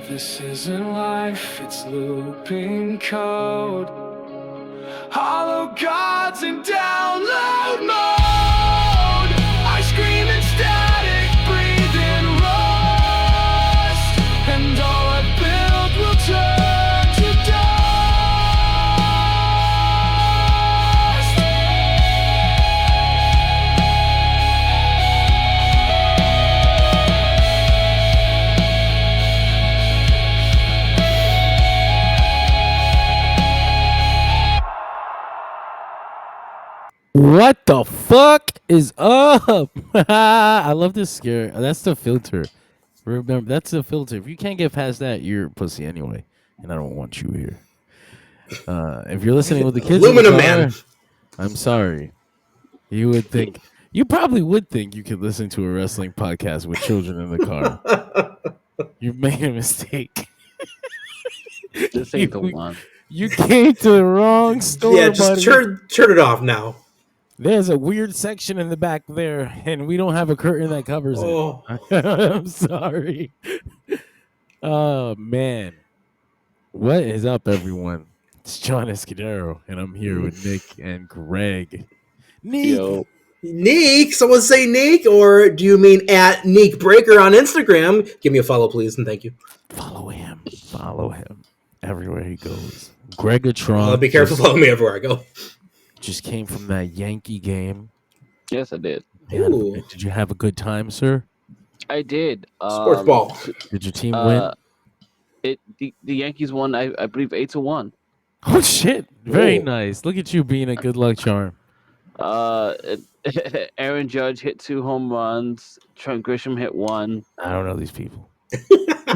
This isn't life, it's looping code. Hollow gods in download mode. I scream in static, breathe in rust, and all I built will turn to dust. What the fuck is up? I love this scare. That's the filter. Remember, that's the filter. If you can't get past that, you're a pussy anyway, and I don't want you here. If you're listening with the kids, Aluminum in the car, Man. I'm sorry. You probably would think you could listen to a wrestling podcast with children in the car. You made a mistake. This ain't the one. You came to the wrong store. Yeah, just buddy. turn it off now. There's a weird section in the back there, and we don't have a curtain that covers Oh. it. I'm sorry. Oh, man. What is up, everyone? It's John Escudero, and I'm here with Nick and Greg. Nick. Yo, Neek, someone say Neek, or do you mean at Neek Breaker on Instagram? Give me a follow, please, and thank you. Follow him. Follow him everywhere he goes. Gregatron. Be careful, follow me everywhere I go. Just came from that Yankee game. yes, I did. Did you have a good time, sir? I did. Sports ball. Did your team win? The Yankees won. I believe 8-1. Oh, shit. Very Whoa. nice. Look at you being a good luck charm. Aaron Judge hit 2 home runs. Trent Grisham hit 1. I don't know these people.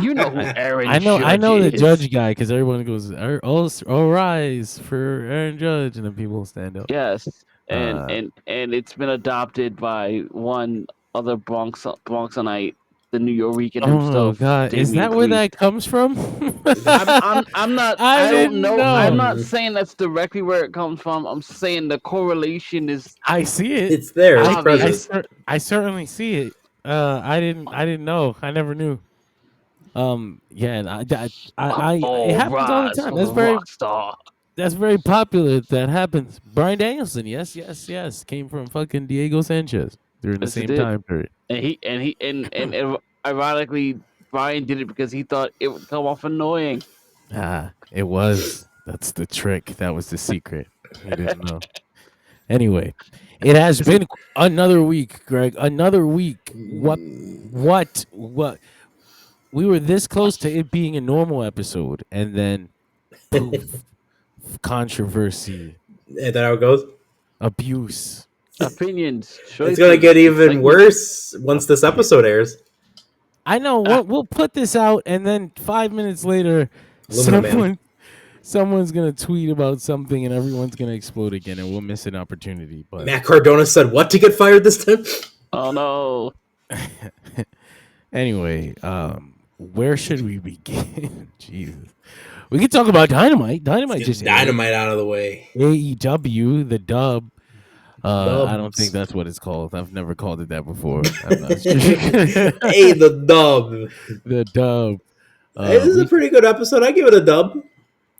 You know who Aaron I know Judge the is. Judge guy because everyone goes, all rise for Aaron Judge, and then people stand up. Yes, and it's been adopted by one other Bronxite, the New Yorican Oh himself. God, is Damian that where Priest. that comes from? I'm not. I I didn't don't know. know. I'm not saying that's directly where it comes from. I'm saying the correlation is. I see it. It's there. It's Obvious. present. I certainly see it. I didn't know. I never knew. Yeah, and I it happens all the time. That's very popular. That happens. Bryan Danielson, yes, came from fucking Diego Sanchez during the Yes, he same did. time period. And ironically, Brian did it because he thought it would come off annoying. It was. That's the trick. That was the secret. He didn't know. Anyway, it has been another week, Greg. Another week. What? We were this close to it being a normal episode, and then poof, controversy, Is that how it goes? abuse. Opinions. It's going to get even worse once this episode airs. I know. We'll put this out, and then 5 minutes later, Aluminum Man. someone's gonna tweet about something, and everyone's gonna explode again, and we'll miss an opportunity. But Matt Cardona said what to get fired this time? Oh no. anyway, where should we begin? Jesus, we can talk about Dynamite. Dynamite just Dynamite out of the way. AEW, the dub. I don't Dubs. think that's what it's called. I've never called it that before. I'm not sure. Hey, the dub. The dub. Hey, this is a pretty good episode. I give it a dub.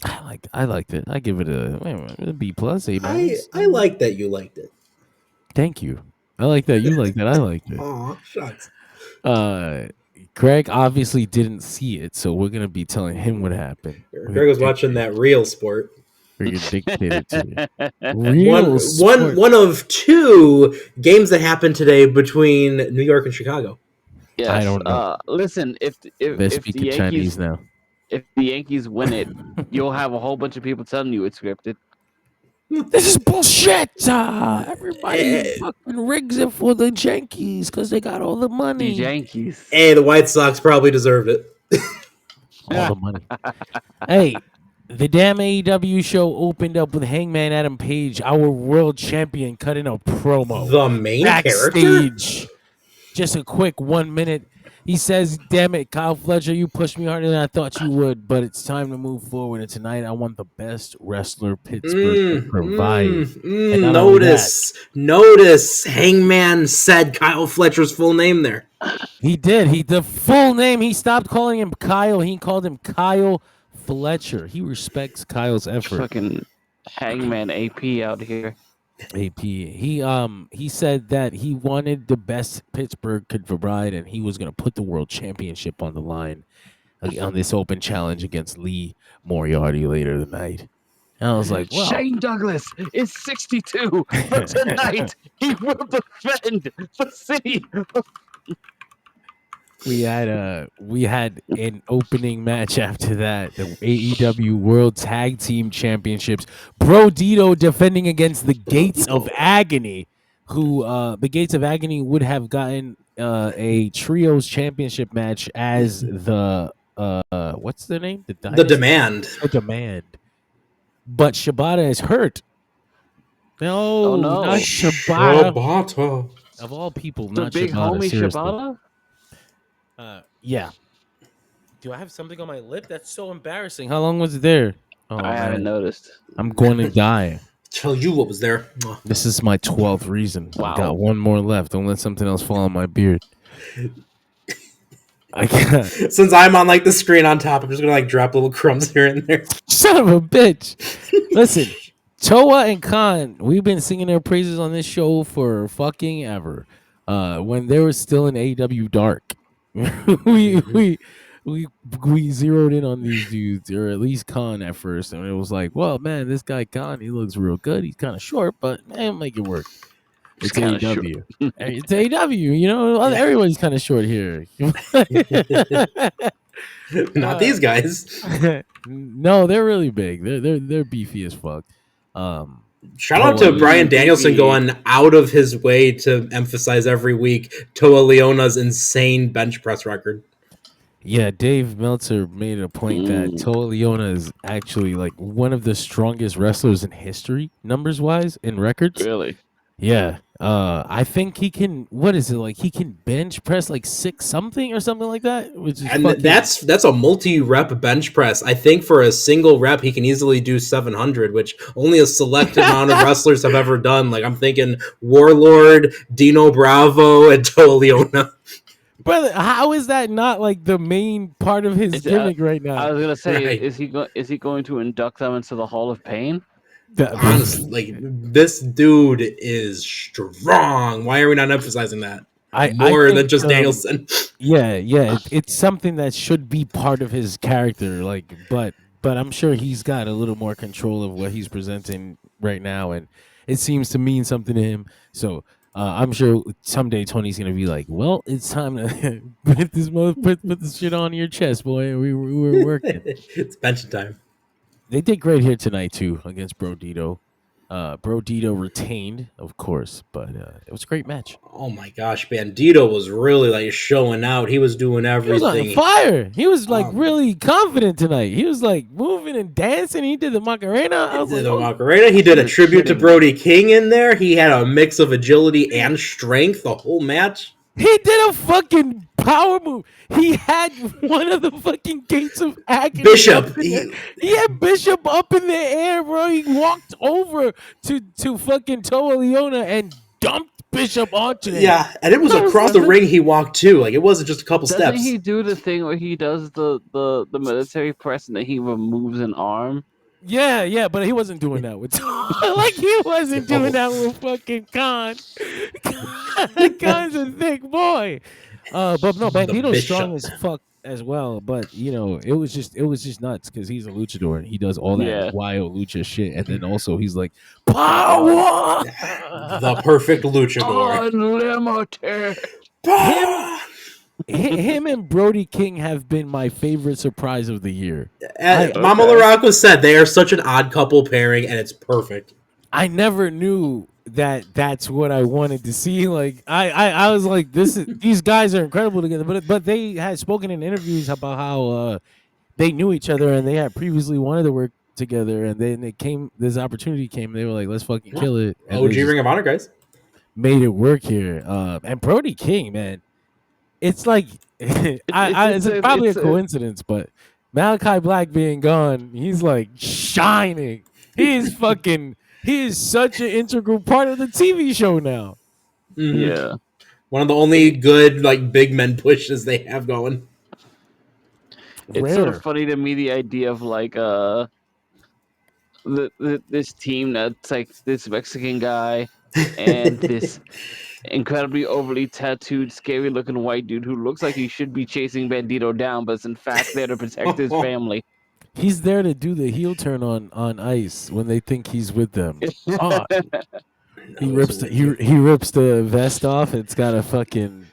I liked it. I give it a B plus. A I minus. like that you liked it. Thank you. I like that. You like that. I liked it. Aw, shucks. Greg obviously didn't see it, so we're gonna be telling him what happened. Greg was watching that real sport. We're gonna dictate it to you. Real sport. One of 2 games that happened today between New York and Chicago. Yes. I don't know. Listen, if They're the speaking Yankees Chinese now. if the Yankees win it, you'll have a whole bunch of people telling you it's scripted. This is bullshit. Everybody Eh. fucking rigs it for the Yankees because they got all the The money. Yankees. Hey, the White Sox probably deserved it. All the money. Hey, the damn AEW show opened up with Hangman Adam Page, our world champion, cutting a promo. The main character? Backstage. Just a quick 1 minute. He says, "Damn it, Kyle Fletcher, you pushed me harder than I thought you would, but it's time to move forward. And tonight, I want the best wrestler Pittsburgh can provide." And not only that, Notice. Hangman said Kyle Fletcher's full name there. he did. The full name. He stopped calling him Kyle. He called him Kyle Fletcher. He respects Kyle's effort. Fucking Hangman AP out here. AP. He said that he wanted the best Pittsburgh could provide, and he was going to put the world championship on the line on this open challenge against Lee Moriarty later tonight. And I was like, well, Shane Douglas is 62, but tonight he will defend the city. we had an opening match after that, the AEW World Tag Team Championships. Bro Dito defending against the Gates of Agony, who the Gates of Agony would have gotten a trios championship match as the what's the name? The Dynasty? Demand. The Demand. But Shibata is hurt. No, Oh, no. not Shibata. Shibata. Of all people, The not big Shibata. homie Seriously. Shibata? Yeah. Do I have something on my lip? That's so embarrassing. How long was it there? Oh, I haven't noticed. I'm going to die. Tell you what was there. This is my 12th reason. Wow. I got one more left. Don't let something else fall on my beard. I got Since I'm on like the screen on top, I'm just gonna like drop little crumbs here and there. son of a bitch. Listen, Toa and Khan, we've been singing their praises on this show for fucking ever. When they were still in AEW Dark, we zeroed in on these dudes, or at least Khan at first, and it was like, well, man, this guy Khan, he looks real good. He's kind of short, but man, make it work. It's kinda AEW. It's AEW. You know, everybody's kind of short here. Not these guys. No, they're really big. They're beefy as fuck. Shout out to Brian Danielson going out of his way to emphasize every week Toa Leona's insane bench press record. Yeah, Dave Meltzer made a point that Toa Leona is actually like one of the strongest wrestlers in history, numbers wise, in records. Really? Yeah. I think he can. What is it like? He can bench press like 6 something or something like that. Which is And fucking, that's a multi-rep bench press. I think for a single rep, he can easily do 700, which only a select amount of wrestlers have ever done. Like I'm thinking Warlord, Dino Bravo, and Toa Leona. brother. How is that not like the main part of his Is it- gimmick right now? I was gonna say, Right. is he going to induct them into the Hall of Pain? Honestly, like this dude is strong. Why are we not emphasizing that more think, than just Danielson? Yeah, it's something that should be part of his character. Like, but I'm sure he's got a little more control of what he's presenting right now, and it seems to mean something to him. So I'm sure someday Tony's gonna be like, "Well, it's time to put this shit on your chest, boy. We were working." It's bench time. They did great here tonight too against Bro Dito. Bro Dito retained, of course, but it was a great match. Oh my gosh, Bandito was really like showing out. He was doing He was on everything. fire. He was like really confident tonight. He was like moving and dancing. He did the Macarena. I was He did like, the Macarena. He did a You're tribute to kidding me. Brody King in there. He had a mix of agility and strength the whole match. he did a fucking power move. He had one of the fucking Gates of Agony. Bishop. up in the- He had Bishop up in the air, bro. He walked over to fucking Toa Leona and dumped Bishop onto him. Yeah, and it was across the ring he walked too. Like it wasn't just a couple Doesn't steps. he do the thing where he does the military press and then he removes an arm? Yeah, but he wasn't doing that with like he wasn't doing that with fucking Khan. Khan's a thick boy. But no, Bandito's Bishop. strong as fuck as well. But you know, it was just nuts because he's a luchador and he does all that Yeah. wild lucha shit, and then also he's like power. The perfect luchador. Unlimited. Him and Brody King have been my favorite surprise of the year. And Mama LaRocca said they are such an odd couple pairing, and it's perfect. I never knew that that's what I wanted to see. Like I was like, these guys are incredible together. But they had spoken in interviews about how they knew each other and they had previously wanted to work together, and then this opportunity came. And they were like, let's fucking kill it. And OG they just Ring of Honor guys. made it work here. And Brody King, man, it's like it's probably a coincidence, but Malachi Black being gone, he's like shining. He is such an integral part of the TV show now. Yeah. One of the only good like big men pushes they have going. It's sort of funny to me, the idea of like this team that's like this Mexican guy and this incredibly overly tattooed, scary looking white dude who looks like he should be chasing Bandito down, but is in fact there to protect his family. He's there to do the heel turn on Ice when they think he's with them. Oh, he rips the vest off. It's got a fucking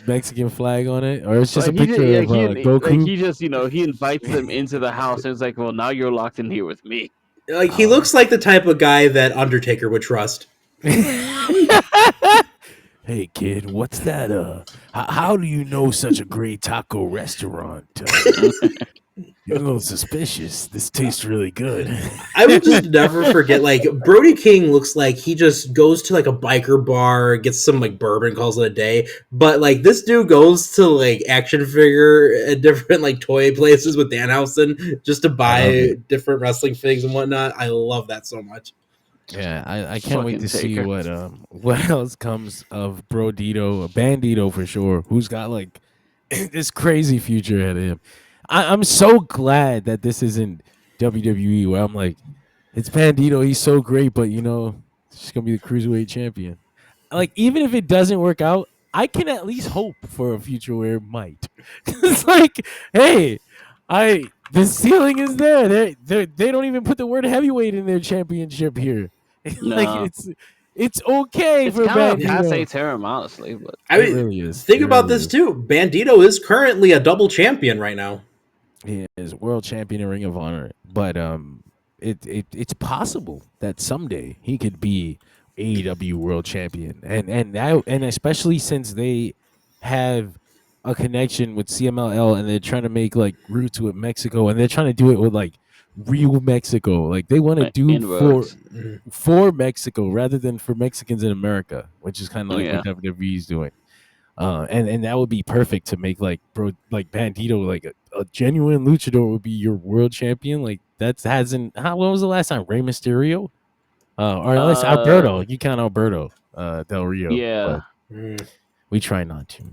Mexican flag on it, or it's just a picture of Goku. Like he just, he invites them into the house and it's like, well, now you're locked in here with me. Like he looks like the type of guy that Undertaker would trust. Hey kid, what's that? How do you know such a great taco restaurant? You're a little suspicious. This tastes really good. I will just never forget, like, Brody King looks like he just goes to, like, a biker bar, gets some, like, bourbon, calls it a day. But, like, this dude goes to, like, action figure at different, like, toy places with Danhausen just to buy different wrestling things and whatnot. I love that so much. Yeah, I can't wait to see what else comes of Bandito for sure, who's got, like, this crazy future ahead of him. I'm so glad that this isn't WWE where I'm like, it's Bandito, he's so great, but he's just gonna be the cruiserweight champion. Like, even if it doesn't work out, I can at least hope for a future where it might. It's like, hey, the ceiling is there. They don't even put the word heavyweight in their championship here. No. Like it's okay it's for kind Bandito. of a passe term, honestly, but I mean, it really is. Think about this too. Bandito is currently a double champion right now. He is world champion in Ring of Honor, but it's possible that someday he could be AEW world champion, and especially since they have a connection with CMLL and they're trying to make like roots with Mexico, and they're trying to do it with like real Mexico, like they want to do for Mexico rather than for Mexicans in America, which is kind of like what WWE is doing. And that would be perfect to make like Bandito like a genuine luchador would be your world champion. Like when was the last time Rey Mysterio? Or unless Alberto, you count Alberto Del Rio. Yeah. We try not to.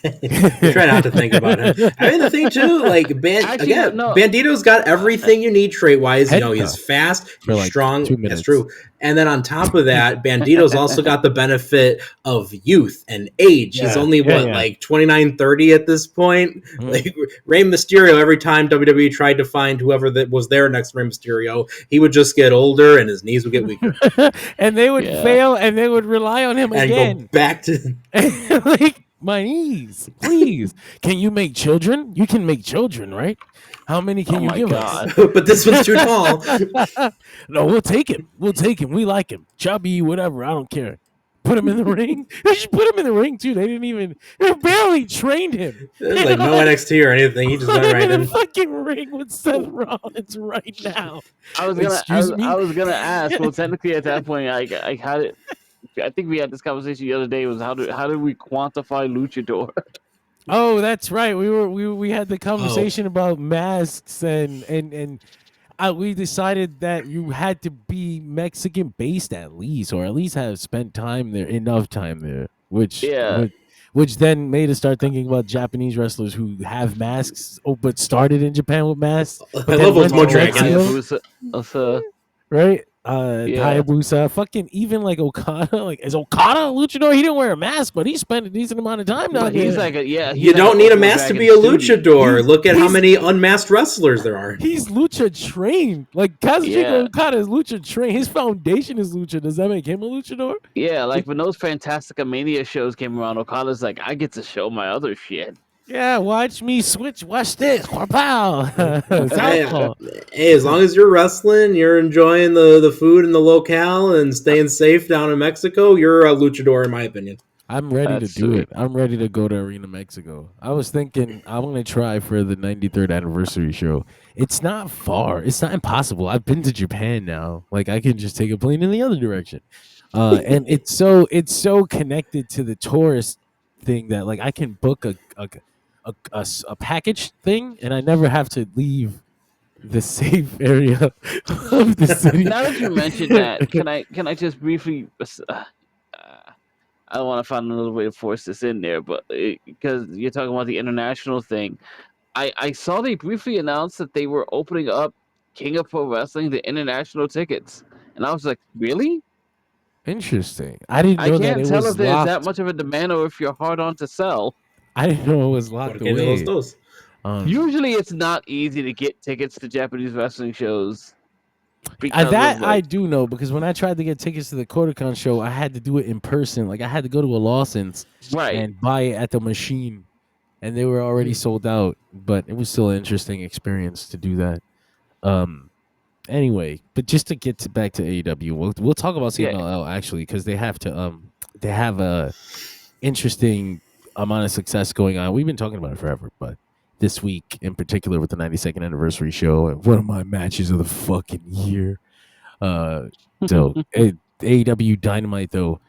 We try not to think about him. I mean, the thing too, like Bandito's got everything you need trait wise. He's fast, he's strong. That's true. And then on top of that, Bandito's also got the benefit of youth and age. He's only like 29, 30 at this point. Like Rey Mysterio, every time WWE tried to find whoever that was their next Rey Mysterio, he would just get older and his knees would get weaker. And they would fail and they would rely on him again. And go back to like my knees, please. Can you make children? You can make children, right? How many can you give us? But this one's too tall. No, we'll take him. We like him. Chubby, whatever. I don't care. Put him in the ring. They should put him in the ring too. They barely trained him. There's like no NXT or anything. He just went right in the fucking ring with Seth Rollins right now. I was gonna ask. Well, technically at that point, I had it. I think we had this conversation the other day. Was how did we quantify luchador? Oh, that's right. We had the conversation about masks and we decided that you had to be Mexican based at least, or at least have spent enough time there, which then made us start thinking about Japanese wrestlers who have masks, but started in Japan with masks. I love what's more Dragon. Right? Hayabusa, fucking even like Okada. Like, is Okada a luchador? He didn't wear a mask, but he spent a decent amount of time down here. You don't need a mask to be a luchador. Look at how many unmasked wrestlers there are. He's lucha trained. Like Kazuchika Okada is lucha trained. His foundation is lucha. Does that make him a luchador? Yeah, like when those Fantastica Mania shows came around, Okada's like, I get to show my other shit. Yeah, watch me switch. Watch this. Wow. Hey, as long as you're wrestling, you're enjoying the food in the locale and staying safe down in Mexico, you're a luchador, in my opinion. I'm ready to do it. I'm ready to go to Arena Mexico. I was thinking I want to try for the 93rd anniversary show. It's not far. It's not impossible. I've been to Japan now. Like, I can just take a plane in the other direction. And it's so connected to the tourist thing that like I can book a package thing, and I never have to leave the safe area of the city. Now that you mentioned that, can I just briefly? I don't want to find another way to force this in there, but because you're talking about the international thing, I saw they briefly announced that they were opening up King of Pro Wrestling the international tickets, and I was like, really? Interesting. I didn't I know that can't it tell if was there's that locked. much of a demand or if you're hard on to sell. I didn't know it was locked Porque de los away. dos. Usually, it's not easy to get tickets to Japanese wrestling shows because That of I like do know because when I tried to get tickets to the Kodokan show, I had to do it in person. Like I had to go to a Lawson's right. and buy it at the machine, and they were already sold out. But it was still an interesting experience to do that. Anyway, but just to get back to AEW, we'll talk about Yeah. CMLL actually because they have a interesting amount of success going on. We've been talking about it forever, but this week in particular with the 92nd anniversary show and one of my matches of the fucking year. So AEW Dynamite though,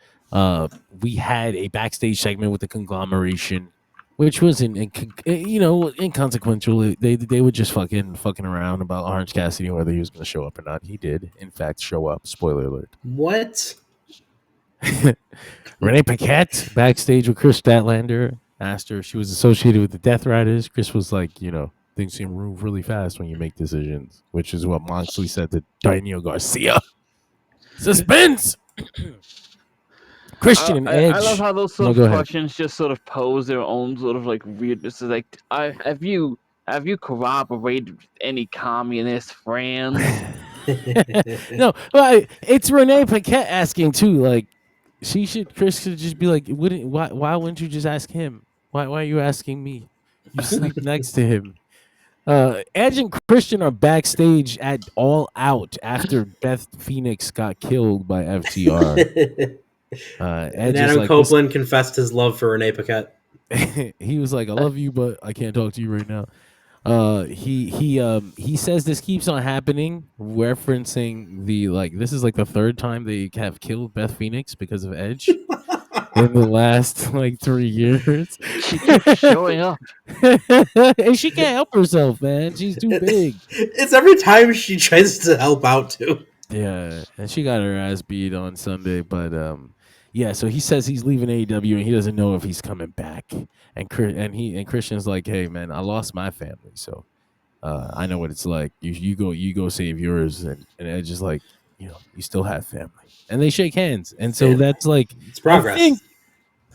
we had a backstage segment with the conglomeration, which was inconsequential. They were just fucking around about Orange Cassidy and whether he was going to show up or not. He did, in fact, show up. Spoiler alert. What? Renee Paquette backstage with Chris Statlander asked her if she was associated with the Death Riders. Chris was like, things seem to move really fast when you make decisions, which is what Moxley said to Daniel Garcia. Suspense. Christian and Edge. I love how those No, sort go of ahead. questions just sort of pose their own sort of like weirdness. Like, have you corroborated with any communist friends? No, well, it's Renee Paquette asking too. Like, Chris should just be like, why wouldn't you just ask him? Why are you asking me? You sleep next to him. Edge and Christian are backstage at All Out after Beth Phoenix got killed by FTR. And Edge is Adam like, Copeland confessed his love for Renee Paquette. he was like, I love you, but I can't talk to you right now. He says this keeps on happening, referencing this is like the third time they have killed Beth Phoenix because of Edge in the last 3 years. She keeps showing up. And she can't help herself, man. She's too big. It's every time she tries to help out too. Yeah, and she got her ass beat on Sunday, but yeah. So he says he's leaving AEW and he doesn't know if he's coming back. And Christian's like, hey man, I lost my family, so I know what it's like. You go save yours, and Edge is like, you still have family, and they shake hands, and so that's like it's progress. I think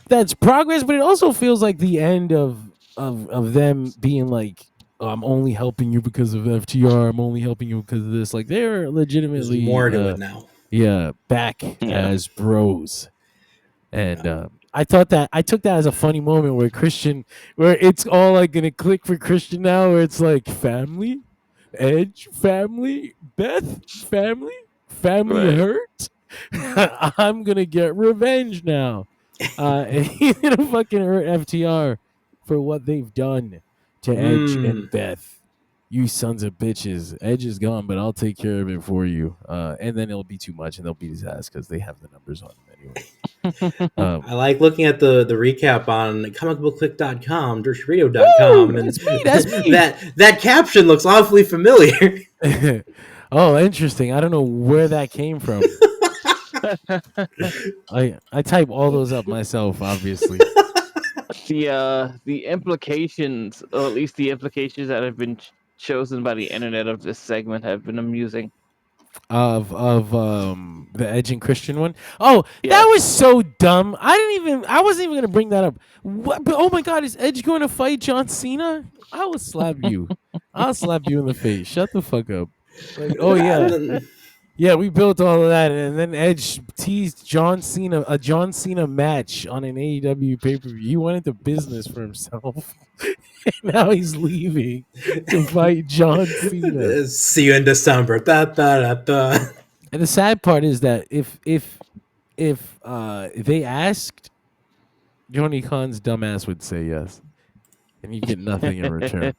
that's progress, but it also feels like the end of them being like, I'm only helping you because of FTR. I'm only helping you because of this. Like they're legitimately There's more to it now. Yeah, back as bros. And I took that as a funny moment where it's all like gonna click for Christian now, where it's like family, Edge, family, Beth, family Right. hurt. I'm gonna get revenge now. And he's gonna fucking hurt FTR for what they've done to Edge and Beth. You sons of bitches. Edge is gone, but I'll take care of it for you. And then it'll be too much, and they'll beat his ass because they have the numbers on him anyway. I like looking at the recap on comicbookclick.com, dirtyradio.com, and that's me. that caption looks awfully familiar. Oh, interesting. I don't know where that came from. I type all those up myself, obviously. The implications, or at least the implications that have been chosen by the internet of this segment, have been amusing. Of the Edge and Christian one. Oh, Yeah. that was so dumb. I wasn't even gonna bring that up. What? But oh my god, is Edge going to fight John Cena? I will slap you. I'll slap you in the face. Shut the fuck up. Like, oh yeah. Yeah, we built all of that, and then Edge teased a John Cena match on an AEW pay-per-view. He went into business for himself. Now he's leaving to fight John Cena. See you in December. Da, da, da, da. And the sad part is that if they asked, Johnny Khan's dumbass would say yes, and you get nothing in return.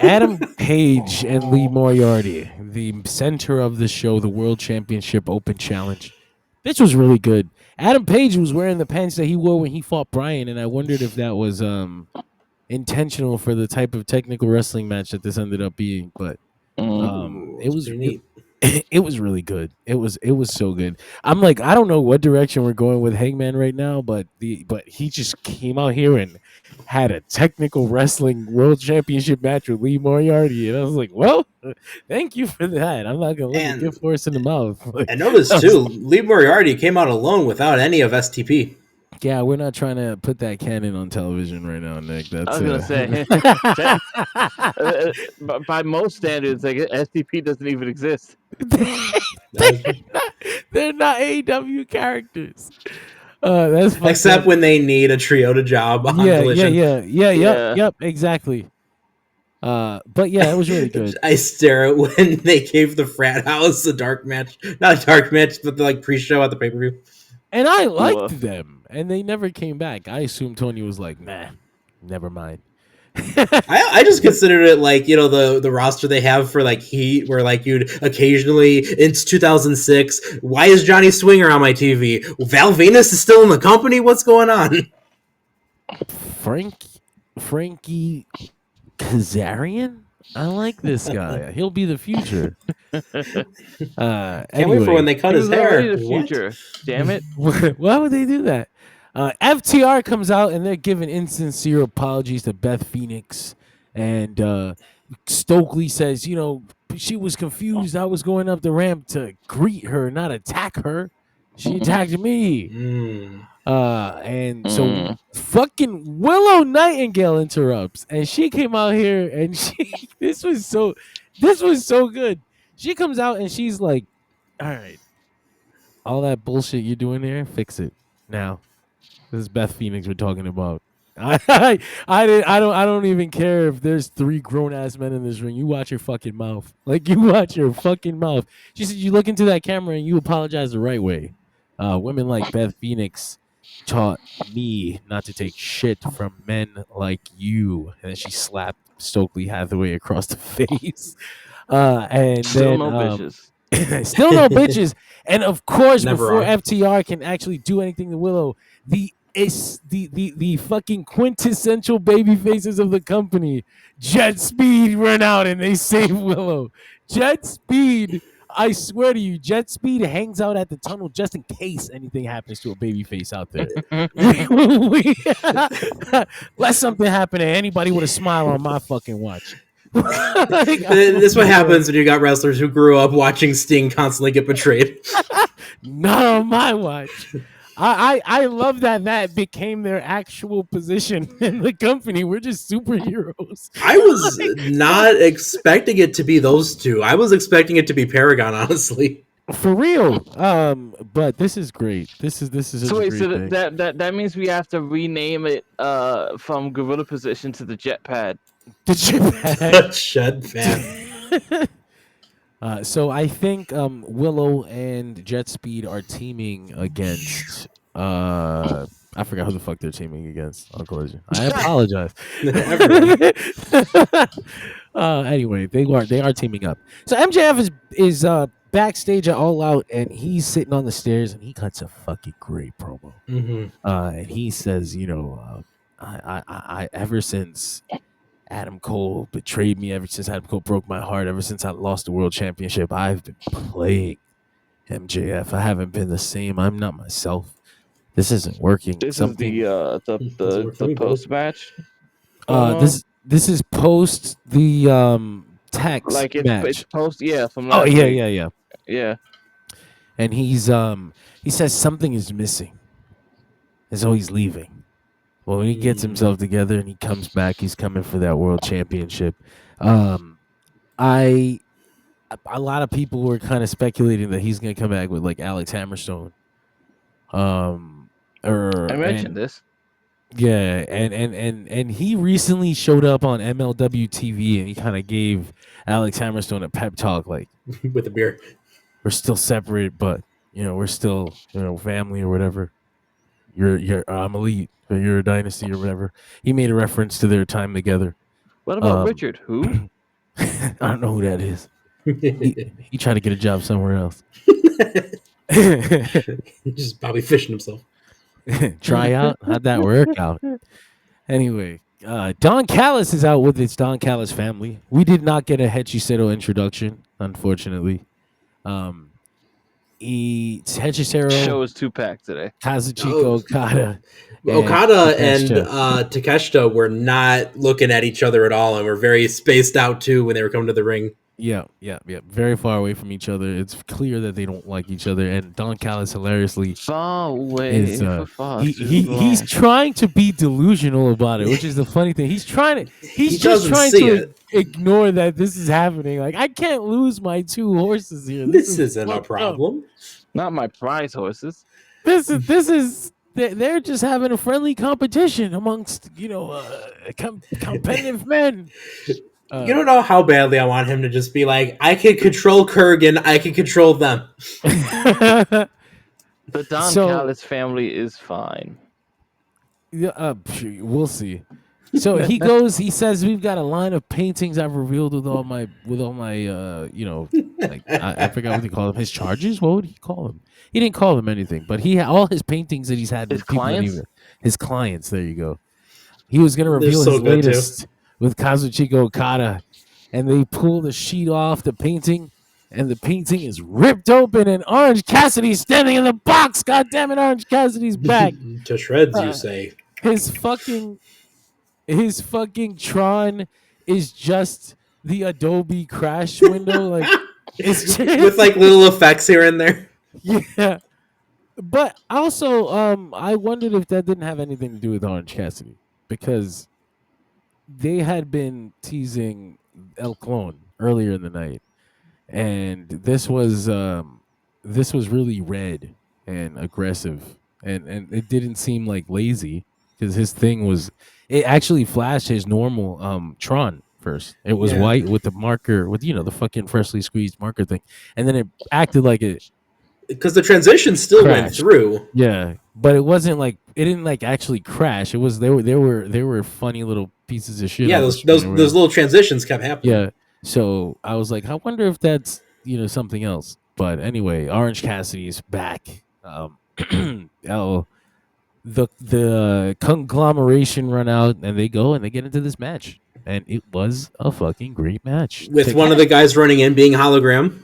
Adam Page and Lee Moriarty, the center of the show, the World Championship Open Challenge, This was really good. Adam Page was wearing the pants that he wore when he fought Bryan, and I wondered if that was intentional for the type of technical wrestling match that this ended up being. But it It's was pretty neat. it was really good. It was so good. I'm like, I don't know what direction we're going with Hangman right now, but he just came out here and had a technical wrestling world championship match with Lee Moriarty, and I was like, well, thank you for that. I'm not gonna let the And gift horse in the mouth. Like, I noticed too, Lee Moriarty came out alone without any of STP. yeah, we're not trying to put that canon on television right now, Nick. That's I was gonna say, by most standards, like STP doesn't even exist. they're not AEW characters. That's fucked Except up. when they need a trio to job on Collision. Yep, exactly. But yeah, it was really good. I stare at when they gave the frat house a dark match. Not a dark match, but the like pre-show at the pay-per-view. And I liked them, and they never came back. I assumed Tony was like, nah, never mind. I just considered it like, you know, the roster they have for like Heat, where like you'd occasionally, it's 2006, why is Johnny Swinger on my TV? Val Venus is still in the company? What's going on? Frankie Kazarian? I like this guy. He'll be the future. Can't wait for when they cut his hair. The future. Damn it. Why would they do that? FTR comes out and they're giving insincere apologies to Beth Phoenix. And Stokely says, you know, she was confused. I was going up the ramp to greet her, not attack her. She attacked me. And so fucking Willow Nightingale interrupts, and she came out here and this was so good. She comes out and she's like, all right, all that bullshit you're doing there, fix it now. This is Beth Phoenix we're talking about. I don't even care if there's 3 grown ass men in this ring. You watch your fucking mouth. Like, you watch your fucking mouth. She said you look into that camera and you apologize the right way. Women like Beth Phoenix taught me not to take shit from men like you. And then she slapped Stokely Hathaway across the face. And Still then, no bitches. Still no bitches. And of course, Never before are. FTR can actually do anything to Willow, the fucking quintessential baby faces of the company, Jet Speed, run out and they save Willow. Jet Speed, I swear to you, Jet Speed hangs out at the tunnel just in case anything happens to a baby face out there. Let something happen to anybody with a smile on my fucking watch. This is what happens when you got wrestlers who grew up watching Sting constantly get betrayed. Not on my watch. I love that became their actual position in the company. We're just superheroes. I was not expecting it to be those two. I was expecting it to be Paragon, honestly. For real. But this is great. This is So a wait, great so thing. that means we have to rename it from gorilla position to the jet pad. The jetpack. Shed fan. So I think Willow and Jet Speed are teaming against I forgot who the fuck they're teaming against on Collision. I apologize. Anyway, they are teaming up. So MJF is backstage at All Out, and he's sitting on the stairs, and he cuts a fucking great promo. And he says, you know, I ever since Adam Cole betrayed me, ever since Adam Cole broke my heart, ever since I lost the world championship, I've been playing MJF. I haven't been the same. I'm not myself. This isn't working. This is the post match. This is post the text Like match. it's post, yeah. From Oh last yeah. week. Yeah. And he says something is missing, and so he's leaving. Well, when he gets himself together and he comes back, he's coming for that world championship. A lot of people were kind of speculating that he's going to come back with like Alex Hammerstone. I mentioned this. Yeah, and he recently showed up on MLW TV and he kind of gave Alex Hammerstone a pep talk, like, With a beer. we're still separated, but you know we're still family or whatever. I'm elite, but you're a dynasty or whatever. He made a reference to their time together. What about Richard? Who? I don't know who that is. He tried to get a job somewhere else. Just Bobby fishing himself. Try out. How'd that work out? Anyway, Don Callis is out with his Don Callis family. We did not get a Hechicero introduction, unfortunately. Hechicero, Show is 2-pack today. Kazuchika Oh. Okada. Okada and Takeshita. Takeshita were not looking at each other at all, and were very spaced out too when they were coming to the ring. Yeah. Very far away from each other. It's clear that they don't like each other. And Don Callis hilariously Far away is for far too he's long. trying to be delusional about it, which is the funny thing. He's just doesn't trying see to it. ignore that this is happening. Like, I can't lose my 2 horses here. This isn't a fucked up. problem. Not my prize horses. This is they're just having a friendly competition amongst competitive men. You don't know how badly I want him to just be like, I can control Kurgan, I can control them. The Don Callis family is fine. Yeah, we'll see. So he goes. He says, "We've got a line of paintings I've revealed with all my, like I forgot what they call them. His charges. What would he call them? He didn't call them anything, but all his paintings that he's had His with people that clients? his clients. There you go. He was going to They're reveal so his good, too. latest with Kazuchika Okada, and they pull the sheet off the painting, and the painting is ripped open, and Orange Cassidy's standing in the box. God damn it, Orange Cassidy's back. To shreds, you say. His fucking Tron is just the Adobe crash window. Like, it's just, With like little effects here and there. yeah. But also, I wondered if that didn't have anything to do with Orange Cassidy, because they had been teasing El Clone earlier in the night, and this was really red and aggressive, and it didn't seem like lazy, because his thing was, it actually flashed his normal Tron first. It was white with the marker, with the fucking freshly squeezed marker thing, and then it acted like it Because the transition still went crashed. through. Yeah, but it wasn't like, it didn't like actually crash. It was, there were funny little pieces of shit. Yeah, on the those screen those little transitions kept happening. Yeah. So I was like, I wonder if that's something else. But anyway, Orange Cassidy is back. The conglomeration run out, and they go and they get into this match, and it was a fucking great match. With one of the guys running in being hologram.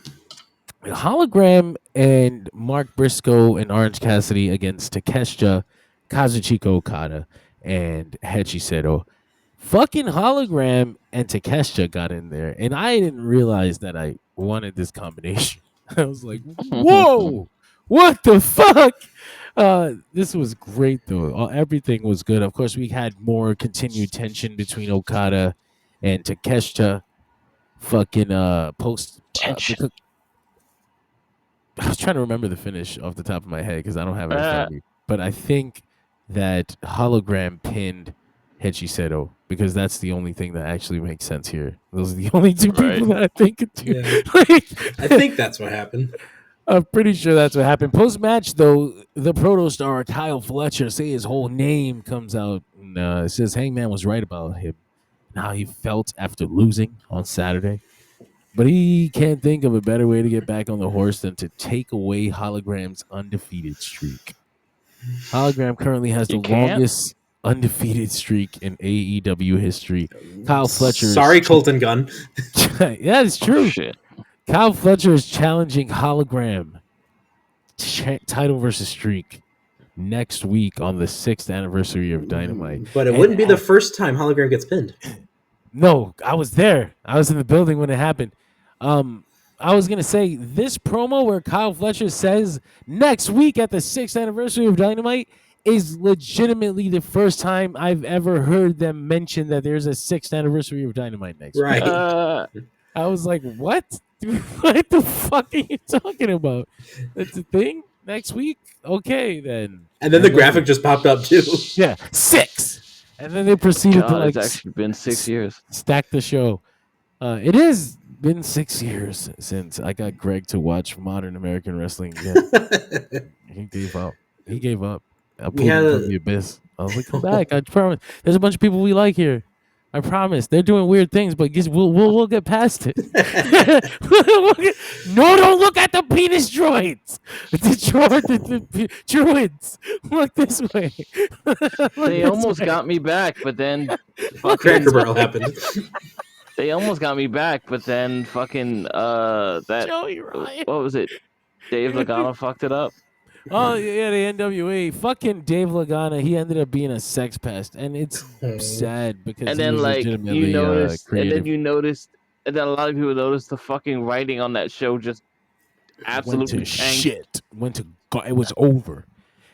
Hologram and Mark Briscoe and Orange Cassidy against Takeshita, Kazuchika Okada, and Hechicero. Fucking Hologram and Takeshita got in there, and I didn't realize that I wanted this combination. I was like, whoa, what the fuck? This was great, though. Everything was good. Of course, we had more continued tension between Okada and Takeshita. Fucking post Tension. I was trying to remember the finish off the top of my head because I don't have it in front of me. But I think that Hologram pinned Hechicero, because that's the only thing that actually makes sense here. Those are the only two people that I think could do. Yeah. I think that's what happened. I'm pretty sure that's what happened. Post-match, though, the Protostar, Kyle Fletcher, say his whole name, comes out, and it says Hangman was right about him and how he felt after losing on Saturday. But he can't think of a better way to get back on the horse than to take away Hologram's undefeated streak. Hologram currently has the longest undefeated streak in AEW history. Kyle Fletcher. Sorry, Colton Gunn. Yeah, it's true. Shit. Kyle Fletcher is challenging Hologram title versus streak next week on the 6th anniversary of Dynamite. But it wouldn't be the first time Hologram gets pinned. No, I was there. I was in the building when it happened. I was going to say, this promo where Kyle Fletcher says next week at the 6th anniversary of Dynamite is legitimately the first time I've ever heard them mention that there's a 6th anniversary of Dynamite next week. I was like, what? What the fuck are you talking about? That's a thing? Next week? Okay, then. And then the graphic just popped up, too. Yeah, 6! And then they proceeded to, like, it's actually been 6 years. Stack the show. It has been 6 years since I got Greg to watch Modern American Wrestling again. He gave up. I pulled him from the abyss. I was like, come back. I promise. There's a bunch of people we like here. I promise. They're doing weird things, but we'll get past it. No, don't look at the penis droids. The droids. Look this way. Look They this almost way. got me back, but then Cracker Barrel happened. they almost got me back, but then fucking that Joey Ryan. what was it? Dave Lagana fucked it up. Oh yeah, the NWA. Fucking Dave Lagana. He ended up being a sex pest, and it's sad because And he then was like legitimately you noticed, and creative. then you noticed, and then a lot of people noticed the fucking writing on that show just absolutely went to tanked. shit. It was over.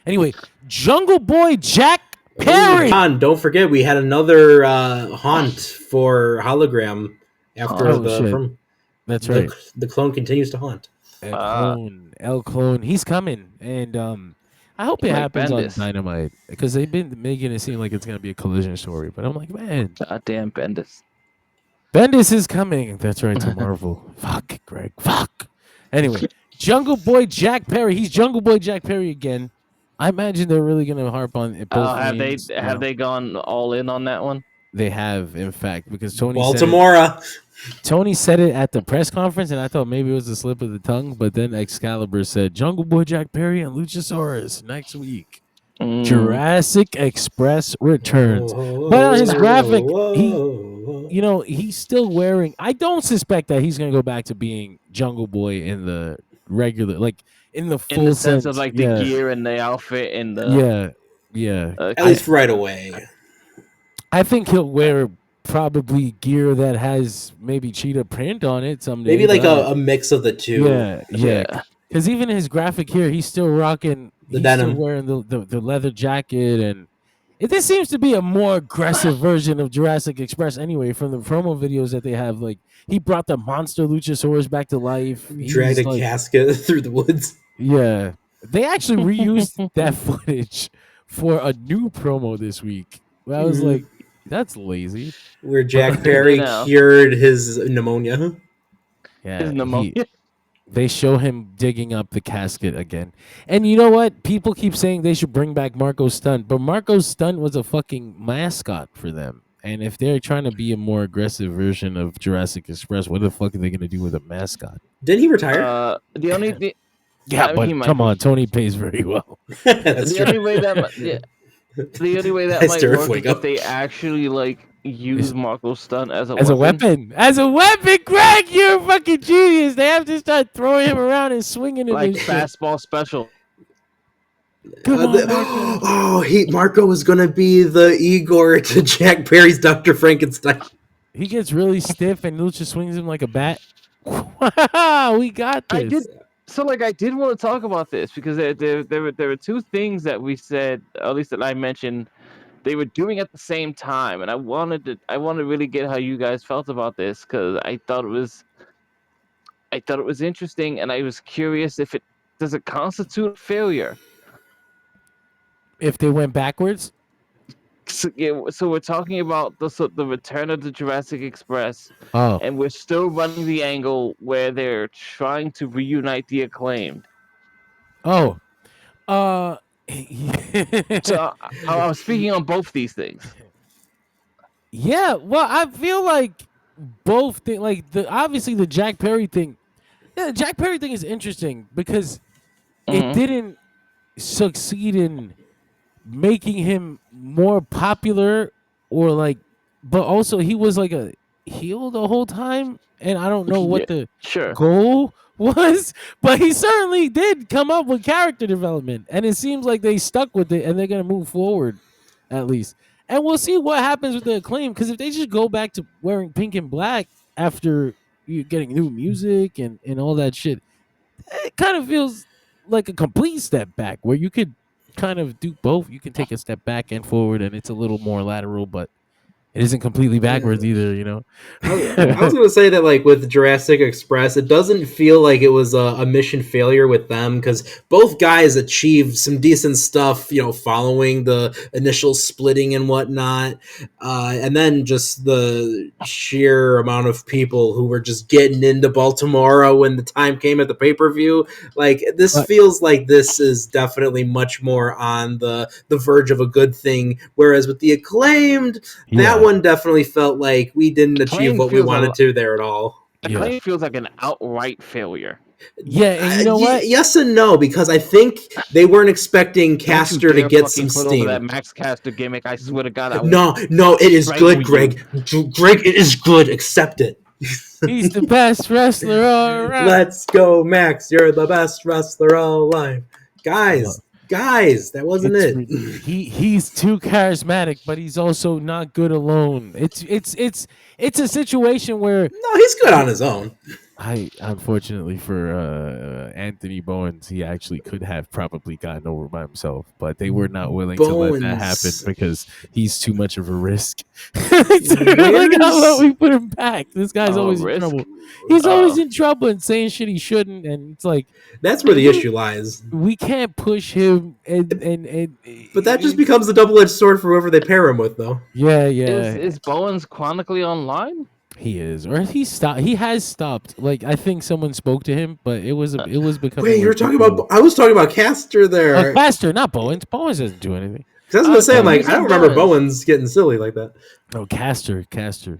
Anyway, Jungle Boy Jack Perry. Han, don't forget we had another haunt for hologram after Oh, shit. That's right. The clone continues to haunt. El Clone, he's coming, and I hope it Like happens Bendis. on Dynamite because they've been making it seem like it's gonna be a collision story. But I'm like, man, Goddamn Bendis. Bendis is coming. That's right, to Marvel. Fuck, Greg. Fuck. Anyway, Jungle Boy Jack Perry. He's Jungle Boy Jack Perry again. I imagine they're really gonna harp on it. Both names, Have they gone all in on that one? They have, in fact, because Tony said it at the press conference, and I thought maybe it was a slip of the tongue, but then Excalibur said Jungle Boy Jack Perry and Luchasaurus next week. Jurassic Express returns. But on his graphic, he's still wearing. I don't suspect that he's gonna go back to being Jungle Boy in the regular, like in the full in the sense of like the gear and the outfit and the yeah. At least right away. I think he'll wear probably gear that has maybe cheetah print on it someday. Maybe like a mix of the two. Yeah. Because even his graphic here, he's still rocking the denim, still wearing the leather jacket, and this seems to be a more aggressive version of Jurassic Express. Anyway, from the promo videos that they have, like he brought the monster Luchasaurus back to life, dragged a casket through the woods. Yeah, they actually reused that footage for a new promo this week. I was like, that's lazy. Where Jack Perry cured his pneumonia. Yeah, his pneumonia. They show him digging up the casket again. And you know what? People keep saying they should bring back Marco Stunt, but Marco Stunt was a fucking mascot for them. And if they're trying to be a more aggressive version of Jurassic Express, what the fuck are they going to do with a mascot? Did he retire? Come on, Tony pays very well. The only way that might work is if they actually like use Marco Stunt as a weapon. As a weapon, Greg, you're a fucking genius. They have to start throwing him around and swinging him like and fastball special. Marco was gonna be the Igor to Jack Perry's Dr. Frankenstein. He gets really stiff and Lucha swings him like a bat. Wow, we got this. I did want to talk about this because there were two things that we said, or at least that I mentioned, they were doing at the same time, and I wanted to really get how you guys felt about this because I thought it was interesting, and I was curious if does it constitute a failure if they went backwards. So we're talking about the return of the Jurassic Express, and we're still running the angle where they're trying to reunite the Acclaimed. So I was speaking on both these things. Yeah, well, I feel like both things, like obviously the Jack Perry thing. Yeah, the Jack Perry thing is interesting because it didn't succeed in making him more popular but also he was like a heel the whole time, and I don't know what the goal was, but he certainly did come up with character development, and it seems like they stuck with it and they're gonna move forward at least, and we'll see what happens with the Acclaim, because if they just go back to wearing pink and black after you getting new music and all that shit, it kind of feels like a complete step back where you could kind of do both. You can take a step back and forward, and it's a little more lateral, but it isn't completely backwards either, you know? I was going to say that, like, with Jurassic Express, it doesn't feel like it was a mission failure with them, because both guys achieved some decent stuff, following the initial splitting and whatnot. And then just the sheer amount of people who were just getting into Baltimore when the time came at the pay-per-view. Like, this feels like this is definitely much more on the verge of a good thing, whereas with the Acclaimed, that one definitely felt like we didn't achieve Claim what we feels wanted to there at all. The Yeah. claim feels like an outright failure. Yeah, and you know what? Yes and no, because I think they weren't expecting Don't you Caster to dare get fucking some put over steam. that Max Caster gimmick. I swear to God, I will No, it is strangle good, Greg. you. Greg, it is good. Accept it. He's the best wrestler around. Let's go, Max. You're the best wrestler alive. Guys, that wasn't it. He's too charismatic, but he's also not good alone. It's a situation where No, he's good on his own. unfortunately for Anthony Bowens, he actually could have probably gotten over by himself, but they were not willing to let that happen because he's too much of a risk. Look how we put him back. This guy's always in trouble. He's always in trouble and saying shit he shouldn't, and it's like that's where the issue lies. We can't push him, and but that just becomes a double-edged sword for whoever they pair him with, though. Yeah. Is Bowens chronically online? He is, or he stopped. He has stopped. Like I think someone spoke to him, but it was becoming. Wait, you were talking about? I was talking about Caster there. Caster, not Bowens. Bowens doesn't do anything. I was gonna say, I don't remember Bowens getting silly like that. No, Caster. Caster's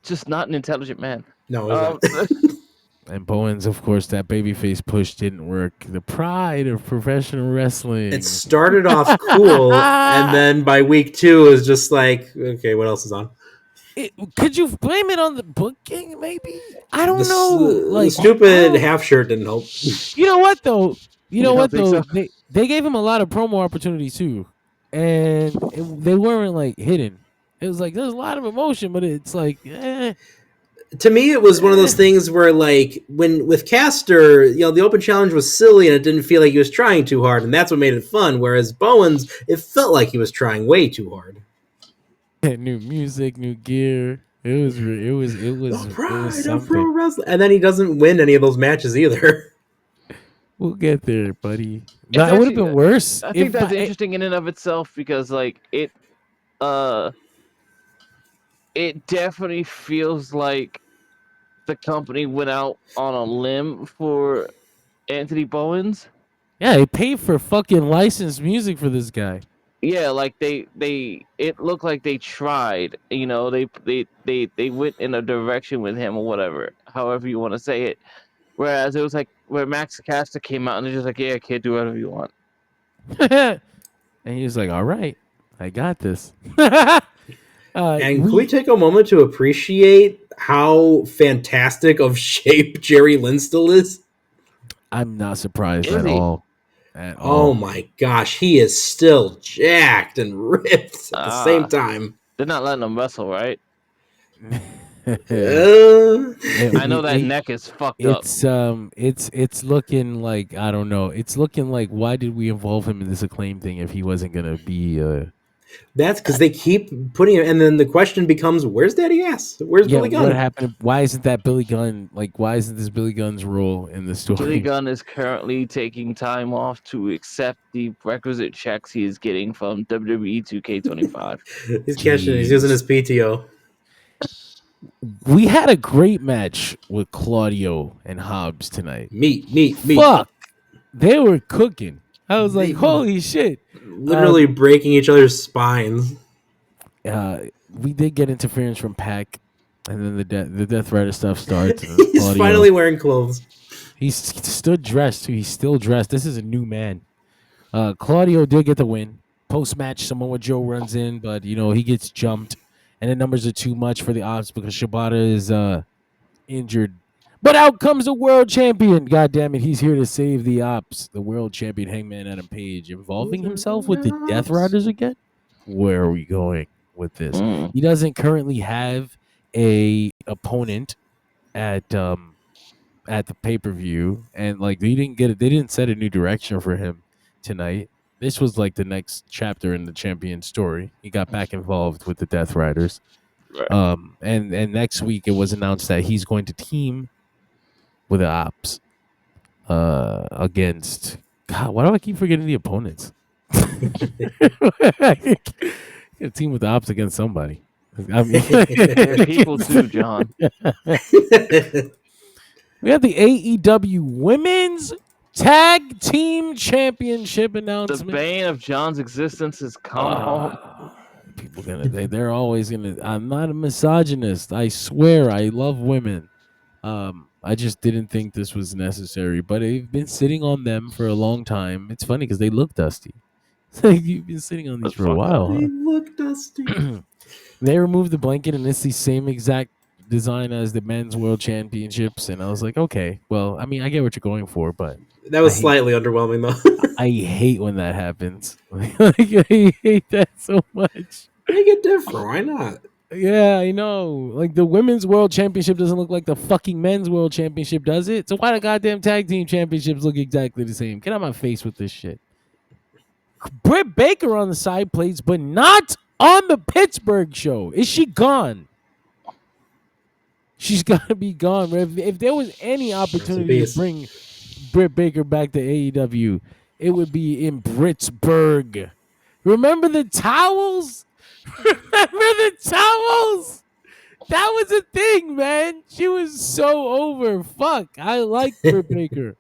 just not an intelligent man. No. And Bowens, of course, that babyface push didn't work. The pride of professional wrestling. It started off cool, and then by week 2 is just like, okay, what else is on? Could you blame it on the booking? Maybe I don't know. The stupid half shirt didn't help. You know what though? So? They gave him a lot of promo opportunities too, and they weren't like hidden. It was like there's a lot of emotion, but it's like. To me, it was one of those things where, like, with Caster, the open challenge was silly and it didn't feel like he was trying too hard, and that's what made it fun. Whereas Bowens, it felt like he was trying way too hard. New music, new gear. It was The pride of something. pro wrestling, and then he doesn't win any of those matches either. We'll get there, buddy. No, it would have been worse. I think that's interesting in and of itself because, like, it definitely feels like the company went out on a limb for Anthony Bowens. Yeah, they paid for fucking licensed music for this guy. Yeah, like it looked like they tried. They went in a direction with him or whatever, however you want to say it. Whereas it was like where Max Caster came out and they're just like, yeah, kid, do whatever you want. And he was like, all right, I got this. And can we take a moment to appreciate how fantastic of shape Jerry Lynn still is? I'm not surprised at all. Oh my gosh, he is still jacked and ripped at the same time. They're not letting him wrestle, right? Uh, I know that neck is fucked up. It's looking like I don't know. It's looking like why did we involve him in this Acclaim thing if he wasn't gonna be? That's because they keep putting him, and then the question becomes, "Where's Daddy Ass? Where's Billy Gunn? What happened? Why isn't that Billy Gunn? Like, why isn't this Billy Gunn's role in the story? Billy Gunn is currently taking time off to accept the requisite checks he is getting from WWE 2K25. He's cashing. He's using his PTO. We had a great match with Claudio and Hobbs tonight. Meat. Fuck, they were cooking. I was like, holy shit. Literally breaking each other's spines. We did get interference from Pac, and then the Death Rider stuff starts. He's Claudio, finally wearing clothes. He stood dressed too. He's still dressed. This is a new man. Claudio did get the win. Post-match, Samoa Joe runs in, but he gets jumped, and the numbers are too much for the Ops because Shibata is injured. But out comes the world champion. God damn it, he's here to save the Ops. The world champion, Hangman Adam Page, involving himself with the Death Riders again. Where are we going with this? He doesn't currently have a opponent at the pay-per-view, and like they didn't set a new direction for him tonight. This was like the next chapter in the champion story. He got back involved with the Death Riders. Right. And next week it was announced that he's going to team with the Ops against God, why do I keep forgetting the opponents? A team with the Ops against somebody. I mean, people too, John. We have the AEW Women's Tag Team Championship announcement. The bane of John's existence has come home. people they're always gonna. I'm not a misogynist. I swear, I love women. I just didn't think this was necessary, but I've been sitting on them for a long time. It's funny because they look dusty. It's like you've been sitting on these That's for a fucked up. while, They huh? look dusty. They removed the blanket and it's the same exact design as the men's world championships, and I was like, okay, well, I mean, I get what you're going for, but That was slightly underwhelming, though. I hate when that happens. Like, I hate that so much. Make it different. Why not? Yeah, I know. Like the women's world championship doesn't look like the fucking men's world championship, does it? So why the goddamn tag team championships look exactly the same? Get out my face with this shit. Britt Baker on the side plates, but not on the Pittsburgh show. Is she gone? She's got to be gone. If there was any opportunity to peace. bring Britt Baker back to AEW, it would be in Pittsburgh. Remember the towels? Remember the towels? That was a thing, man. She was so over. Fuck. I like Britt Baker.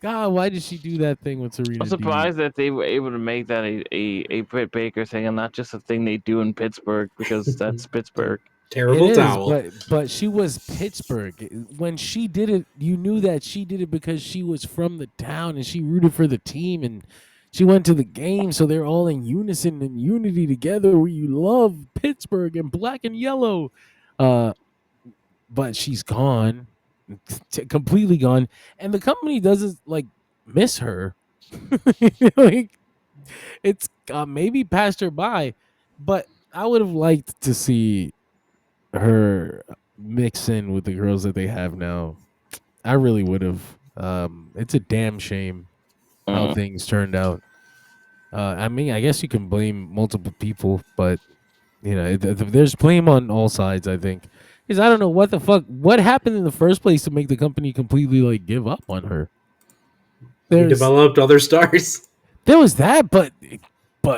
God, why did she do that thing with Serena? I'm surprised that they were able to make that a Britt Baker thing and not just a thing they do in Pittsburgh, because that's Pittsburgh. Terrible towel. But she was Pittsburgh. When she did it, you knew that she did it because she was from the town and she rooted for the team and she went to the game, so they're all in unison and unity together. Where you love Pittsburgh and black and yellow, but she's gone, completely gone, and the company doesn't like miss her. Like it's maybe passed her by, but I would have liked to see her mix in with the girls that they have now. I really would have. It's a damn shame how things turned out. I mean, I guess you can blame multiple people, but you know, there's blame on all sides. I think because I don't know what happened in the first place to make the company completely like give up on her. We developed other stars. There was that, but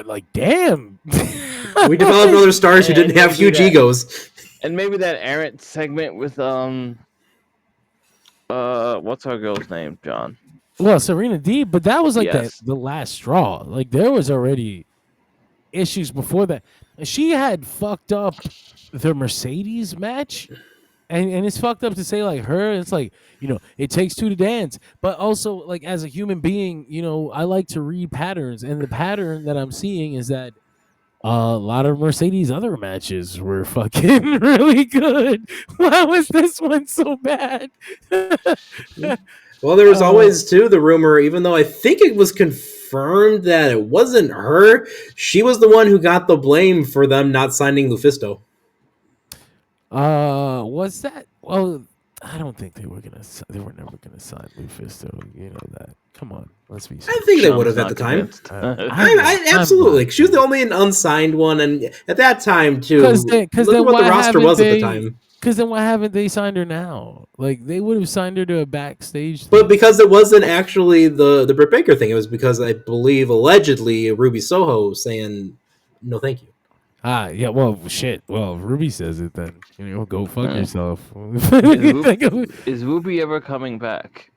like, damn, We developed other stars who didn't have huge egos. And maybe that errant segment with what's our girl's name, John? Well, Serena D, but that was like Yes. the last straw. Like there was already issues before that. She had fucked up the Mercedes match, and it's fucked up to say like her. It's like, you know, it takes two to dance, but also like as a human being, you know, I like to read patterns, and the pattern that I'm seeing is that a lot of Mercedes other matches were fucking really good. Why was this one so bad? Well, there was always, too, the rumor, even though I think it was confirmed that it wasn't her, she was the one who got the blame for them not signing Lufisto. Was that? Well, I don't think they were gonna. They were never gonna sign Lufisto. You know that. Come on, let's be. I think they Sean's would have at not the time. convinced. I absolutely. She was the only unsigned one, and at that time, too, Because look then at what why the roster haven't was at the they- time. Because then why haven't they signed her now? Like they would have signed her to a backstage. But thing. because it wasn't actually the Britt Baker thing, it was because I believe allegedly Ruby Soho saying no, thank you. Yeah, well, shit. Well, Ruby says it then. You know, go fuck yourself. Is Ruby ever coming back?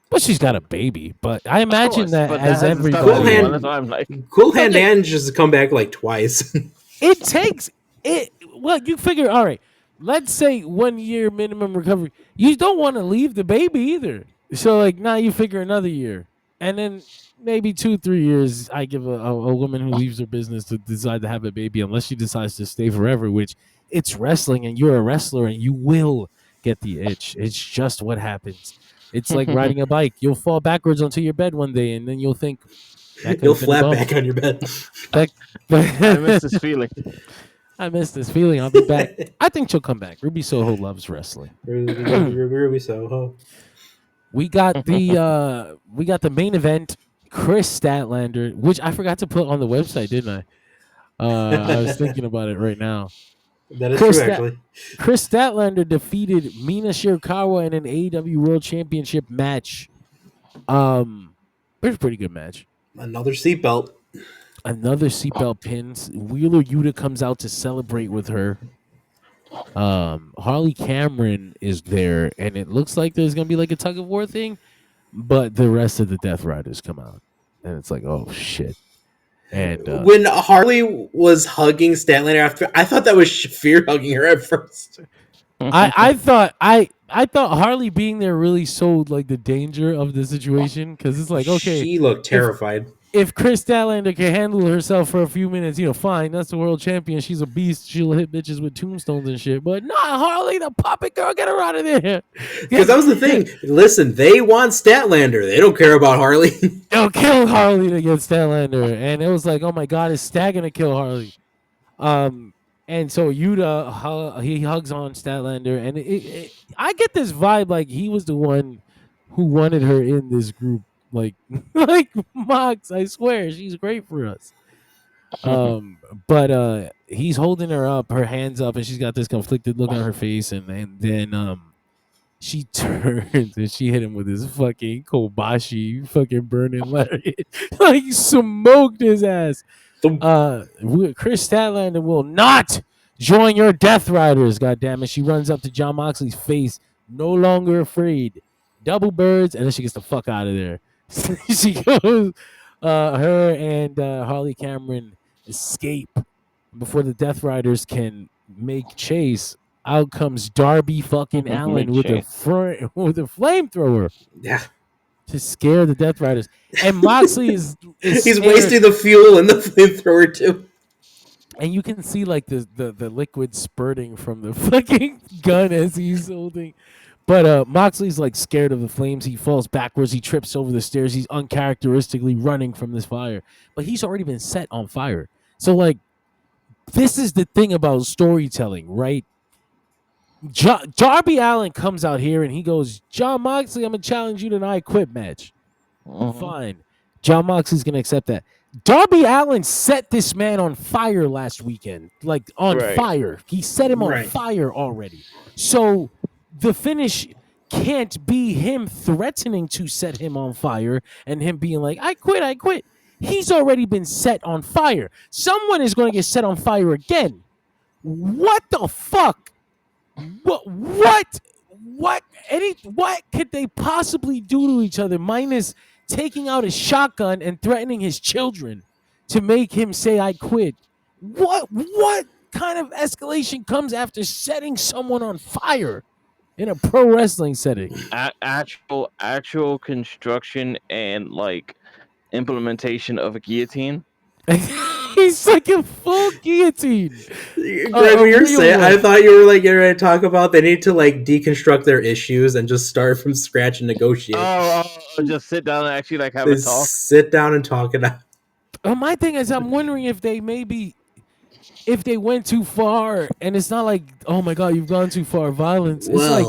But she's got a baby. But I imagine course, that but as that hasn't everybody. started Cool anyone. hand- That's why I'm like, Cool Hand Okay. Ange has come back like twice. It takes it. Well, you figure. All right, let's say 1 year minimum recovery. You don't want to leave the baby either. So like now you figure another year, and then maybe 2-3 years. I give a woman who leaves her business to decide to have a baby, unless she decides to stay forever. Which it's wrestling, and you're a wrestler, and you will get the itch. It's just what happens. It's like riding a bike. You'll fall backwards onto your bed one day, and then you'll think that You'll could've been a flat bump. back on your bed. I miss this feeling. I miss this feeling. I'll be back. I think she'll come back. Ruby Soho loves wrestling. Ruby Soho. We got the main event, Chris Statlander, which I forgot to put on the website, didn't I? I was thinking about it right now. That is Chris true, Stat- actually. Chris Statlander defeated Mina Shirakawa in an AEW World Championship match. It was a pretty good match. Another seatbelt. Another seatbelt pins. Wheeler Yuta comes out to celebrate with her. Harley Cameron is there, and it looks like there's gonna be like a tug of war thing, but the rest of the Death Riders come out, and it's like, oh shit. And When Harley was hugging Statlander after, I thought that was Shafir hugging her at first. I thought Harley being there really sold like the danger of the situation, because it's like, okay, She looked terrified. if Chris Statlander can handle herself for a few minutes, fine, that's the world champion. She's a beast. She'll hit bitches with tombstones and shit. But not Harley, the puppet girl. Get her out of there. Because that was the thing. Listen, they want Statlander. They don't care about Harley. They'll kill Harley to get Statlander. And it was like, oh my God, is Stat gonna kill Harley? And so Yuta, he hugs on Statlander, and I get this vibe like he was the one who wanted her in this group. Like Mox, I swear, she's great for us. But he's holding her up, her hands up, and she's got this conflicted look on her face, and then she turns and she hit him with his fucking Kobashi fucking burning lariat. Like smoked his ass. Chris Statlander will not join your Death Riders. God damn it! She runs up to Jon Moxley's face, no longer afraid. Double birds, and then she gets the fuck out of there. She goes. Her and Harley Cameron escape before the Death Riders can make chase. Out comes Darby fucking Allen with a flamethrower. Yeah. To scare the Death Riders. And Moxley is he's wasting the fuel in the flamethrower too. And you can see like the liquid spurting from the fucking gun as he's holding. But Moxley's like scared of the flames. He falls backwards. He trips over the stairs. He's uncharacteristically running from this fire. But he's already been set on fire. So like, this is the thing about storytelling, right? Darby Allin comes out here and he goes, Jon Moxley, I'm going to challenge you to an I Quit match. Fine. Jon Moxley's going to accept that. Darby Allin set this man on fire last weekend. Like, on fire. He set him on fire already. So the finish can't be him threatening to set him on fire and him being like, I quit. He's already been set on fire. Someone is going to get set on fire again. What the fuck? What could they possibly do to each other minus taking out his shotgun and threatening his children to make him say I quit? What kind of escalation comes after setting someone on fire in a pro wrestling setting? Actual construction and like implementation of a guillotine. He's like a full guillotine. Greg, when you're saying, I thought you were like getting ready to talk about they need to like deconstruct their issues and just start from scratch and negotiate. Just sit down and actually like have a talk. Sit down and talk it out. My thing is, I'm wondering if they went too far, and it's not like, oh my God, you've gone too far, violence. It's like,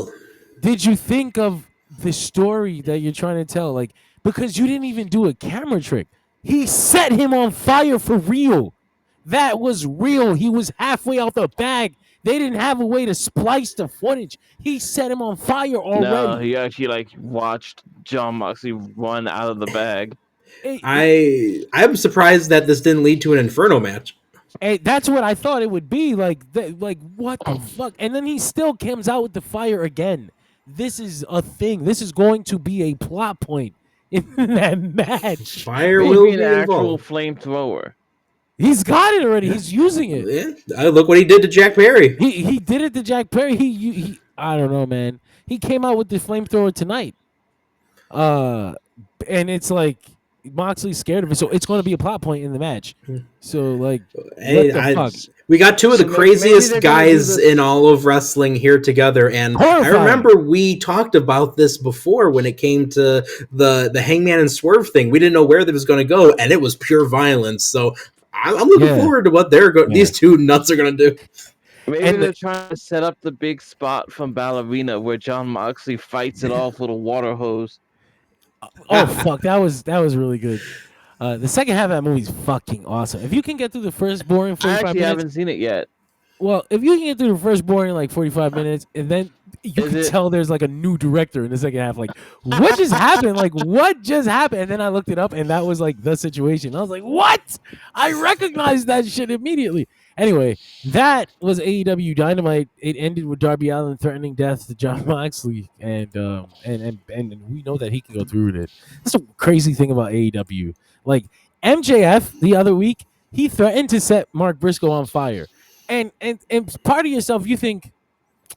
did you think of the story that you're trying to tell? Like, because you didn't even do a camera trick. He set him on fire for real. That was real. He was halfway out the bag. They didn't have a way to splice the footage. He set him on fire already. No, he actually like watched Jon Moxley run out of the bag. I'm surprised that this didn't lead to an Inferno match. Hey, that's what I thought it would be. Like what the fuck? And then he still comes out with the fire again. This is a thing. This is going to be a plot point in that match. Fire will be an actual flamethrower. He's got it already. He's using it. Yeah. Look what he did to Jack Perry. He did it to Jack Perry. He I don't know, man. He came out with the flamethrower tonight. And it's like Moxley's scared of it, so it's going to be a plot point in the match. So like, we got two of the craziest guys in all of wrestling here together, and horrifying. I remember we talked about this before when it came to the Hangman and Swerve thing. We didn't know where that was going to go, and it was pure violence. So I'm looking forward to what these two nuts are going to do. Maybe they're trying to set up the big spot from Ballerina where Jon Moxley fights it off with a water hose. Oh fuck, that was really good. The second half of that movie is fucking awesome. If you can get through the first boring 45 minutes, I haven't seen it yet. Well, if you can get through the first boring like 45 minutes, and then you can tell there's like a new director in the second half. Like, what just happened? Like, what just happened? And then I looked it up, and that was like the situation. I was like, what? I recognized that shit immediately. Anyway, that was AEW Dynamite. It ended with Darby Allin threatening death to Jon Moxley, and we know that he can go through with it. That's the crazy thing about AEW. Like, MJF the other week, he threatened to set Mark Briscoe on fire. And part of yourself, you think,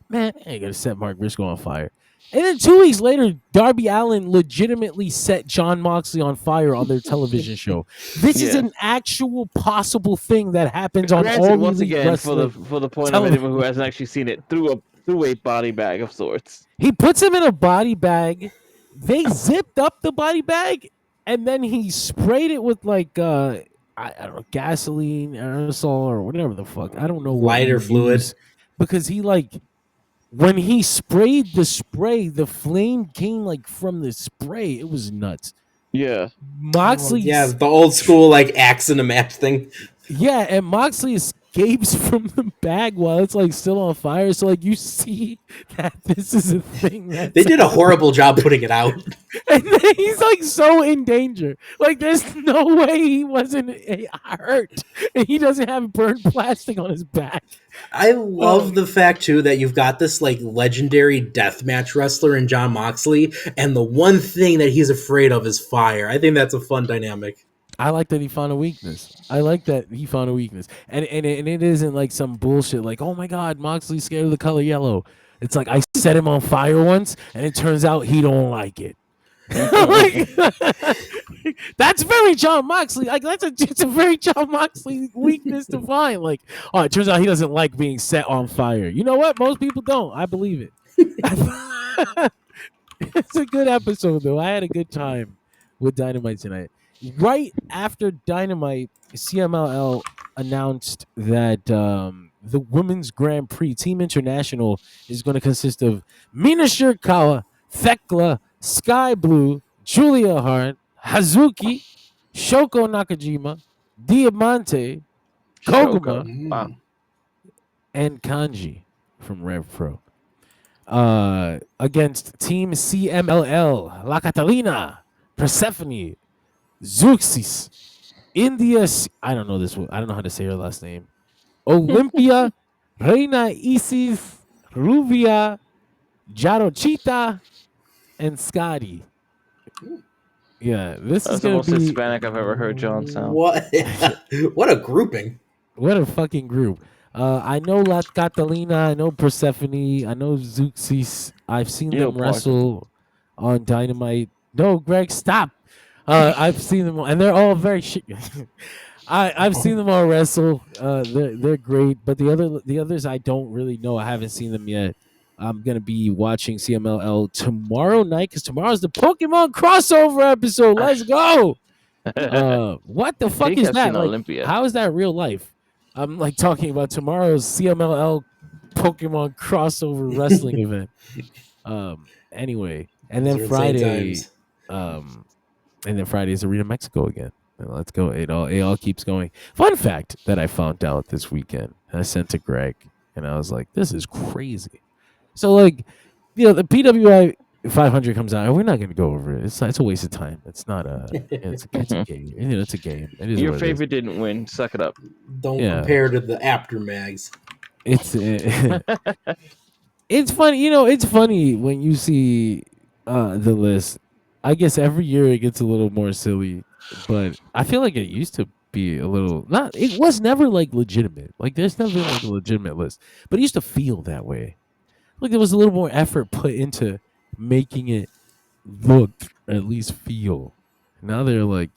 man, I ain't gonna set Mark Briscoe on fire. And then 2 weeks later, Darby Allin legitimately set Jon Moxley on fire on their television show. This is Yeah. an actual possible thing that happens on Granted, all once Elite again, for Wrestling. the point of television. anyone who hasn't actually seen it, through a body bag of sorts. He puts him in a body bag. They zipped up the body bag, and then he sprayed it with like I don't know, gasoline, aerosol, or whatever the fuck. I don't know what Lighter he fluid. used, because he like, when he sprayed the spray, the flame came like from the spray. It was nuts. Yeah. Moxley, Yeah, the old school like axe in a match thing. yeah, and Moxley escapes from the bag while it's like still on fire. So like, you see that this is a thing. They did a horrible job putting it out. And then he's like so in danger. Like, there's no way he wasn't hurt, and he doesn't have burnt plastic on his back. I love the fact too that you've got this like legendary deathmatch wrestler in Jon Moxley, and the one thing that he's afraid of is fire. I think that's a fun dynamic. I like that he found a weakness. And it isn't like some bullshit like, oh my God, Moxley's scared of the color yellow. It's like, I set him on fire once, and it turns out he don't like it. Like, that's very Jon Moxley. Like, it's a very Jon Moxley weakness to find. Like, oh, it turns out he doesn't like being set on fire. You know what? Most people don't. I believe it. It's a good episode, though. I had a good time with Dynamite tonight. Right after Dynamite, CMLL announced that the Women's Grand Prix Team International is going to consist of Mina Shirakawa, Thekla, Sky Blue, Julia Hart, Hazuki, Shoko Nakajima, Diamante, Koguma, Wow. and Kanji from Rev Pro. Against Team CMLL, La Catalina, Persephone, Zeuxis, India. I don't know this one. I don't know how to say her last name. Olympia, Reina Isis, Rubia, Jarochita, and Scotty. Yeah, this That's is the gonna most be Hispanic I've ever heard John sound. What? What a grouping! what a fucking group. I know La Catalina, I know Persephone, I know Zeuxis. I've seen them wrestle on Dynamite. No, Greg, stop. I've seen them, and they're all very shit. I've seen them all wrestle. They're great, but the others I don't really know. I haven't seen them yet. I'm gonna be watching CMLL tomorrow night because tomorrow's the Pokemon crossover episode. Let's go. What the fuck think is I've that? seen Like, Olympia. how is that real life? I'm like talking about tomorrow's CMLL Pokemon crossover wrestling event. Anyway, and These then are insane Friday, times. and then Friday is Arena Mexico again. And let's go. It all keeps going. Fun fact that I found out this weekend, and I sent to Greg, and I was like, "This is crazy." So, like, the PWI 500 comes out, and we're not going to go over it. It's a waste of time. It's not a. It's a game. It's a game. It is Your what it is. favorite didn't win. Suck it up. Don't Yeah. compare to the after mags. It's it's funny. It's funny when you see the list. I guess every year it gets a little more silly, but I feel like it used to be a little not. It was never like legitimate. Like, there's never been like a legitimate list, but it used to feel that way. Like, there was a little more effort put into making it look, or at least feel. Now they're like,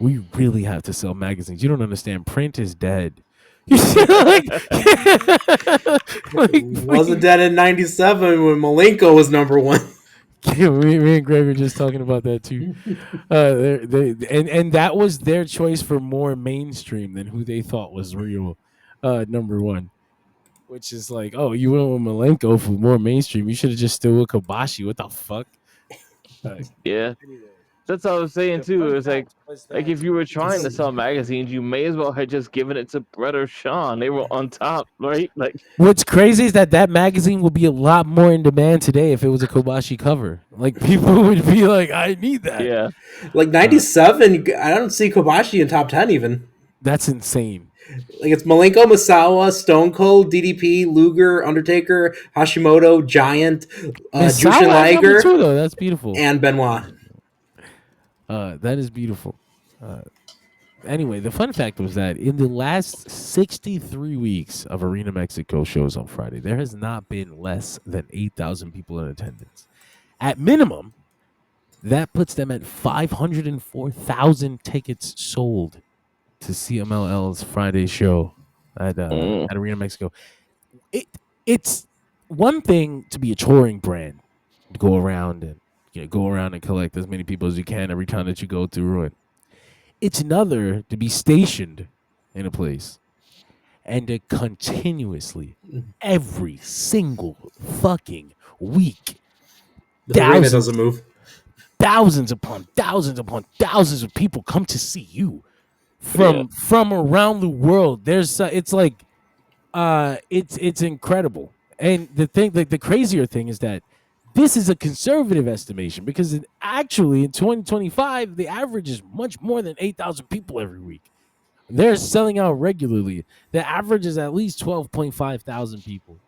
we really have to sell magazines. You don't understand. Print is dead. like, Wasn't dead in '97 when Malenko was number one. me and Greg were just talking about that too. And that was their choice for more mainstream than who they thought was real number one. Which is like, oh, you went with Malenko for more mainstream. You should have just still with Kobashi. What the fuck? Yeah. That's what I was saying too. It was like if you were trying to sell magazines, you may as well have just given it to Brett or Sean. They were on top, right? Like, what's crazy is that magazine would be a lot more in demand today if it was a Kobashi cover. Like, people would be like, I need that. yeah. Like '97, I don't see Kobashi in top 10 even. That's insane. Like, it's Malenko, Misawa, Stone Cold, DDP, Luger, Undertaker, Hashimoto, Giant, Jushin Misawa at number Liger, 2, though. That's beautiful. and Benoit. That is beautiful. anyway, the fun fact was that in the last 63 weeks of Arena Mexico shows on Friday, there has not been less than 8,000 people in attendance. At minimum, that puts them at 504,000 tickets sold to CMLL's Friday show at Arena Mexico. It's one thing to be a touring brand, to go around and collect as many people as you can every time that you go through it. It's another to be stationed in a place and to continuously every single fucking week The arena doesn't move. thousands upon thousands of people come to see you from around the world. There's it's like it's incredible. And the crazier thing is that this is a conservative estimation because actually in 2025 the average is much more than 8,000 people every week. They're selling out regularly. The average is at least 12.5 thousand people.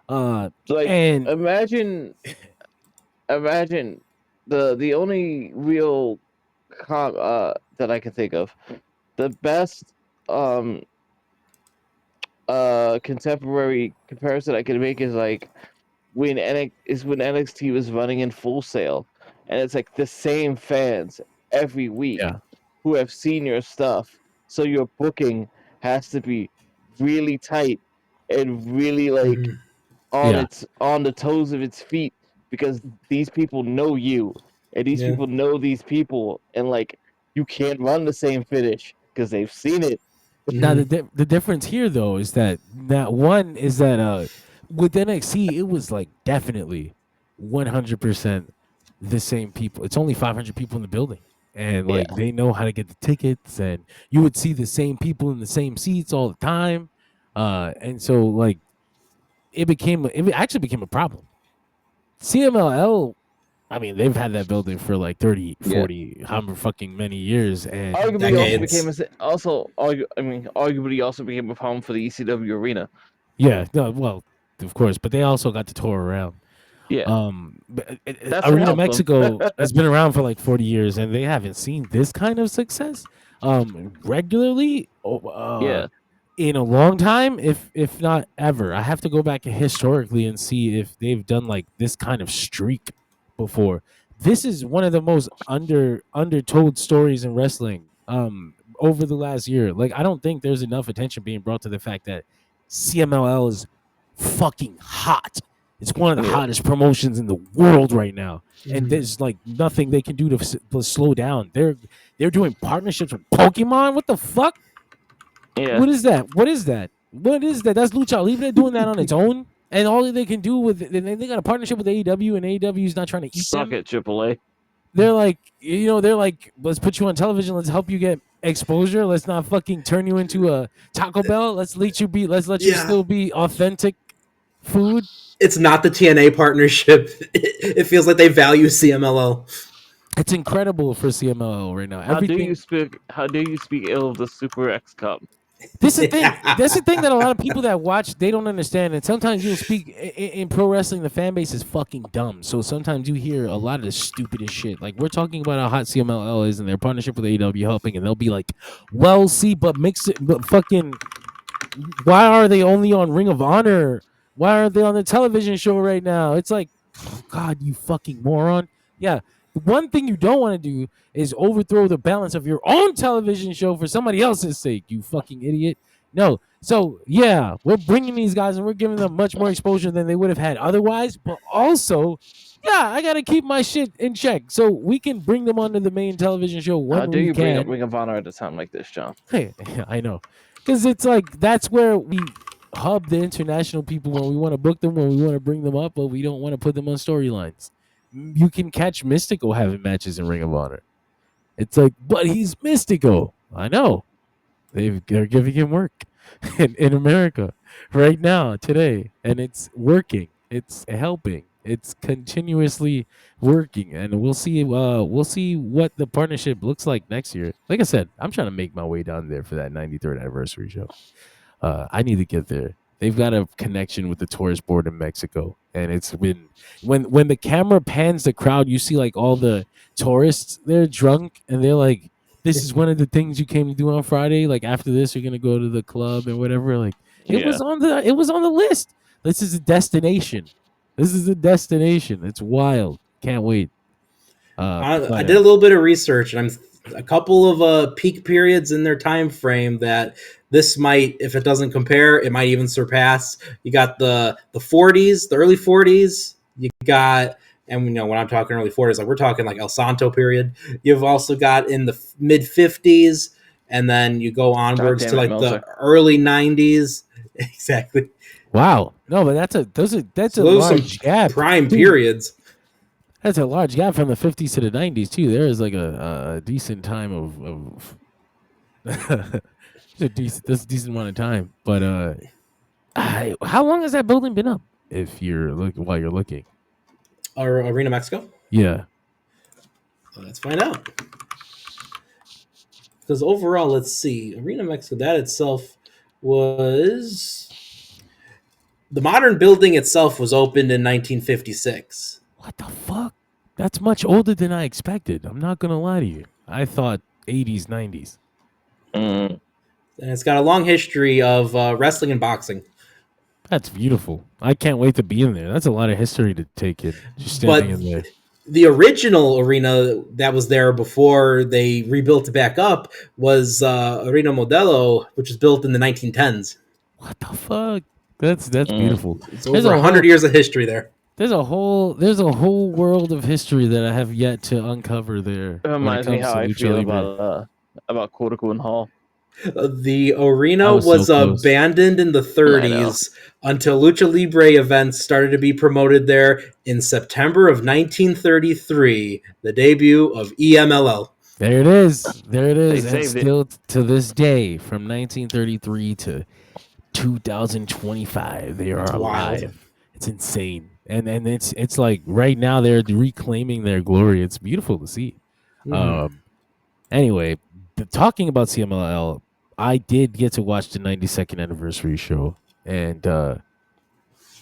And imagine the only real that I can think of, the best contemporary comparison I can make is like when NXT was running in Full Sail, and it's like the same fans every week who have seen your stuff, so your booking has to be really tight and really like on the toes of its feet, because these people know you and these people know these people, and like you can't run the same finish because they've seen it. Now the difference here though is that one is that with NXT it was like definitely 100% the same people. It's only 500 people in the building, and like they know how to get the tickets, and you would see the same people in the same seats all the time, and so like it actually became a problem. CMLL, I mean, they've had that building for like 30, 40, however fucking many years, and arguably also became a problem for the ECW arena. Yeah, no, well, of course, but they also got to tour around. Yeah, Arena Mexico has been around for like 40 years, and they haven't seen this kind of success regularly. In a long time, if not ever. I have to go back historically and see if they've done like this kind of streak before. This is one of the most undertold stories in wrestling over the last year. Like, I don't think there's enough attention being brought to the fact that CMLL is fucking hot. It's one of the hottest promotions in the world right now, and there's like nothing they can do to slow down. They're doing partnerships with Pokemon. What the fuck? Yeah. What is that? That's Lucha Libre doing that on its own, and all they can do with they got a partnership with AEW, and AEW is not trying to eat Suck them. it, AAA. They're like, let's put you on television. Let's help you get exposure. Let's not fucking turn you into a Taco Bell. Let's let you you still be authentic food. It's not the TNA partnership. It feels like they value CMLL. It's incredible for CMLL right now. How dare you speak ill of the Super X Cup? This is the thing. That's the thing that a lot of people that watch, they don't understand. And sometimes you'll speak in pro wrestling, the fan base is fucking dumb. So sometimes you hear a lot of the stupidest shit. Like, we're talking about how hot CMLL is and their partnership with AEW helping, and they'll be like, well, see, but fucking, why are they only on Ring of Honor? Why aren't they on the television show right now? It's like, oh, God, you fucking moron. Yeah. The one thing you don't want to do is overthrow the balance of your own television show for somebody else's sake, you fucking idiot. No. So, yeah, we're bringing these guys and we're giving them much more exposure than they would have had otherwise. But also, yeah, I got to keep my shit in check so we can bring them onto the main television show when we can. How do you bring up Ring of Honor at a time like this, John? Hey, I know. Because it's like, that's where we hub the international people when we want to book them, when we want to bring them up, but we don't want to put them on storylines. You can catch Mystico having matches in Ring of Honor. It's like, but he's Mystico. I know. They're giving him work in America right now, today. And it's working. It's helping. It's continuously working. And we'll see what the partnership looks like next year. Like I said, I'm trying to make my way down there for that 93rd anniversary show. I need to get there. They've got a connection with the tourist board in Mexico, and it's been when the camera pans the crowd, you see like all the tourists. They're drunk and they're this is one of the things you came to do on Friday. Like after this, you're gonna go to the club and whatever. Like it was on the list. This is a destination. This is a destination. It's wild. Can't wait. I did a little bit of research, and I'm a couple of peak periods in their time frame that this might, if it doesn't compare, it might even surpass. You got the 40s, the early 40s. You got, and when I'm talking early 40s, like we're talking like El Santo period. You've also got in the mid 50s, and then you go onwards to like the early 90s. Exactly. Wow. No, but that's a large gap. Prime periods. That's a large gap from the 50s to the 90s too. There is like a decent time of that's a decent amount of time. But how long has that building been up? If you're while you're looking, Arena Mexico. Yeah. Let's find out. Because overall, let's see, Arena Mexico, that itself was the modern building itself was opened in 1956. What the fuck? That's much older than I expected. I'm not gonna lie to you. I thought 80s, 90s. And it's got a long history of wrestling and boxing. That's beautiful. I can't wait to be in there. That's a lot of history to take in. Just standing in there. The original arena that was there before they rebuilt it back up was Arena Modelo, which was built in the 1910s. What the fuck? That's beautiful. It's over 100 years of history there. There's a whole world of history that I have yet to uncover there. It reminds me how I feel about Cortico and Hall. The arena was abandoned in the 30s until Lucha Libre events started to be promoted there in September of 1933, the debut of EMLL. There it is. There it is. And still to this day, from 1933 to 2025, they are alive. Wild. It's insane. And it's like right now they're reclaiming their glory. It's beautiful to see. Anyway, talking about CMLL, I did get to watch the 92nd anniversary show, and that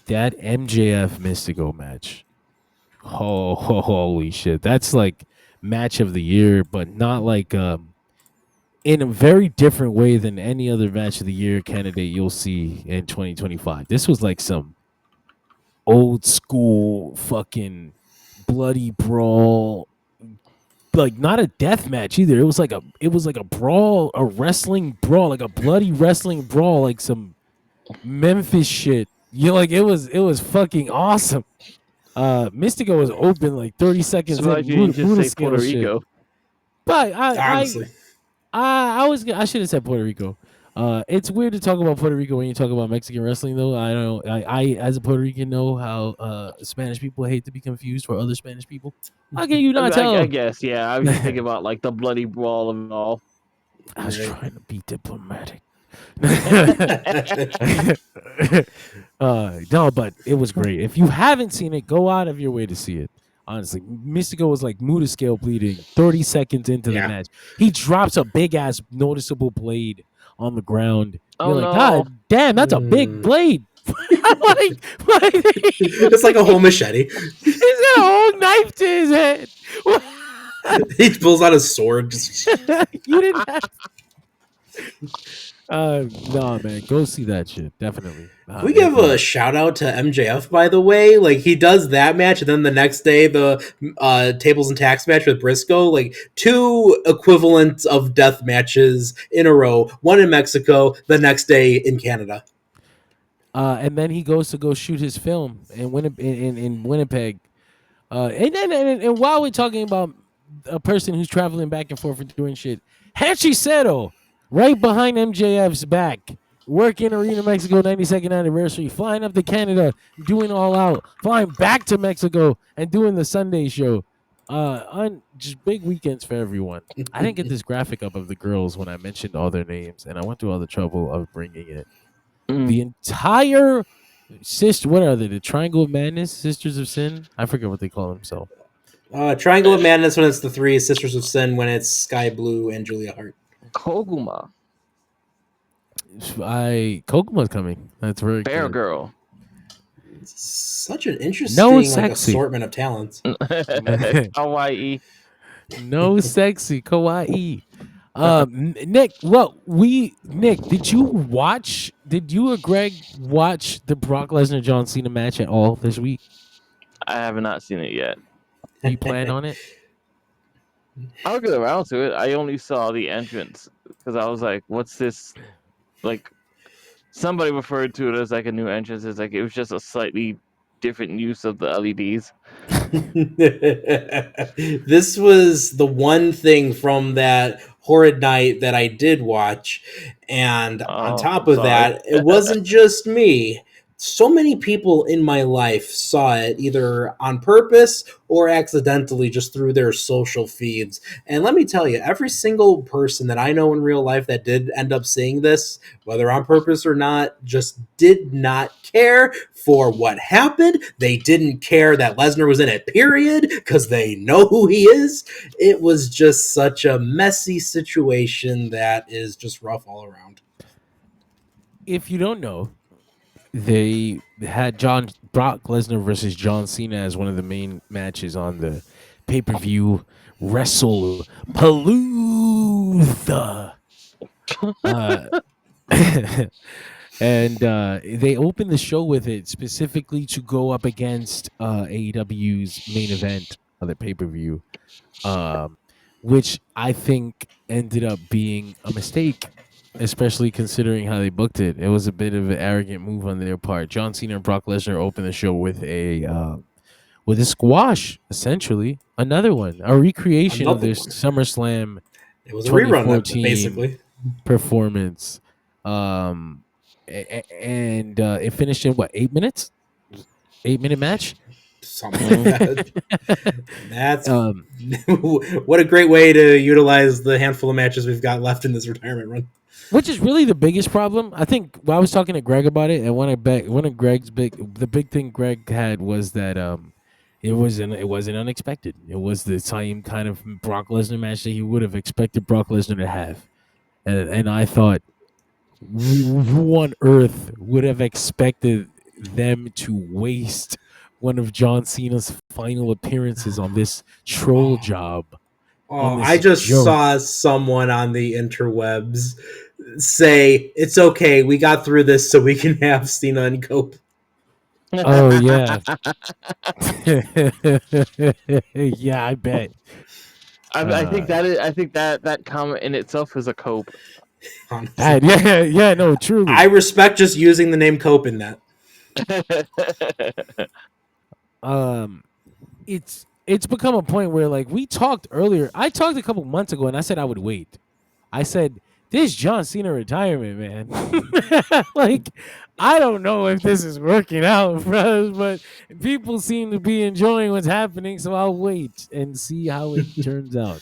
MJF Mystico match. Oh, holy shit. That's like match of the year, but not like in a very different way than any other match of the year candidate you'll see in 2025. This was like some old school fucking bloody brawl, like not a death match either. It was like a brawl, a wrestling brawl, like a bloody wrestling brawl, like some Memphis shit. Like it was fucking awesome. Mystico was open like 30 seconds in. You just say Puerto Rico. But I should have said Puerto Rico. It's weird to talk about Puerto Rico when you talk about Mexican wrestling, though. I don't. I as a Puerto Rican know how Spanish people hate to be confused for other Spanish people. How can you not tell? I guess, yeah. I was just thinking about like the bloody brawl of it all. I was trying to be diplomatic. No, but it was great. If you haven't seen it, go out of your way to see it. Honestly, Mystico was like Muda scale bleeding 30 seconds into the match. He drops a big ass noticeable blade on the ground. You're like, God damn, that's a big blade. It's like a whole machete. He's got a whole knife to his head. He pulls out his sword. You didn't have. No, man, go see that shit. Definitely. We give a shout out to MJF, by the way. Like he does that match, and then the next day the tables and tax match with Briscoe. Like two equivalents of death matches in a row. One in Mexico, the next day in Canada. And then he goes to go shoot his film in Winnipeg. And while we're talking about a person who's traveling back and forth and doing shit, Hachiseto, right behind MJF's back, working Arena Mexico 92nd anniversary, flying up to Canada, doing All Out, flying back to Mexico and doing the Sunday show. Just big weekends for everyone. I didn't get this graphic up of the girls when I mentioned all their names, and I went through all the trouble of bringing it. The entire what are they? The Triangle of Madness, Sisters of Sin? I forget what they call themselves. Triangle of Madness when it's the three, Sisters of Sin when it's Sky Blue and Julia Hart. Koguma. Koguma's coming. That's very Bear good. Girl. It's such an interesting assortment of talents. Hawaii. No sexy kawaii. Nick, Nick, did you or Greg watch the Brock Lesnar John Cena match at all this week? I have not seen it yet. You plan on it? I'll get around to it. I only saw the entrance because I was like, "What's this?" Like somebody referred to it as like a new entrance. It's like it was just a slightly different use of the LEDs. This was the one thing from that horrid night that I did watch. And on top of that, it wasn't just me. So many people in my life saw it either on purpose or accidentally just through their social feeds. And let me tell you, every single person that I know in real life that did end up seeing this, whether on purpose or not, just did not care for what happened. They didn't care that Lesnar was in it, period, because they know who he is. It was just such a messy situation that is just rough all around. If you don't know, they had Brock Lesnar versus John Cena as one of the main matches on the pay-per-view Wrestlepalooza. And they opened the show with it specifically to go up against AEW's main event of the pay-per-view, which I think ended up being a mistake, especially considering how they booked it. It was a bit of an arrogant move on their part. John Cena and Brock Lesnar opened the show with a squash, essentially, another one, a recreation of their SummerSlam. It was a rerun, basically. Performance. And it finished in what, 8 minutes? 8-minute match? Something like that. That's what a great way to utilize the handful of matches we've got left in this retirement run. Which is really the biggest problem. I think I was talking to Greg about it, and the big thing Greg had was that it wasn't unexpected. It was the same kind of Brock Lesnar match that he would have expected Brock Lesnar to have, and I thought, who on earth would have expected them to waste one of John Cena's final appearances on this troll job? Oh, I just saw someone on the interwebs say, "It's okay, we got through this so we can have Cena and Cope." Oh yeah. Yeah, I bet. I think that comment in itself is a cope. No, truly. I respect just using the name Cope in that. It's become a point where, like, we talked earlier. I talked a couple months ago, and I said I would wait. I said, this John Cena retirement, man. Like, I don't know if this is working out for us, but people seem to be enjoying what's happening, so I'll wait and see how it turns out.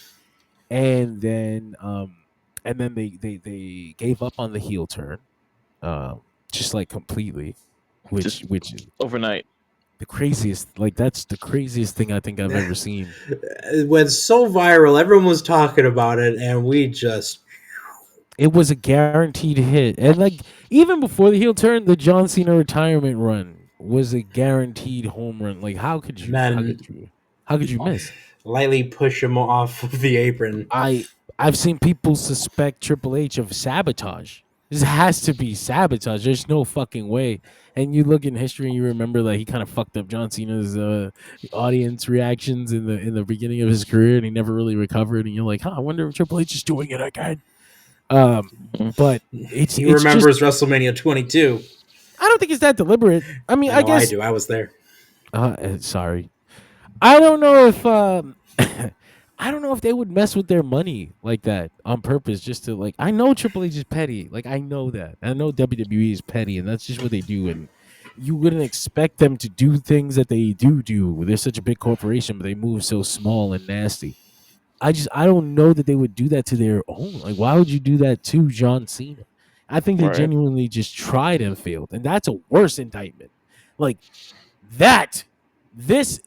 And then they gave up on the heel turn, just like completely, which overnight. The craziest, like, that's the craziest thing I think I've ever seen. It went so viral, everyone was talking about it, and we just... It was a guaranteed hit. And, like, even before the heel turn, the John Cena retirement run was a guaranteed home run. Like, how could you miss? Lightly push him off of the apron. I've seen people suspect Triple H of sabotage. This has to be sabotage. There's no fucking way. And you look in history and you remember that he kind of fucked up John Cena's audience reactions in the beginning of his career, and he never really recovered. And you're like, I wonder if Triple H is doing it again. But he remembers WrestleMania 22. I don't think it's that deliberate. I mean, I guess I do. I was there. Sorry, I don't know if I don't know if they would mess with their money like that on purpose, just to, like, I know Triple H is petty. Like, I know that. I know WWE is petty, and that's just what they do. And you wouldn't expect them to do things that they do. They're such a big corporation, but they move so small and nasty. I don't know that they would do that to their own. Like, why would you do that to John Cena? I think they genuinely just tried and failed, and that's a worse indictment. Like, that. This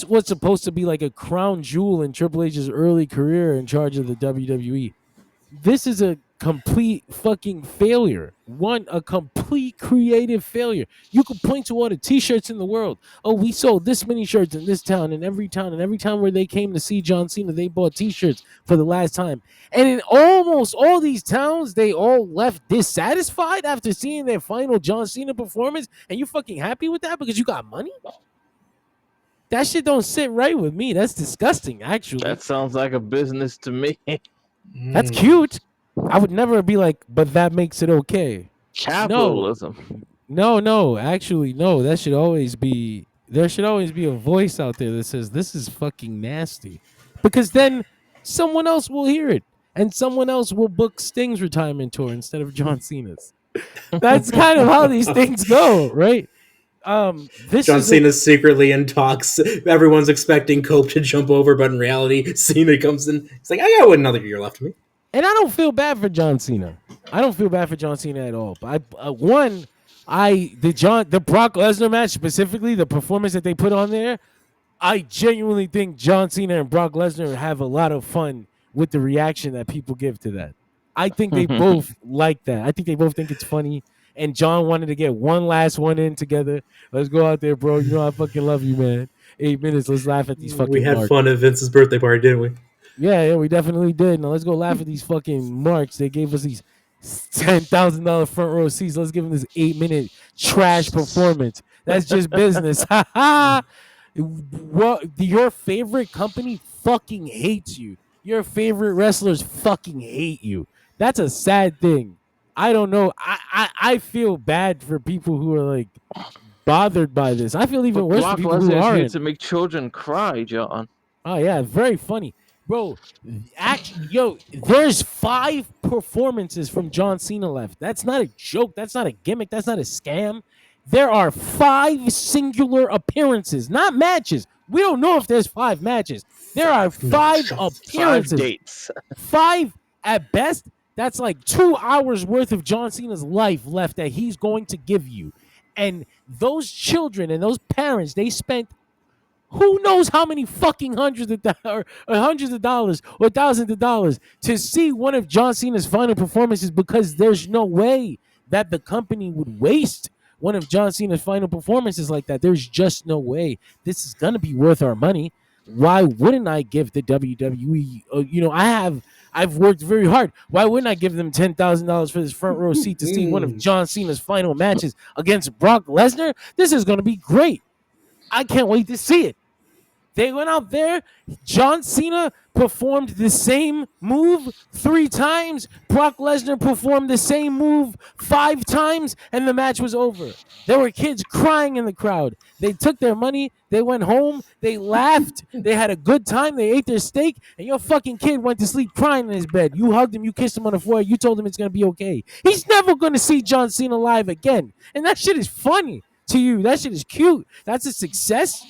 was supposed to be like a crown jewel in Triple H's early career in charge of the WWE. This is a complete fucking failure. A complete creative failure. You could point to all the t-shirts in the world. Oh, we sold this many shirts in this town and every town where they came to see John Cena, they bought t-shirts for the last time. And in almost all these towns, they all left dissatisfied after seeing their final John Cena performance. And you fucking happy with that because you got money? That shit don't sit right with me. That's disgusting, actually. That sounds like a business to me. That's cute. I would never be like, but that makes it okay. Capitalism. No, actually, no. There should always be a voice out there that says this is fucking nasty. Because then someone else will hear it. And someone else will book Sting's retirement tour instead of John Cena's. That's kind of how these things go, right? John Cena's secretly in talks. Everyone's expecting Cope to jump over, but in reality, Cena comes in. He's like, I got another year left of me. And I don't feel bad for John Cena. I don't feel bad for John Cena at all. But the Brock Lesnar match specifically, the performance that they put on there, I genuinely think John Cena and Brock Lesnar have a lot of fun with the reaction that people give to that. I think they both like that. I think they both think it's funny. And John wanted to get one last one in together. Let's go out there, bro. You know I fucking love you, man. 8 minutes. Let's laugh at these fucking We had marks. fun at Vince's birthday party, didn't we? Yeah, we definitely did. Now let's go laugh at these fucking marks. They gave us these $10,000 front row seats. Let's give them this 8-minute trash performance. That's just business. What? Your favorite company fucking hates you. Your favorite wrestlers fucking hate you. That's a sad thing. I don't know. I feel bad for people who are like bothered by this. I feel even worse for Brock people who Lesnar aren't. is here to make children cry, John. Oh yeah, very funny, bro. There's 5 performances from John Cena left. That's not a joke. That's not a gimmick. That's not a scam. There are 5 singular appearances, not matches. We don't know if there's 5 matches. There are 5 appearances. 5 dates. 5 at best. That's like 2 hours worth of John Cena's life left that he's going to give you. And those children and those parents, they spent who knows how many fucking hundreds of dollars or thousands of dollars to see one of John Cena's final performances, because there's no way that the company would waste one of John Cena's final performances like that. There's just no way. This is going to be worth our money. Why wouldn't I give the WWE, I've worked very hard. Why wouldn't I give them $10,000 for this front row seat to see one of John Cena's final matches against Brock Lesnar? This is going to be great. I can't wait to see it. They went out there. John Cena performed the same move 3 times. Brock Lesnar performed the same move 5 times, and the match was over. There were kids crying in the crowd. They took their money. They went home. They laughed. They had a good time. They ate their steak, and your fucking kid went to sleep crying in his bed. You hugged him. You kissed him on the forehead. You told him it's going to be okay. He's never going to see John Cena live again, and that shit is funny to you. That shit is cute. That's a success.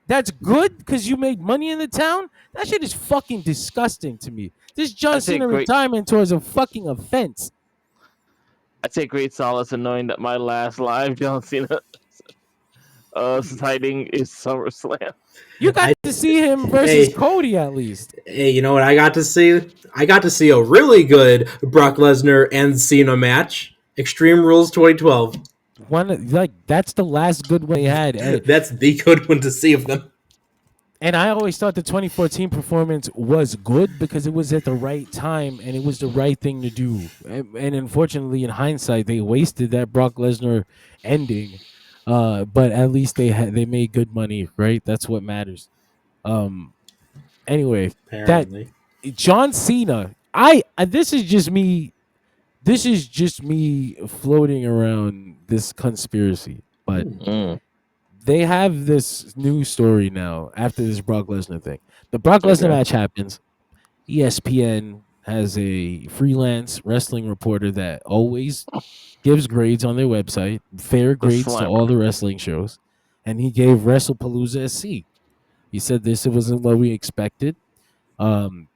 That's good because you made money in the town. That shit is fucking disgusting to me. This John Cena retirement tour is a fucking offense. I take great solace in knowing that my last live John Cena sighting is SummerSlam. You got to see him versus Cody at least. Hey, you know what I got to see? I got to see a really good Brock Lesnar and Cena match. Extreme Rules 2012. That's the last good one they had. That's the good one to see of them. And I always thought the 2014 performance was good because it was at the right time and it was the right thing to do. And unfortunately, in hindsight, they wasted that Brock Lesnar ending. But at least they made good money, right? That's what matters. Anyway, Apparently. that John Cena. This is just me. This is just me floating around this conspiracy, but they have this new story now after this Brock Lesnar thing. The Brock Lesnar match happens. ESPN has a freelance wrestling reporter that always gives grades on their website, fair grades to all the wrestling shows, and he gave Wrestlepalooza a C. He said this wasn't what we expected.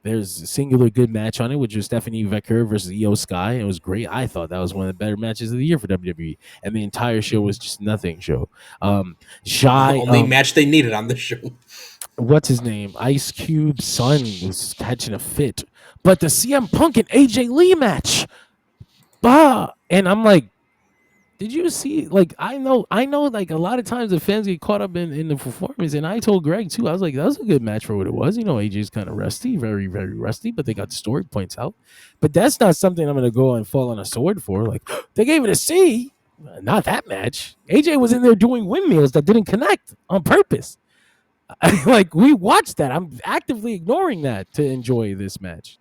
There's a singular good match on it, which was Stephanie Vecker versus Io Sky. It was great. I thought that was one of the better matches of the year for WWE, and the entire show was just nothing show. The only match they needed on the show. What's his name? Ice Cube's son was catching a fit, but the CM Punk and AJ Lee match bah, and I'm like, did you see? Like, I know, like a lot of times the fans get caught up in the performance, and I told Greg too. I was like, that was a good match for what it was. AJ's kind of rusty, very, very rusty, but they got the story points out. But that's not something I'm gonna go and fall on a sword for. Like, they gave it a C. Not that match. AJ was in there doing windmills that didn't connect on purpose. Like, we watched that. I'm actively ignoring that to enjoy this match.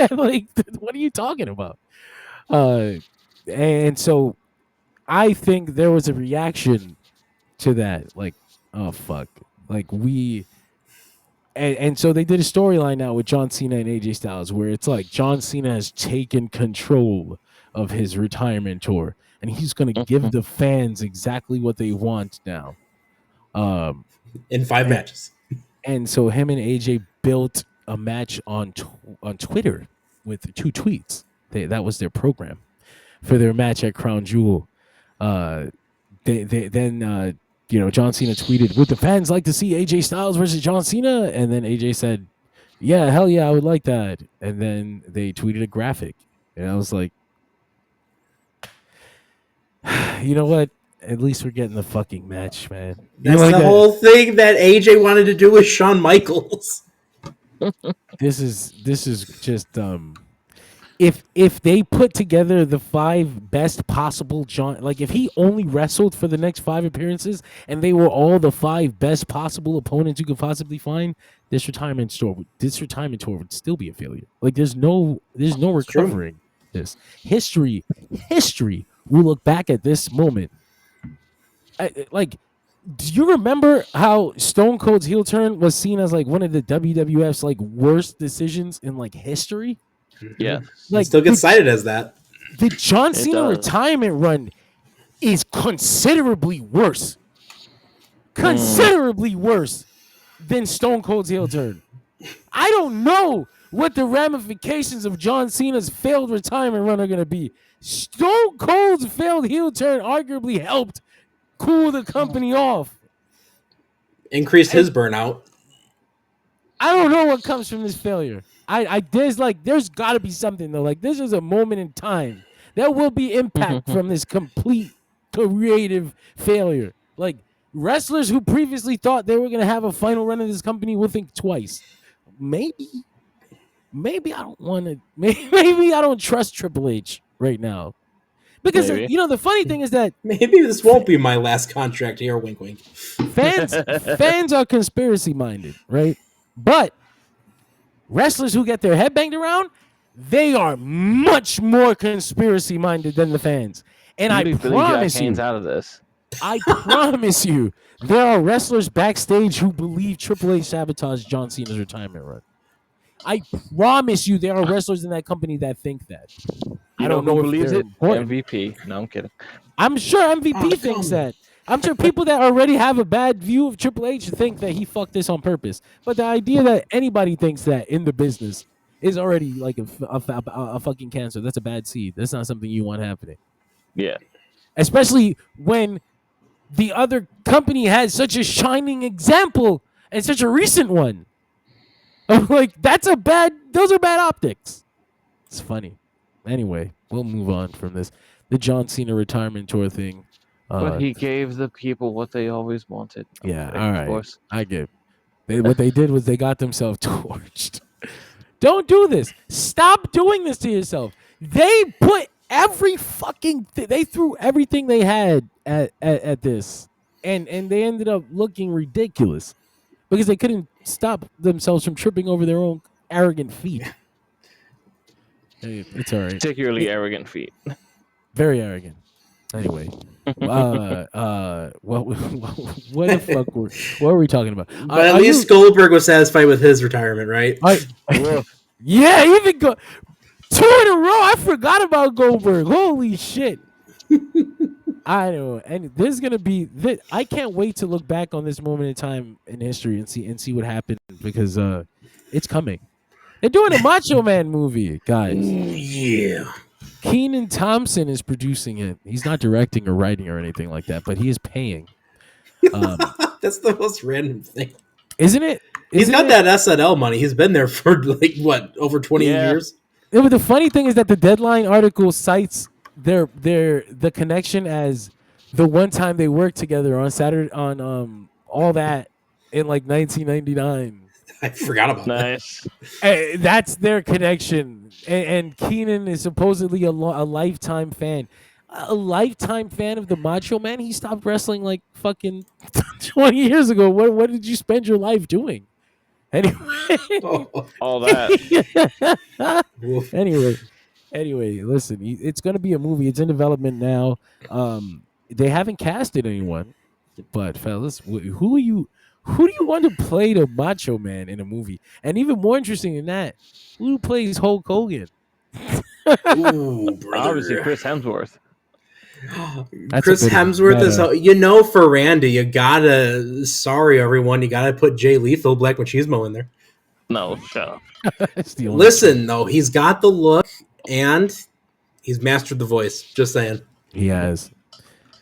Like, what are you talking about? And so I think there was a reaction to that. Like, oh fuck. Like, and so they did a storyline now with John Cena and AJ Styles where it's like John Cena has taken control of his retirement tour and he's going to give the fans exactly what they want now. In 5 matches. And so him and AJ built a match on Twitter with 2 tweets. That was their program for their match at Crown Jewel. Then John Cena tweeted, "Would the fans like to see AJ Styles versus John Cena?" And then AJ said, "Yeah, hell yeah, I would like that." And then they tweeted a graphic, and I was like, you know what? At least we're getting the fucking match, man. That's the whole thing that AJ wanted to do with Shawn Michaels. This is just if they put together the 5 best possible John, like if he only wrestled for the next 5 appearances and they were all the 5 best possible opponents you could possibly find, this retirement tour would still be a failure. Like there's no recovering this. History will look back at this moment. Like, do you remember how Stone Cold's heel turn was seen as like one of the WWF's like worst decisions in like history? Yeah, like it still gets cited as that. The John Cena retirement run is considerably worse than Stone Cold's heel turn. I don't know what the ramifications of John Cena's failed retirement run are going to be. Stone Cold's failed heel turn arguably helped cool the company off. Increased his burnout. I don't know what comes from this failure. There's got to be something though. Like this is a moment in time. There will be impact from this complete creative failure. Like wrestlers who previously thought they were going to have a final run in this company will think twice. Maybe I don't want to. Maybe I don't trust Triple H right now. Because the funny thing is that maybe this won't be my last contract here. Wink, wink. Fans are conspiracy minded, right? But wrestlers who get their head banged around, they are much more conspiracy minded than the fans. And I promise you, out of this. I promise you, there are wrestlers backstage who believe Triple H sabotaged John Cena's retirement run. I promise you, there are wrestlers in that company that think that. I don't know who believes it. MVP. No, I'm kidding. I'm sure MVP thinks that. I'm sure people that already have a bad view of Triple H think that he fucked this on purpose. But the idea that anybody thinks that in the business is already like a fucking cancer. That's a bad seed. That's not something you want happening. Yeah. Especially when the other company has such a shining example and such a recent one. Like those are bad optics. It's funny. Anyway, we'll move on from this. The John Cena retirement tour thing. But he gave the people what they always wanted. Yeah, all right. Of course. I get it. What they did was they got themselves torched. Don't do this. Stop doing this to yourself. They put every fucking they threw everything they had at this. And they ended up looking ridiculous because they couldn't stop themselves from tripping over their own arrogant feet. Hey, it's all right. Particularly arrogant feet. Very arrogant. Anyway, what the fuck what are we talking about? But at least Goldberg was satisfied with his retirement, right? Yeah, even 2 in a row. I forgot about Goldberg. Holy shit! I know, and this is gonna be. I can't wait to look back on this moment in time in history and see what happened because it's coming. They're doing a Macho Man movie, guys. Yeah. Kenan Thompson is producing it. He's not directing or writing or anything like that, but he is paying. That's the most random thing. Isn't it? He's got that SNL money. He's been there for over 20 years. Yeah, but the funny thing is that the Deadline article cites the connection as the one time they worked together on Saturday on all that in like 1999. I forgot about Nice. That's their connection. And Keenan is supposedly a lifetime fan. A lifetime fan of the Macho Man. He stopped wrestling like fucking 20 years ago. What did you spend your life doing? Anyway. that. All that. Oof. Anyway, listen, it's going to be a movie. It's in development now. They haven't casted anyone, but fellas, who do you want to play the Macho Man in a movie? And even more interesting than that, who plays Hulk Hogan? Ooh, brother. Obviously, Chris Hemsworth. That's Chris a bit Hemsworth is, meta. for Randy, you gotta, sorry everyone, you gotta put Jay Lethal, Black Machismo in there. No, shut up. That's the only Listen, though, he's got the look and he's mastered the voice. Just saying. he has.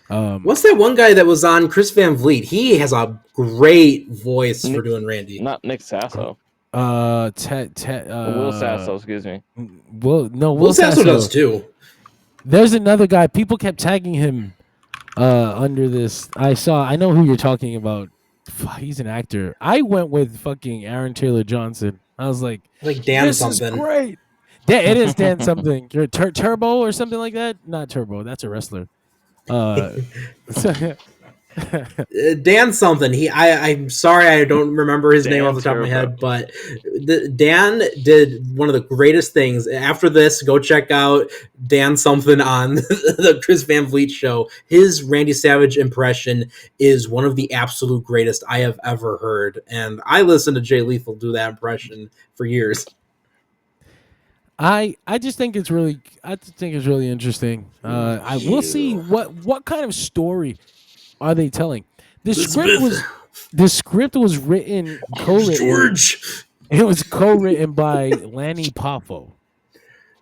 What's that one guy that was on Chris Van Vliet? He has a great voice for doing Randy. Not Nick Sasso. Will Will Sasso, excuse me. Will Sasso does too. There's another guy. People kept tagging him under this. I know who you're talking about. He's an actor. I went with fucking Aaron Taylor Johnson. I was like Dan this something. Is great. It is Dan something. Turbo or something like that. Not Turbo. That's a wrestler. Dan something. I'm sorry I don't remember his name Dan off the top of my Turbo. head, but Dan did one of the greatest things. After this, go check out Dan something on the Chris Van Vliet show. His Randy Savage impression is one of the absolute greatest I have ever heard, and I listened to Jay Lethal do that impression for years. I just think it's really interesting. We'll see what kind of story are they telling. The script was written co-written. George. It was co-written by Lanny Poffo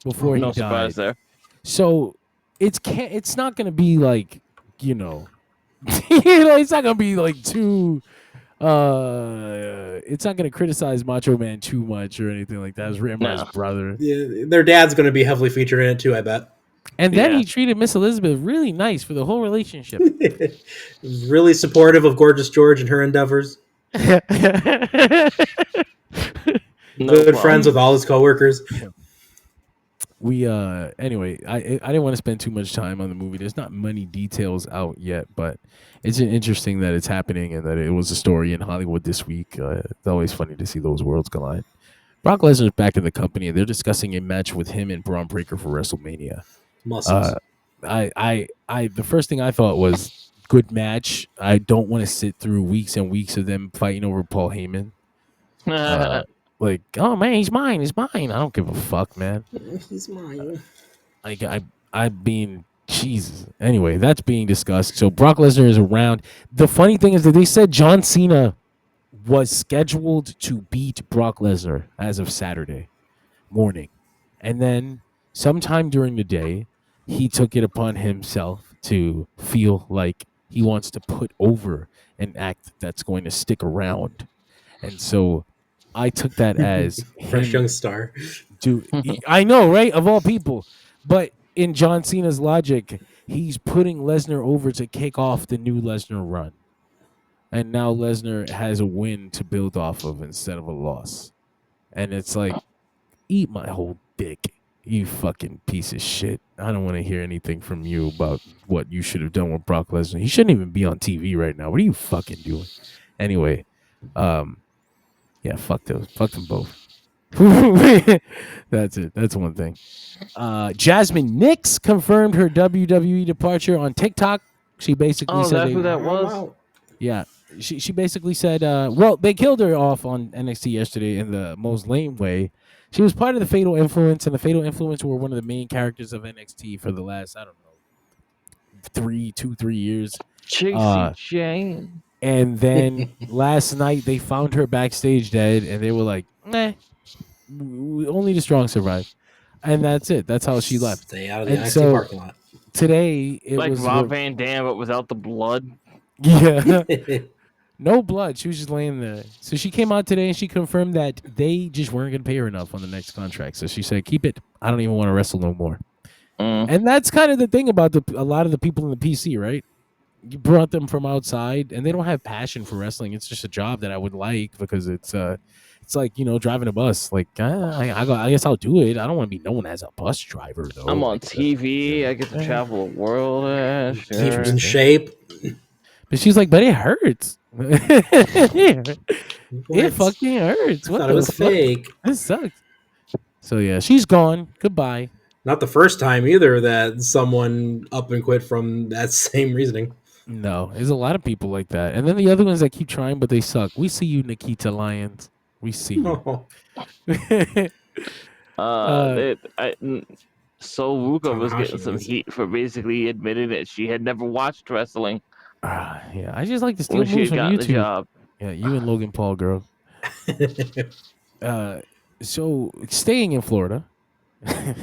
before he No died. surprise there. So it's not gonna be like it's not gonna be like too. It's not gonna criticize Macho Man too much or anything like that. It was written by his brother. Yeah, their dad's going to be heavily featured in it too, I bet. And then he treated Miss Elizabeth really nice for the whole relationship. Really supportive of Gorgeous George and her endeavors. No Good friends with all his coworkers. We anyway, I didn't want to spend too much time on the movie. There's not many details out yet, but it's interesting that it's happening and that it was a story in Hollywood this week. It's always funny to see those worlds collide. Brock Lesnar's back in the company and they're discussing a match with him and Braun Breaker for WrestleMania. Muscles. The first thing I thought was good match. I don't want to sit through weeks and weeks of them fighting over Paul Heyman. Like, oh man, he's mine. I don't give a fuck, man. He's mine. Like, I mean, Jesus. Anyway, that's being discussed. So Brock Lesnar is around. The funny thing is that they said John Cena was scheduled to beat Brock Lesnar as of Saturday morning, and then sometime during the day, he took it upon himself to feel like he wants to put over an act that's going to stick around, and so I took that as Fresh young star. Dude, I know, right? Of all people. But in John Cena's logic, he's putting Lesnar over to kick off the new Lesnar run. And now Lesnar has a win to build off of instead of a loss. And it's like, eat my whole dick, you fucking piece of shit. I don't want to hear anything from you about what you should have done with Brock Lesnar. He shouldn't even be on TV right now. What are you fucking doing? Anyway, yeah, fuck those. Fuck them both. That's it. That's one thing. Jasmine Nix confirmed her WWE departure on TikTok. She basically said, that's who that was? Yeah. She basically said, well, they killed her off on NXT yesterday in the most lame way. She was part of the Fatal Influence, and the Fatal Influence were one of the main characters of NXT for the last, I don't know, 3 years. Chasey Jane. And then last night they found her backstage dead, and they were like, "Nah, only the strong survive." And that's it. That's how she left. Stay out of the And NXT so parking lot. Today it Like was Rob Van Dam, but without the blood. Yeah, no blood. She was just laying there. So she came out today and she confirmed that they just weren't going to pay her enough on the next contract. So she said, "Keep it. I don't even want to wrestle no more." And that's kind of the thing about a lot of the people in the PC, right? You brought them from outside, and they don't have passion for wrestling. It's just a job that I would like because it's like driving a bus. Like I guess I'll do it. I don't want to be known as a bus driver though. I'm on Like, TV. I get to travel the world. Keep Sure. in shape. but she's like, but it hurts. It What? fucking hurts. I What thought the it was fuck? fake. This sucks. So yeah, she's gone. Goodbye. Not the first time either that someone up and quit from that same reasoning. No, there's a lot of people like that. And then the other ones that keep trying, but they suck. We see you, Nikita Lyons. We see you. Oh, So Ruka was getting Tanahashi some is- heat for basically admitting that she had never watched wrestling Yeah, I just like to steal when she moves had from gotten the YouTube. job. Yeah, you and Logan Paul, girl. So staying in Florida. I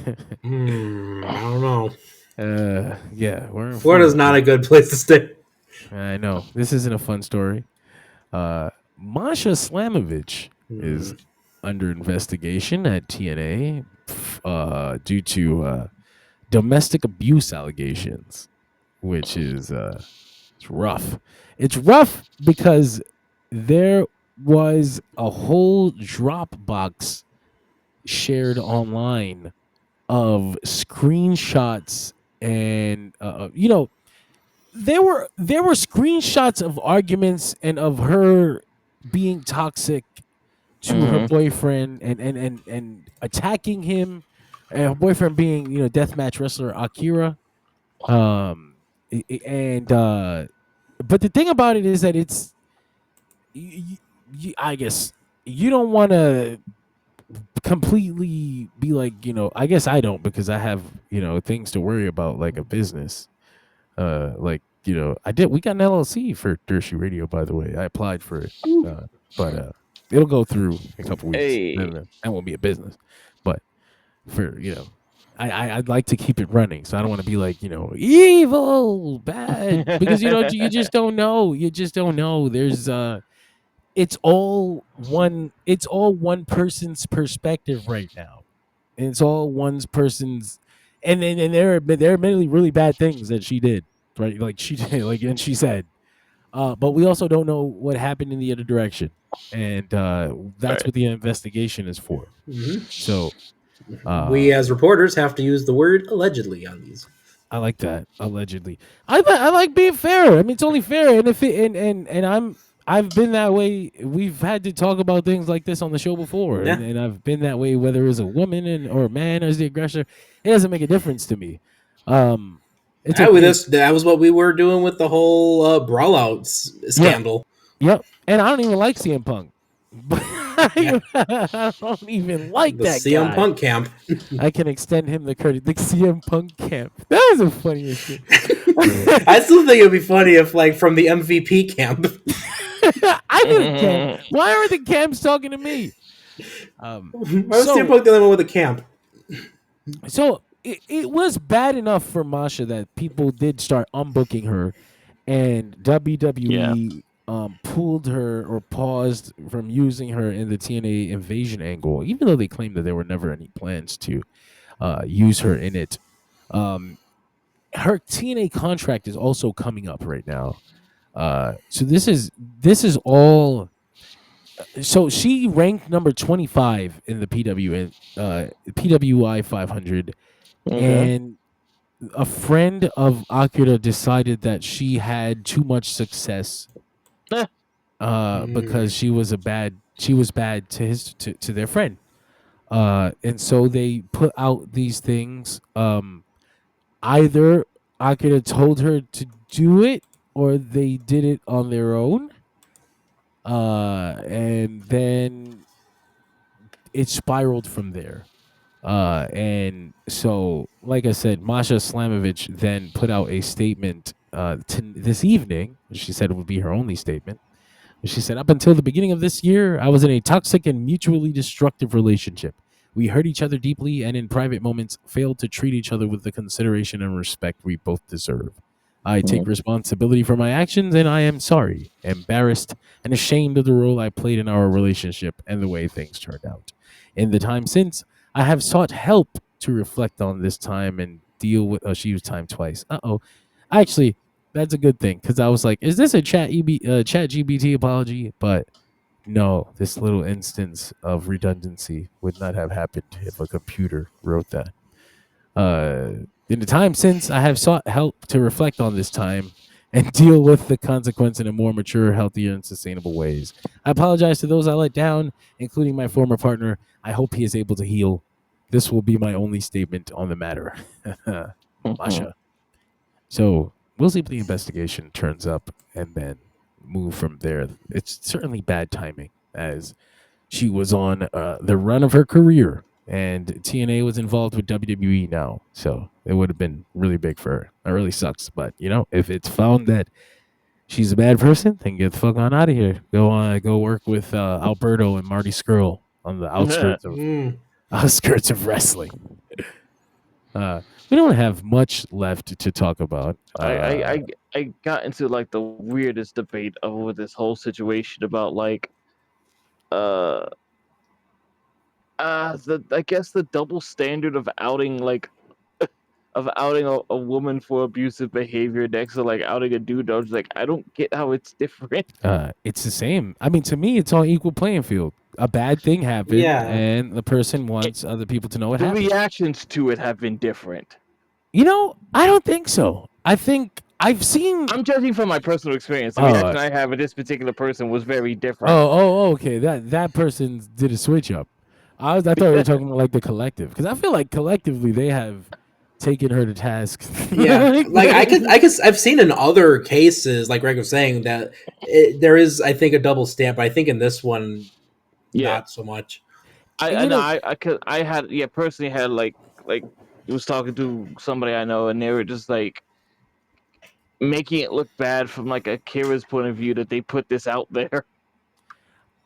don't know. Yeah, we're in Florida's not a good place to stay. I know this isn't a fun story. Masha Slamovich is under investigation at TNA due to domestic abuse allegations, which is it's rough. It's rough because there was a whole Dropbox shared online of screenshots and there were screenshots of arguments and of her being toxic to her boyfriend and attacking him, and her boyfriend being deathmatch wrestler Akira, and but the thing about it is that it's I guess you don't want to completely be like I guess I don't, because I have things to worry about, like a business. Like we got an LLC for Dershi Radio, by the way. I applied for it, but it'll go through in a couple weeks. Hey. That won't be a business, but for I'd like to keep it running, so I don't want to be like evil, bad, because you just don't know. You just don't know. There's it's all one person's perspective right now. And it's all one person's, and there are admittedly really bad things that she did, right? Like she did, and she said, but we also don't know what happened in the other direction, and that's what the investigation is for. So We as reporters have to use the word allegedly on these. I like that, allegedly. I like being fair. I mean, it's only fair, and I've been that way. We've had to talk about things like this on the show before, Yeah. and I've been that way whether it's a woman or a man as the aggressor. It doesn't make a difference to me. It's Yeah, okay. that was what we were doing with the whole brawl out scandal. Yep, and I don't even like CM Punk. I don't even like The that CM guy. Punk camp. I can extend him the credit. The CM Punk camp. That was the funniest shit. I still think it'd be funny if, like, from the MVP camp. I didn't camp. Why are the camps talking to me? Why was CM Punk the only one with a camp? So it was bad enough for Masha that people did start unbooking her, and WWE pulled her or paused from using her in the TNA invasion angle, even though they claimed that there were never any plans to use her in it. Her TNA contract is also coming up right now. So this is all. So she ranked number 25 in the PWI 500, and a friend of Akira decided that she had too much success because she was bad to their friend, and so they put out these things. Either Akira told her to do it, or they did it on their own. And then it spiraled from there. And so, like I said, Masha Slamovich then put out a statement this evening. She said it would be her only statement. She said, up until the beginning of this year, I was in a toxic and mutually destructive relationship. We hurt each other deeply and in private moments failed to treat each other with the consideration and respect we both deserve. I take responsibility for my actions, and I am sorry, embarrassed, and ashamed of the role I played in our relationship and the way things turned out. In the time since, I have sought help to reflect on this time and deal with. Oh, she used time twice. Actually, that's a good thing because I was like, is this a chat GBT apology? But no, this little instance of redundancy would not have happened if a computer wrote that. In the time since, I have sought help to reflect on this time and deal with the consequence in a more mature, healthier, and sustainable ways. I apologize to those I let down, including my former partner. I hope he is able to heal. This will be my only statement on the matter. Masha. So we'll see if the investigation turns up and then move from there. It's certainly bad timing as she was on the run of her career, and TNA was involved with WWE now, so it would have been really big for her. It really sucks, but if it's found that she's a bad person, then get the fuck on out of here. Go work with Alberto and Marty Skrull on the outskirts of wrestling. We don't have much left to talk about. I got into like the weirdest debate over this whole situation about like I guess the double standard of outing a woman for abusive behavior next to like outing a dude. I was like, I don't get how it's different. It's the same. I mean, to me, it's on equal playing field. A bad thing happened, and the person wants other people to know what happened. The reactions to it have been different. I don't think so. I think I've seen. I'm judging from my personal experience. The reaction I have with this particular person was very different. Okay. That person did a switch up. I thought we were talking about like the collective, because I feel like collectively they have taken her to task. Yeah, like I've seen in other cases, like Greg was saying, that there is, I think, a double stamp. I think in this one, not so much. I personally had like was talking to somebody I know, and they were just like making it look bad from like Akira's point of view that they put this out there.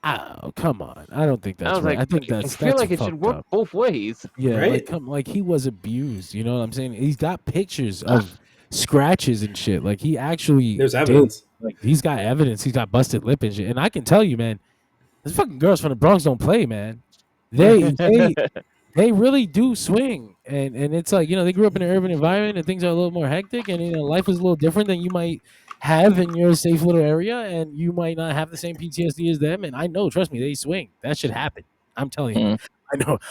Oh, come on! I don't think that's right. Like, I think that's. I feel like it should work both ways. Yeah, right? like he was abused. You know what I'm saying? He's got pictures of scratches and shit. Like he actually. There's evidence. Like he's got evidence. He's got busted lip and shit. And I can tell you, man, those fucking girls from the Bronx don't play, man. They really do swing, and it's like they grew up in an urban environment and things are a little more hectic, and life is a little different than you might have in your safe little area, and you might not have the same PTSD as them. And I know, trust me, they swing. That shit happen. I'm telling you,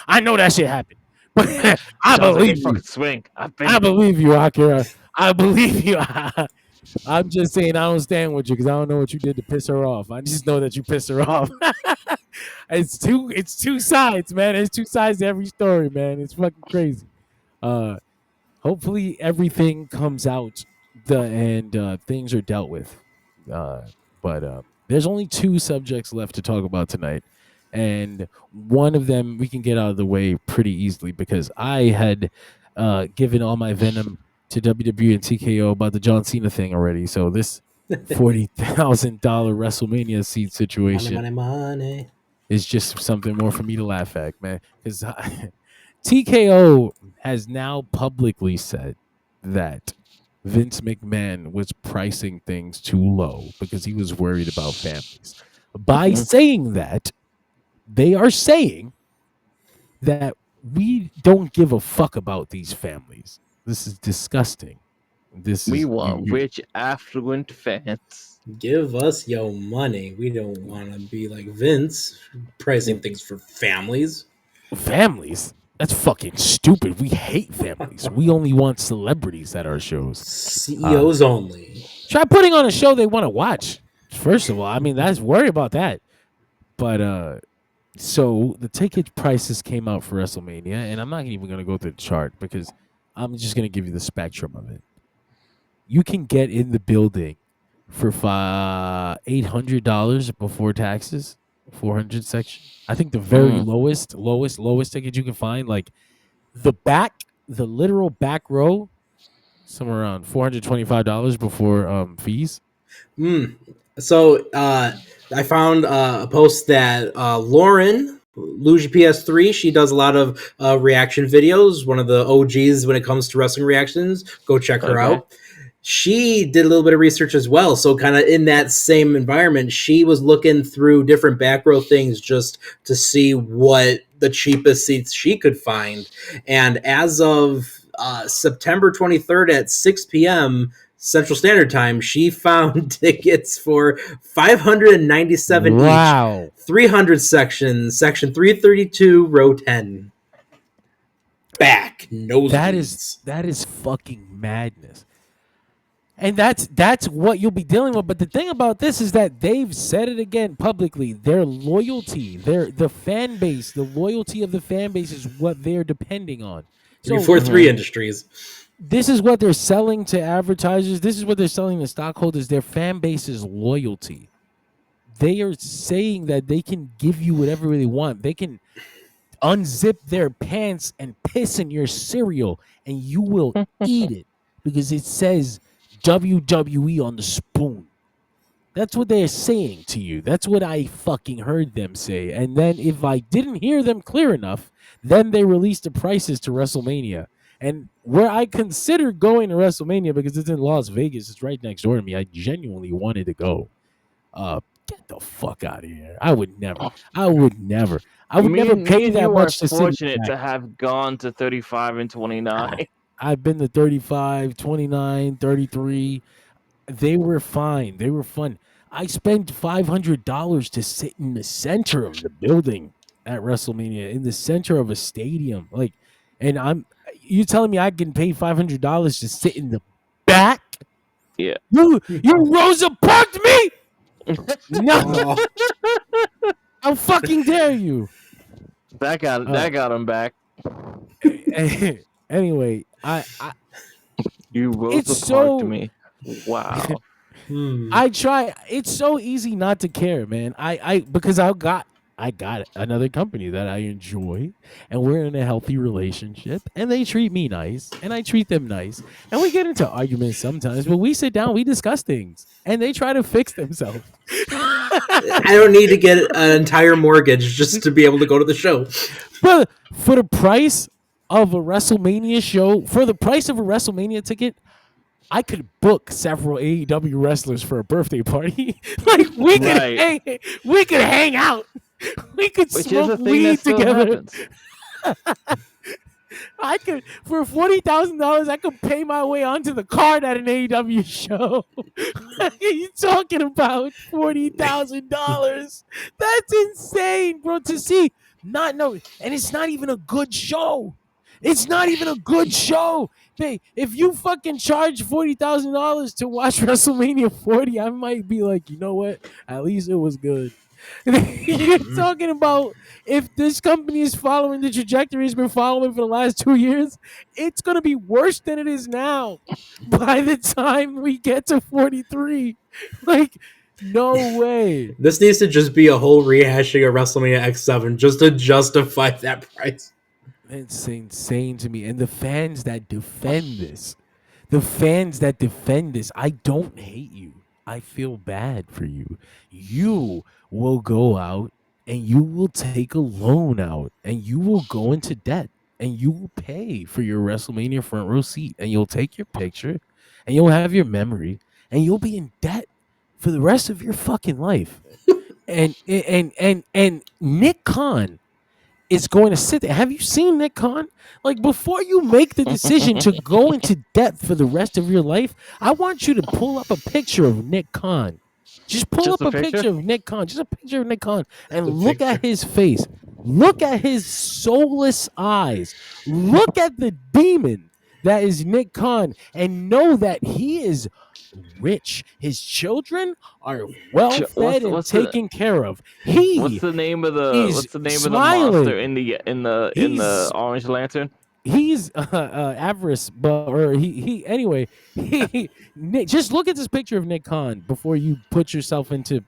I know that shit happened. But I believe you. Swing. I believe you, Akira. I believe you. I'm just saying I don't stand with you because I don't know what you did to piss her off. I just know that you pissed her off. It's two sides, man. There's two sides to every story, man. It's fucking crazy. Hopefully everything comes out and things are dealt with. But there's only two subjects left to talk about tonight. And one of them we can get out of the way pretty easily because I had given all my venom to WWE and TKO about the John Cena thing already. So this $40,000 WrestleMania seat situation money. is just something more for me to laugh at, man. Because TKO has now publicly said that Vince McMahon was pricing things too low because he was worried about families. By saying that, they are saying that we don't give a fuck about these families. This is disgusting. We want rich, affluent fans. Give us your money. We don't want to be like Vince, pricing things for families. Families? That's fucking stupid. We hate families. We only want celebrities at our shows. CEOs only. Try putting on a show they want to watch. First of all, I mean, that's worry about that. But so the ticket prices came out for WrestleMania, and I'm not even going to go through the chart because I'm just going to give you the spectrum of it. You can get in the building for $800 before taxes, 400 section. I think the very lowest ticket you can find, like the literal back row, somewhere around $425 before fees. So I found a post that Lauren Luigi PS3, she does a lot of reaction videos, one of the OGs when it comes to wrestling reactions. Go check her out. She did a little bit of research as well. So kind of in that same environment, she was looking through different back row things just to see what the cheapest seats she could find. And as of September 23rd at 6 p.m. Central Standard Time, she found tickets for $597 Wow. each. 300 sections, section 332, row 10. Back, nosebleeds. That is fucking madness. And that's what you'll be dealing with. But the thing about this is that they've said it again publicly. Their loyalty, the fan base, the loyalty of the fan base is what they're depending on. So 343 Industries. this is what they're selling to advertisers. This is what they're selling to stockholders. Their fan base's loyalty. They are saying that they can give you whatever they want. They can unzip their pants and piss in your cereal, and you will eat it because it says WWE on the spoon. That's what they're saying to you. That's what I fucking heard them say. And then if I didn't hear them clear enough, then they released the prices to WrestleMania. And where I considered going to WrestleMania because it's in Las Vegas, it's right next door to me. I genuinely wanted to go. Get the fuck out of here. I would never. I would never pay that much to sit. Fortunate to have gone to 35 and 29. I've been to 35, 29, 33. They were fine. They were fun. I spent $500 to sit in the center of the building at WrestleMania, in the center of a stadium. Like, and you telling me I can pay $500 to sit in the back? Yeah. You Rosa Parked me? No. How fucking dare you? That got him back. Anyway, You It's Rosa Parked so- me. Wow. I try. It's so easy not to care, man. Because I got another company that I enjoy, and we're in a healthy relationship, and they treat me nice, and I treat them nice, and we get into arguments sometimes, but we sit down, we discuss things, and they try to fix themselves. I don't need to get an entire mortgage just to be able to go to the show. But for the price of a WrestleMania show, for the price of a WrestleMania ticket, I could book several AEW wrestlers for a birthday party. Like we could hang out. We could Which is smoke a thing weed that still together. happens. I could for $40,000. I could pay my way onto the card at an AEW show. What are you talking about? $40,000? That's insane, bro. To see, and it's not even a good show. It's not even a good show. Hey, if you fucking charge $40,000 to watch WrestleMania 40, I might be like, you know what? At least it was good. You're talking about if this company is following the trajectory it's been following for the last 2 years, it's going to be worse than it is now by the time we get to 43. Like, no way. This needs to just be a whole rehashing of WrestleMania X7 just to justify that price. It's insane to me. And the fans that defend this, I don't hate you. I feel bad for you. You will go out and you will take a loan out and you will go into debt and you will pay for your WrestleMania front row seat and you'll take your picture and you'll have your memory and you'll be in debt for the rest of your fucking life. and Nick Khan is going to sit there. Have you seen Nick Khan? Like, before you make the decision to go into debt for the rest of your life, I want you to pull up a picture of Nick Khan. Just pull Just up a a picture? picture of Nick Khan. Just a picture of Nick Khan. And The look at picture. his face. Look at his soulless eyes. Look at the demon that is Nick Khan. And know that he is rich. His children are well fed and what's the- taken care of. He What's the name of the He's smiling. monster in the He's- Orange Lantern? he's avarice, but or he anyway. Nick, just look at this picture of Nick Khan before you put yourself into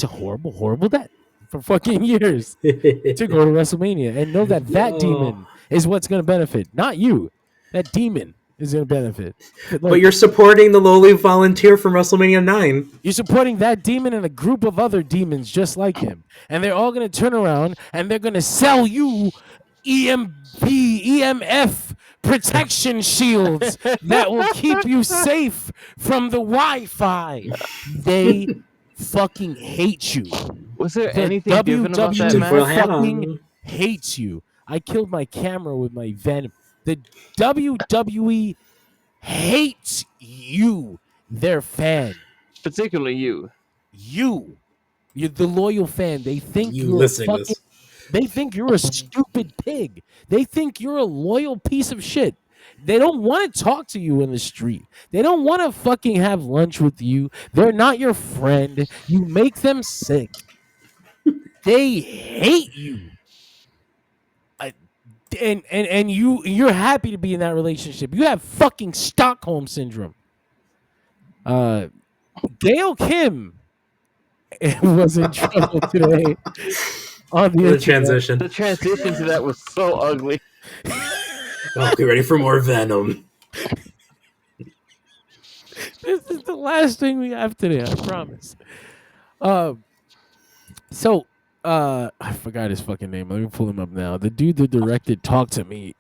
horrible debt for fucking years to go to WrestleMania, and know that Yo. demon is what's going to benefit, not you. That demon is going to benefit. But you're supporting the lowly volunteer from WrestleMania 9. You're supporting that demon and a group of other demons just like him. And they're all going to turn around and they're going to sell you EMF protection shields that will keep you safe from the Wi-Fi. They fucking hate you. Was there The anything different about that Tinfoil match? hat fucking on. hates you. I killed my camera with my Venom. The WWE hates you, their fan. Particularly you. You're the loyal fan. They think You you're a listening to fucking. this? They think you're a stupid pig. They think you're a loyal piece of shit. They don't want to talk to you in the street. They don't want to fucking have lunch with you. They're not your friend. You make them sick. They hate you. And you're happy to be in that relationship. You have fucking Stockholm syndrome. Gail Kim was in trouble today on the The internet. transition. The transition to that was so ugly. Oh, get ready for more Venom. This is the last thing we have today, I promise. So I forgot his fucking name. Let me pull him up now. The dude that directed Talk to Me.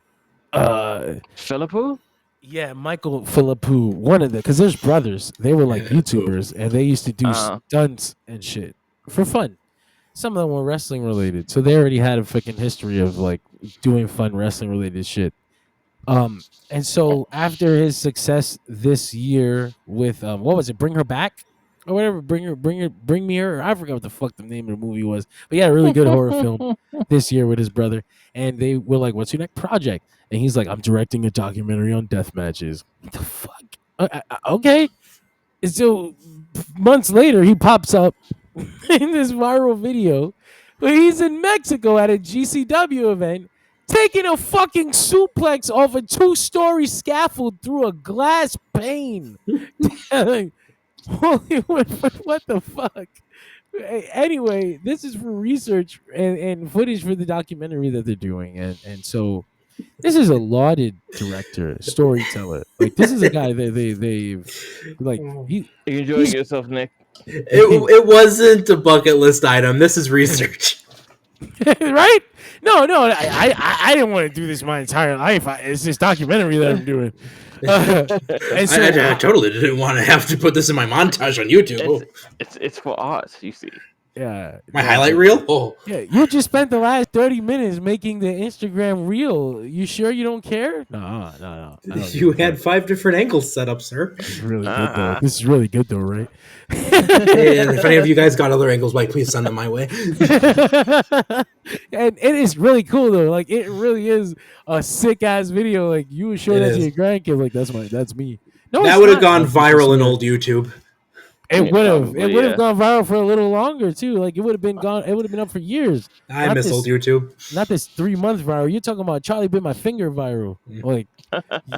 Philippou? Yeah, Michael Philippou, one of the, because there's brothers. They were like YouTubers, and they used to do stunts and shit for fun. Some of them were wrestling related, so they already had a fucking history of like doing fun wrestling related shit. And so after his success this year with what was it, Bring Her Back or whatever, Bring Me Her, I forgot what the fuck the name of the movie was, but yeah, a really good horror film this year with his brother. And they were like, "What's your next project?" And he's like, "I'm directing a documentary on death matches." What the fuck? Okay. And so months later, he pops up in this viral video where he's in Mexico at a GCW event taking a fucking suplex off a 2-story scaffold through a glass pane. Holy, what the fuck? Anyway, this is for research and footage for the documentary that they're doing. And so this is a lauded director, storyteller. Like, this is a guy that they've like. Are you enjoying yourself, Nick? It wasn't a bucket list item. This is research. Right? No, I didn't want to do this my entire life. It's this documentary that I'm doing. And so, I totally didn't want to have to put this in my montage on YouTube. It's for art, you see. yeah, My highlight reel? Oh. yeah. You just spent the last 30 minutes making the Instagram reel. You sure you don't care? No. I don't You give a had fuck. 5 different angles set up, sir. This is really good though. This is really good though, right? And if any of you guys got other angles, like, please send them my way. And it is really cool though. Like, it really is a sick ass video. Like, you would show It that is. to your grandkid. Like, that's me. No, That it's would have not. gone That's viral in just- old YouTube. It would have. probably, It would have yeah. gone viral for a little longer too. Like, it would have been gone. It would have been up for years. I Not miss this- old YouTube. Not this 3 month viral. You're talking about Charlie bit my finger viral. Yeah. Like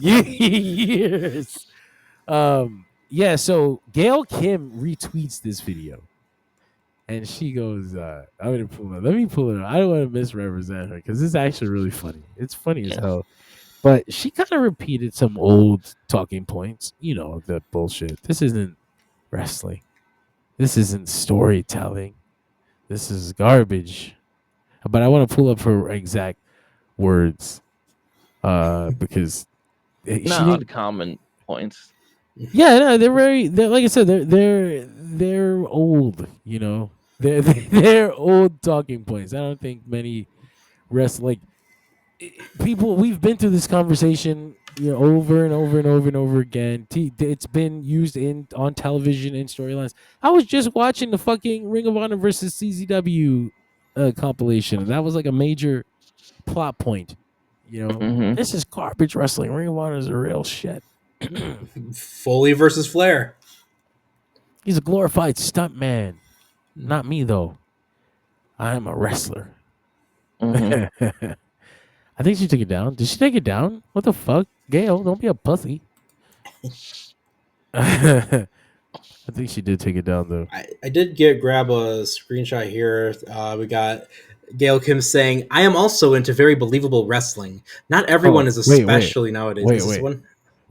years. Yeah. So Gail Kim retweets this video, and she goes, "I'm gonna pull it. Let me pull it up. I don't want to misrepresent her because it's actually really funny. It's funny as hell." But she kind of repeated some old talking points. You know, the bullshit. This isn't wrestling. This isn't storytelling. This is garbage. But I want to pull up her exact words because she Not didn't. uncommon points. Yeah, no, they're like I said, they're old. You know, they're old talking points. I don't think many people. We've been through this conversation, you know, over and over and over and over again. It's been used on television in storylines. I was just watching the fucking Ring of Honor versus CZW compilation, and that was like a major plot point. You know, Mhm. this is garbage wrestling. Ring of Honor is a real shit. Foley versus Flair. He's a glorified stuntman. Not me though. I am a wrestler. Mhm. I think she took it down. Did she take it down? What the fuck? Gail, don't be a pussy. I think she did take it down though. I did grab a screenshot here. We got Gail Kim saying, "I am also into very believable wrestling. Not everyone is, wait. especially nowadays." Wait, Is this wait. one?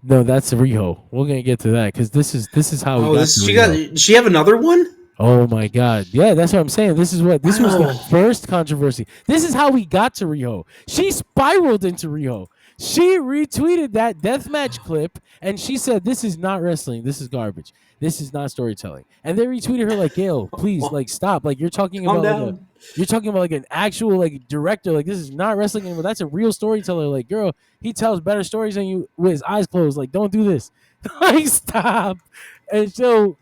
No, that's RIHO. We're gonna get to that because this is how we Oh, got this, to she RIHO. got. She have another one? Oh my god. Yeah, that's what I'm saying. This was the Wow. first controversy. This is how we got to RIHO. She spiraled into RIHO. She retweeted that deathmatch clip and she said, "This is not wrestling. This is garbage. This is not storytelling." And they retweeted her like, "Gail, please, like, stop. Like, you're talking Calm about down. like an actual like director. Like, this is not wrestling anymore. That's a real storyteller. Like, girl, he tells better stories than you with his eyes closed. Like, don't do this. Like, stop." And so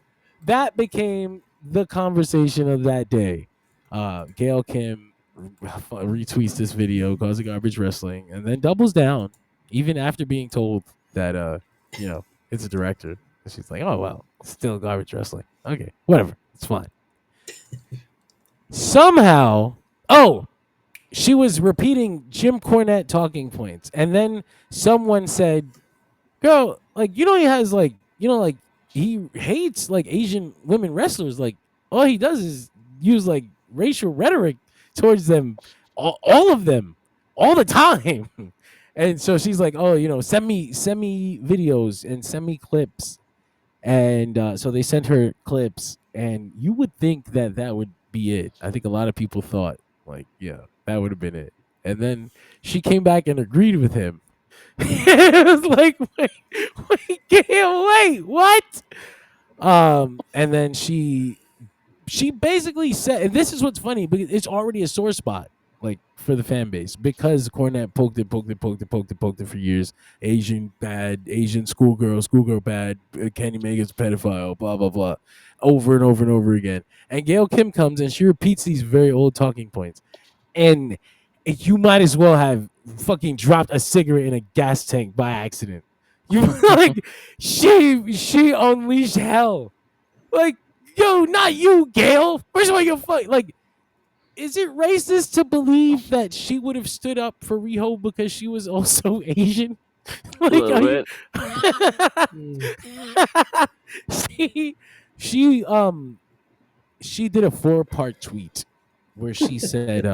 that became the conversation of that day. Gail Kim retweets this video, calls it garbage wrestling, and then doubles down, even after being told that it's a director. And she's like, "Oh well, it's still garbage wrestling. Okay, whatever, it's fine." Somehow, she was repeating Jim Cornette talking points, and then someone said, "Girl, like, he has like, like, he hates like Asian women wrestlers. Like, all he does is use like racial rhetoric towards them, all of them, all the time." And so she's like, "Oh, send me videos and send me clips." And so they sent her clips, and you would think that that would be it. I think a lot of people thought, like, yeah, that would have been it. And then she came back and agreed with him. It was like, wait, Gail, wait, what? And then she basically said, and this is what's funny, because it's already a sore spot, like, for the fan base, because Cornette poked it for years. Asian bad, Asian schoolgirl bad, Kenny Omega's pedophile, blah blah blah, over and over and over again. And Gail Kim comes and she repeats these very old talking points, and you might as well have fucking dropped a cigarette in a gas tank by accident. You like, she unleashed hell. Like, yo, not you, Gail. First of all, you're like, is it racist to believe that she would have stood up for RIHO because she was also Asian? Like, little bit. she did a 4-part tweet where she said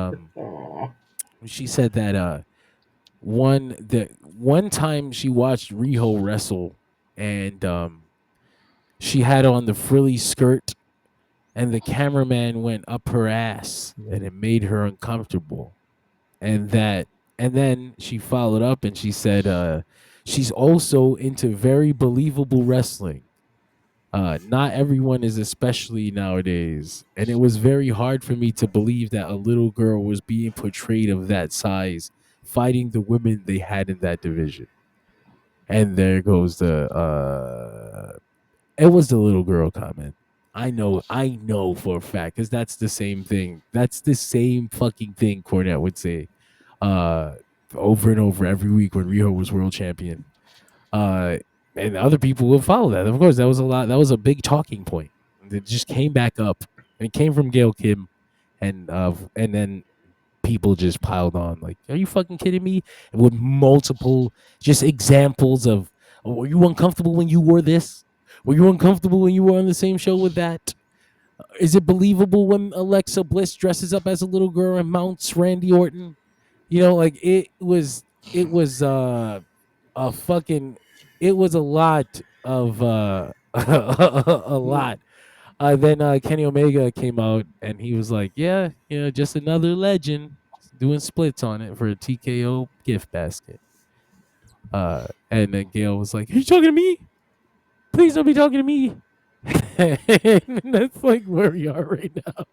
that one time she watched RIHO wrestle, and she had on the frilly skirt, and the cameraman went up her ass, and it made her uncomfortable. And then she followed up and she said, she's also into very believable wrestling. Not everyone is, especially nowadays. And it was very hard for me to believe that a little girl was being portrayed of that size, fighting the women they had in that division. And there goes it was the little girl comment. I know for a fact, because that's the same thing. That's the same fucking thing Cornette would say over and over every week when RIHO was world champion. And other people will follow that. Of course, that was a big talking point. It just came back up. It came from Gail Kim, and then people just piled on. Like, are you fucking kidding me? And with multiple just examples of, were you uncomfortable when you wore this? Were you uncomfortable when you were on the same show with that? Is it believable when Alexa Bliss dresses up as a little girl and mounts Randy Orton? Like, it was a fucking, it was a lot of a lot. Then Kenny Omega came out and he was like, "Yeah, just another legend doing splits on it for a TKO gift basket." And then Gail was like, "Are you talking to me? Please don't be talking to me." And that's like where we are right now.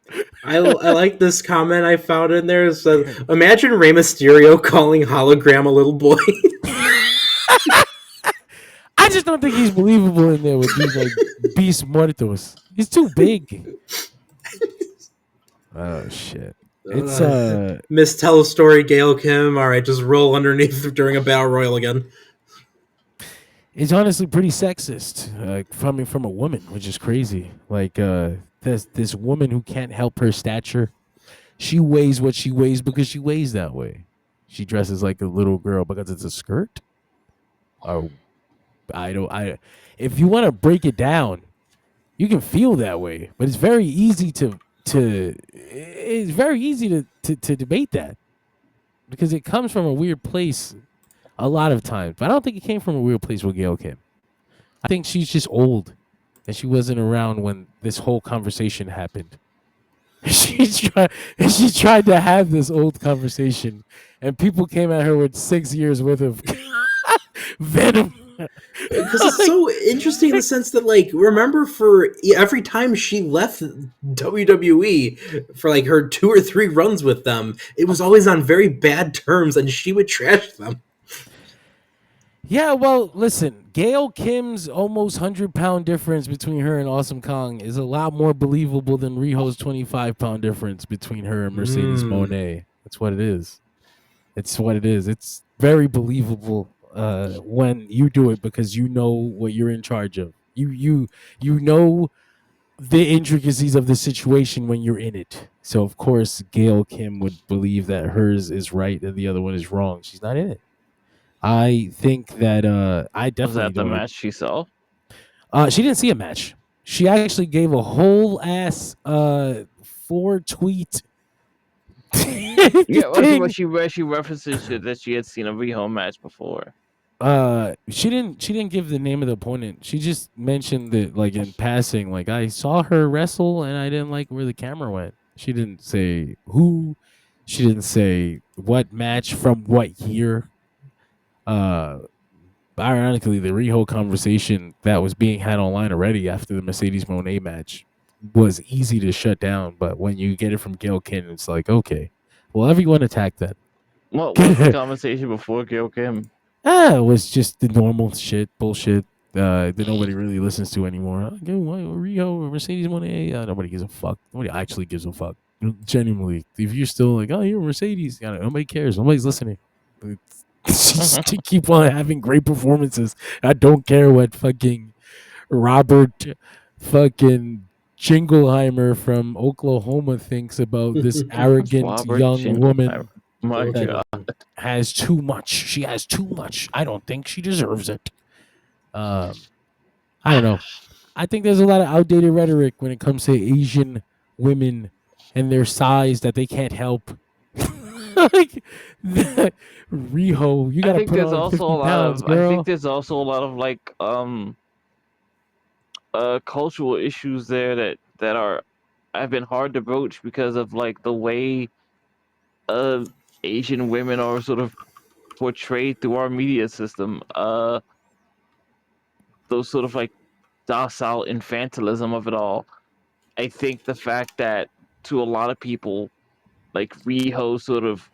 I like this comment I found in there. It says, imagine Rey Mysterio calling Hologram a little boy. I just don't think he's believable in there with these like beast muertos. He's too big. Oh shit! It's Miss Tell a Story, Gail Kim. All right, just roll underneath during a battle royal again. It's honestly pretty sexist, coming from a woman, which is crazy. Like, this woman who can't help her stature. She weighs what she weighs because she weighs that way. She dresses like a little girl because it's a skirt. Oh, if you want to break it down, you can feel that way, but it's very easy to debate that, because it comes from a weird place a lot of times. But I don't think it came from a weird place with Gail Kim. I think she's just old and she wasn't around when this whole conversation happened. She tried to have this old conversation, and people came at her with 6 years worth of venom. Because it's Like, so interesting in the sense that, like, remember for every time she left WWE for like her 2 or 3 runs with them, it was always on very bad terms, and she would trash them. yeah, well, listen, Gail Kim's almost 100-pound difference between her and Awesome Kong is a lot more believable than RIHO's 25-pound difference between her and Mercedes Moné. That's what it is. It's what it is. It's very believable when you do it because you know what you're in charge of. You know the intricacies of the situation when you're in it. So of course Gail Kim would believe that hers is right and the other one is wrong. She's not in it. I think that I Was definitely that the don't. match she saw? She didn't see a match. She actually gave a whole ass 4-tweet Yeah, thing. she references shit that she had seen a RIHO match before. She didn't give the name of the opponent. She just mentioned that, like, in passing, like, I saw her wrestle and I didn't like where the camera went. She didn't say who. She didn't say what match from what year. Uh Ironically, the RIHO conversation that was being had online already after the Mercedes Moné match was easy to shut down, but when you get it from Gail Kim, it's like, okay, well, everyone attacked that. What was the conversation before Gail Kim? It was just the normal bullshit that nobody really listens to anymore. RIHO or Mercedes Moné, nobody gives a fuck. Nobody actually gives a fuck. Genuinely, if you're still like, oh, you're Mercedes, nobody cares. Nobody's listening. Just to keep on having great performances. I don't care what fucking Robert fucking Jingleheimer from Oklahoma thinks about this arrogant Robert young woman My that God. has too much. She has too much. I don't think she deserves it. I don't know. I think there's a lot of outdated rhetoric when it comes to Asian women and their size that they can't help. Like RIHO, you I gotta think put there's on also 50 a lot pounds, of I girl. think there's also a lot of like cultural issues there that are have been hard to broach because of like the way Asian women are sort of portrayed through our media system. Those sort of like docile infantilism of it all. I think the fact that to a lot of people, like RIHO sort of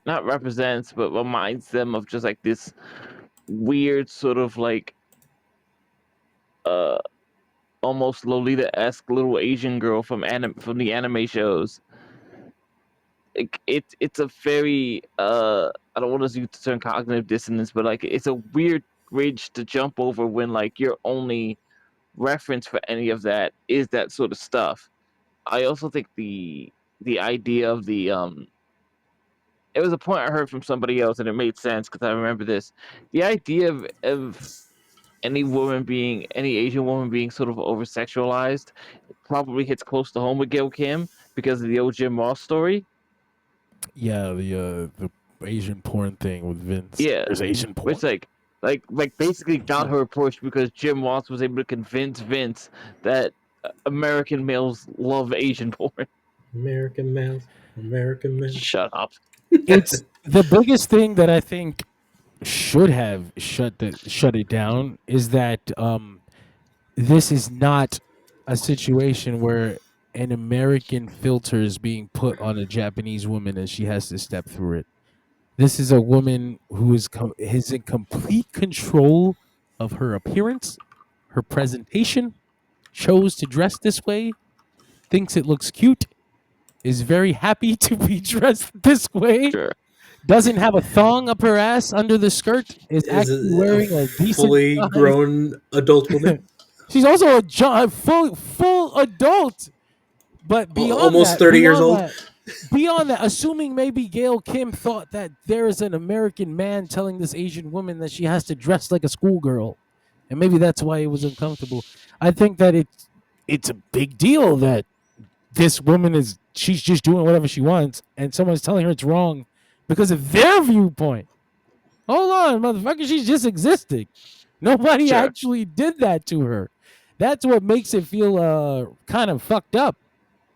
not represents, but reminds them of just like this weird sort of like uh almost Lolita-esque little Asian girl from the anime shows. It's a very I don't want to use the term cognitive dissonance, but like it's a weird bridge to jump over when like your only reference for any of that is that sort of stuff. I also think the idea of the it was a point I heard from somebody else and it made sense because I remember this. The idea of any Asian woman being sort of over sexualized probably hits close to home with Gail Kim because of the old Jim Ross story. Yeah, the Asian porn thing with Vince. Yeah, There's Asian porn. which like basically got her pushed because Jim Ross was able to convince Vince that American males love Asian porn. American males, American men. Shut up. It's the biggest thing that I think should have shut it down is that this is not a situation where an American filter is being put on a Japanese woman and she has to step through it. This is a woman who is in complete control of her appearance, her presentation, chose to dress this way, thinks it looks cute, is very happy to be dressed this way, Sure. doesn't have a thong up her ass under the skirt, is Is actually it a wearing a decent fully size. grown adult woman? She's also a full adult. But Almost 30 years old. Beyond that, assuming maybe Gail Kim thought that there is an American man telling this Asian woman that she has to dress like a schoolgirl, and maybe that's why it was uncomfortable. I think that it's a big deal that this woman she's just doing whatever she wants, and someone's telling her it's wrong because of their viewpoint. Hold on, motherfucker, she's just existing. Nobody Sure. actually did that to her. That's what makes it feel kind of fucked up.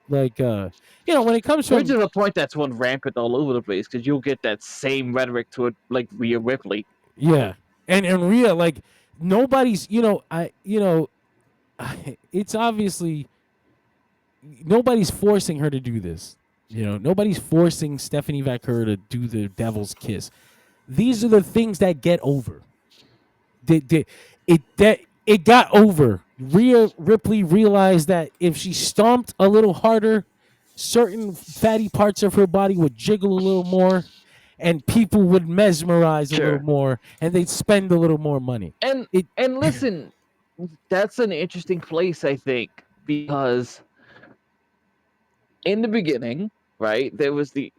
Like when it comes Which from is a point that's one rampant all over the place because you'll get that same rhetoric to it like Rhea Ripley. yeah, and Rhea, like nobody's it's obviously nobody's forcing her to do this. Nobody's forcing Stephanie Vaquer to do the devil's kiss. These are the things that get over. It got over. Rhea Ripley realized that if she stomped a little harder, certain fatty parts of her body would jiggle a little more, and people would mesmerize a little Sure. more, and they'd spend a little more money. And It and listen, that's an interesting place, I think, because in the beginning, right, there was the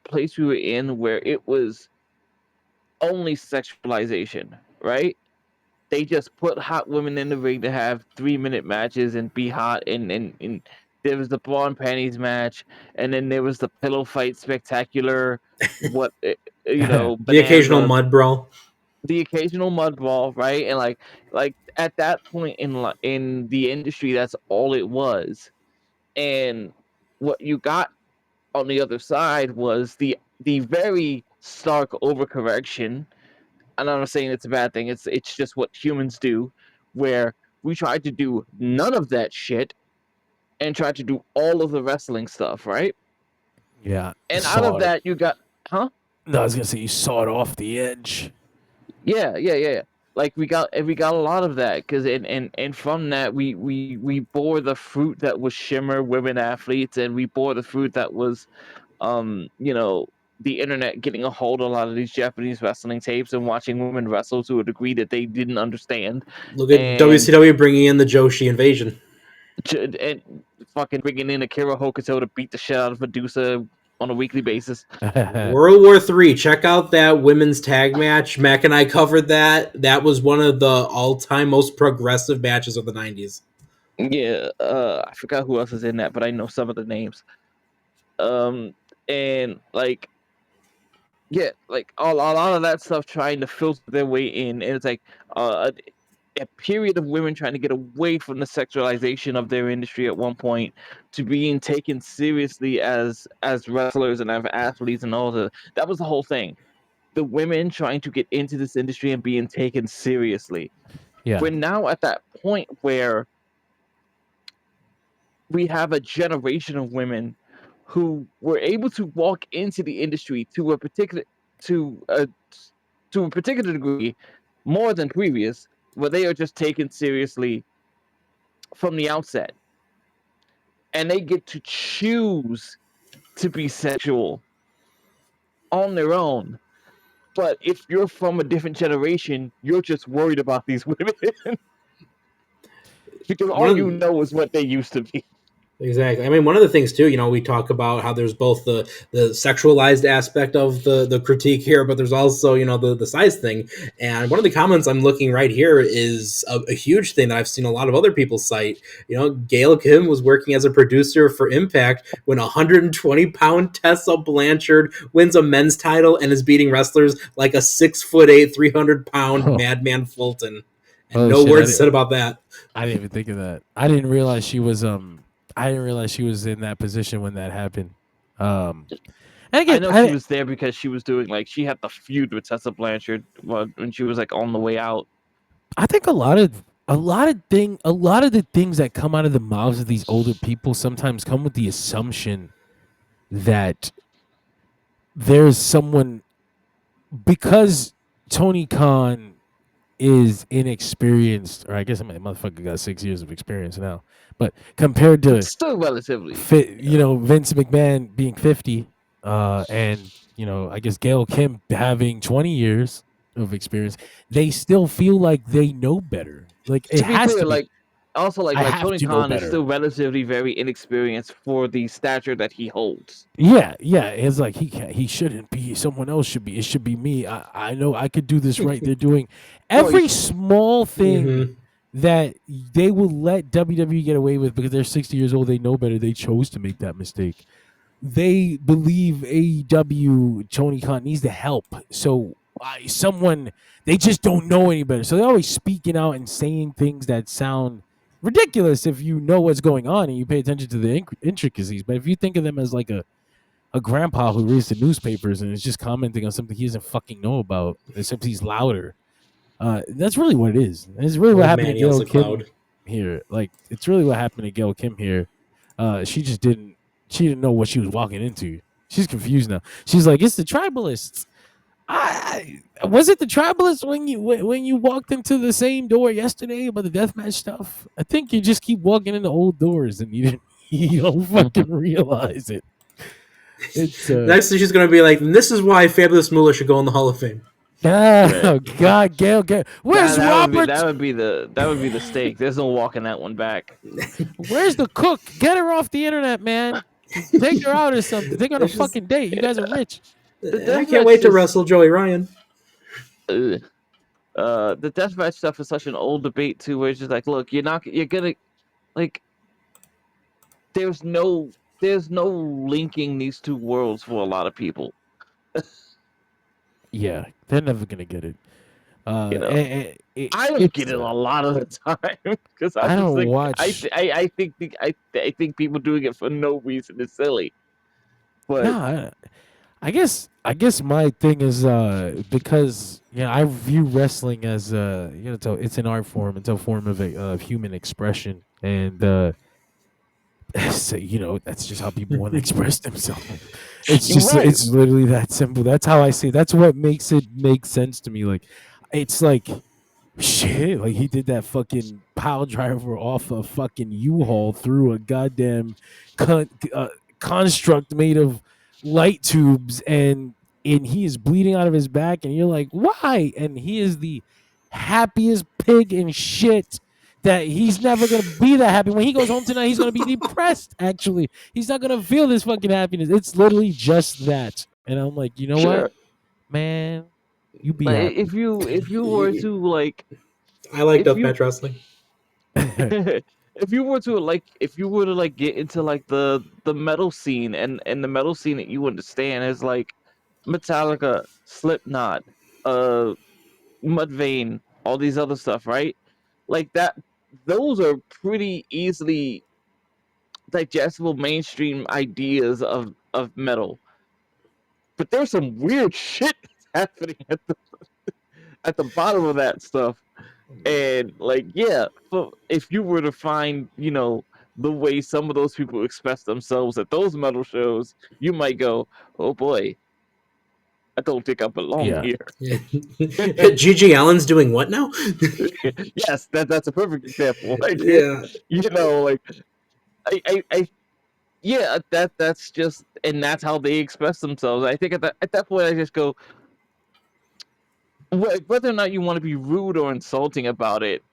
place we were in where it was only sexualization, right? They just put hot women in the ring to have 3-minute matches and be hot, and there was the bra and panties match, and then there was the pillow fight spectacular, The occasional bonanza, mud brawl. the occasional mud ball, right? And like at that point in the industry, that's all it was. And what you got on the other side was the very stark overcorrection. And I'm not saying it's a bad thing. It's just what humans do, where we tried to do none of that shit and tried to do all of the wrestling stuff, right? yeah. And out of that, you got, huh? No, I was gonna say you saw it off the edge. Yeah. Like we got a lot of that because and from that we bore the fruit that was Shimmer women athletes, and we bore the fruit that was the internet getting a hold of a lot of these Japanese wrestling tapes and watching women wrestle to a degree that they didn't understand. Look at And WCW bringing in the Joshi invasion. and fucking bringing in Akira Hokuto to beat the shit out of Medusa on a weekly basis. World War III. Check out that women's tag match. Mac and I covered that. That was one of the all-time most progressive matches of the 90s. Yeah, I forgot who else is in that, but I know some of the names. And like, yeah, like a lot of that stuff trying to filter their way in, and it's like a period of women trying to get away from the sexualization of their industry at one point to being taken seriously as wrestlers and as athletes and all that was the whole thing. The women trying to get into this industry and being taken seriously. Yeah. We're now at that point where we have a generation of women who were able to walk into the industry to a particular degree more than previous, where they are just taken seriously from the outset, and they get to choose to be sexual on their own. But if you're from a different generation, you're just worried about these women because all you know is what they used to be. Exactly. I mean, one of the things too, we talk about how there's both the sexualized aspect of the critique here, but there's also, the size thing. And one of the comments I'm looking right here is a huge thing that I've seen a lot of other people cite. Gail Kim was working as a producer for Impact when 120-pound Tessa Blanchard wins a men's title and is beating wrestlers like a 6'8", 300-pound Madman Fulton. And no words said about that. I didn't even think of that. I didn't realize she was in that position when that happened. I know she was there because she was doing she had the feud with Tessa Blanchard when she was on the way out. I think a lot of the things that come out of the mouths of these older people sometimes come with the assumption that there's someone, because Tony Khan is inexperienced, or I guess my motherfucker got 6 years of experience now, but compared to still relatively Vince McMahon being 50, and I guess Gail Kim having 20 years of experience, they still feel like they know better. Like it has to be. Also, Tony Khan is still relatively very inexperienced for the stature that he holds. Yeah, it's like he shouldn't be. Someone else should be. It should be me. I know I could do this right. They're doing every small thing that they will let WWE get away with because they're 60 years old. They know better. They chose to make that mistake. They believe AEW Tony Khan needs the help. So they just don't know any better. So they're always speaking out and saying things that sound ridiculous if you know what's going on and you pay attention to the intricacies. But if you think of them as like a grandpa who reads the newspapers and is just commenting on something he doesn't fucking know about, except he's louder. That's really what it is. It's really what Old happened to man yells Gail at Kim cloud. here. Like, it's really what happened to Gail Kim here. She didn't know what she was walking into. She's confused now. She's like, it's the tribalists. Was it the tribalists when you walked into the same door yesterday about the deathmatch stuff? I think you just keep walking into old doors and you don't fucking realize it. It's Next thing she's gonna be like, this is why Fabulous Moolah should go in the Hall of Fame. oh God, Gail, where's Robert? That would be the stake. There's no walking that one back. Where's the cook? Get her off the internet, man. Take her out or something. Take her on a fucking date. You guys are rich. I can't wait to wrestle Joey Ryan. The deathmatch stuff is such an old debate too, where it's just like, look, you're gonna like. There's no linking these two worlds for a lot of people. Yeah, they're never gonna get it. You know, I don't get it a lot of the time because I don't watch. I think people doing it for no reason is silly. But No, I guess my thing is because I view wrestling as it's an art form, it's a form of human expression, and so that's just how people want to express themselves. It's just Right. it's literally that simple. That's how I see it. That's what makes it make sense to me. Like, it's like shit. Like, he did that fucking pile driver off a fucking U-Haul through a goddamn construct made of light tubes, and he is bleeding out of his back, and you're like, why? And he is the happiest pig in shit that he's never gonna be that happy. When he goes home tonight, he's gonna be depressed. Actually, he's not gonna feel this fucking happiness. It's literally just that. And I'm like, you know what, man, you be like, happy. if you were to like, I like If you- deathmatch wrestling. if you were to get into like the metal scene, and the metal scene that you understand is like Metallica, Slipknot, Mudvayne, all these other stuff, right? Like that, those are pretty easily digestible mainstream ideas of metal. But there's some weird shit happening at the bottom of that stuff. And like, yeah, if you were to find, the way some of those people express themselves at those metal shows, you might go, "Oh boy, I don't think I belong Yeah. here." Gigi Allen's doing what now? Yes, that's a perfect example. Like, Yeah. like I yeah, that's just, and that's how they express themselves. I think at that point, I just go, whether or not you want to be rude or insulting about it,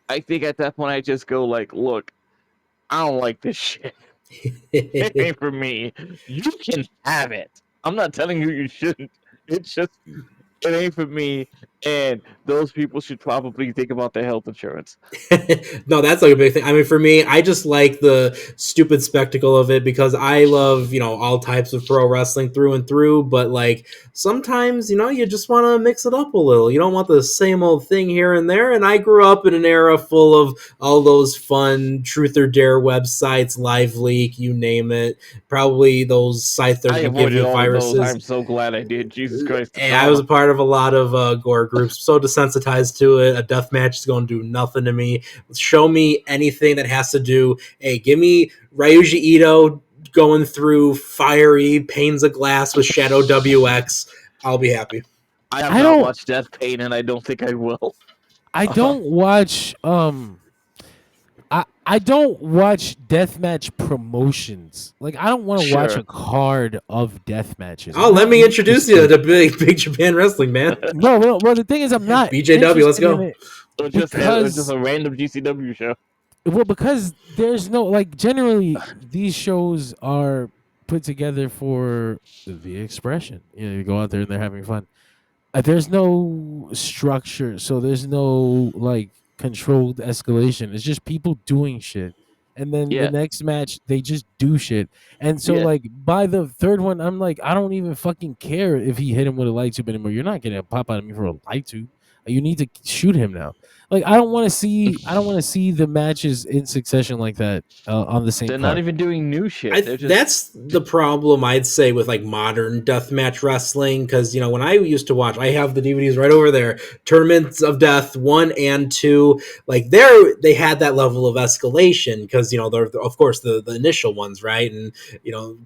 I think at that point I just go like, look, I don't like this shit. It ain't for me. You can have it. I'm not telling you you shouldn't. It's just, it ain't for me. And those people should probably think about their health insurance. No, that's like a big thing. I mean, for me, I just like the stupid spectacle of it because I love, all types of pro wrestling through and through. But like sometimes, you just want to mix it up a little. You don't want the same old thing here and there. And I grew up in an era full of all those fun Truth or Dare websites, Live Leak, you name it. Probably those sites that I are going to give avoided you all of viruses. those. I'm so glad I did. Jesus Christ. And I was a part of a lot of gore groups, so desensitized to it. A death match is going to do nothing to me. Show me anything that has to do. Hey, give me Ryuji Ito going through fiery panes of glass with Shadow WX. I'll be happy. I have I not don't- watched Death Pain, and I don't think I will. I don't watch I don't watch deathmatch promotions. Like, I don't want to watch Sure. a card of death matches. Oh, let me introduce you to Big Japan Wrestling, man. No, well, the thing is, I'm not BJW, let's interested go. in it. Or just Because- a random GCW show. Well, because there's no, like, generally these shows are put together for the expression. You go out there and they're having fun. There's no structure, so there's no like controlled escalation. It's just people doing shit, and then Yeah. the next match they just do shit. And so, Yeah. like, by the third one, I'm like, I don't even fucking care if he hit him with a light tube anymore. You're not gonna pop out of me for a light tube. You need to shoot him now. Like I don't want to see the matches in succession like that on the same They're card. not even doing new shit. They're just That's the problem, I'd say, with like modern deathmatch wrestling. Because when I used to watch, I have the DVDs right over there. Tournaments of Death 1 and 2. Like they had that level of escalation because they're of course the initial ones, right? And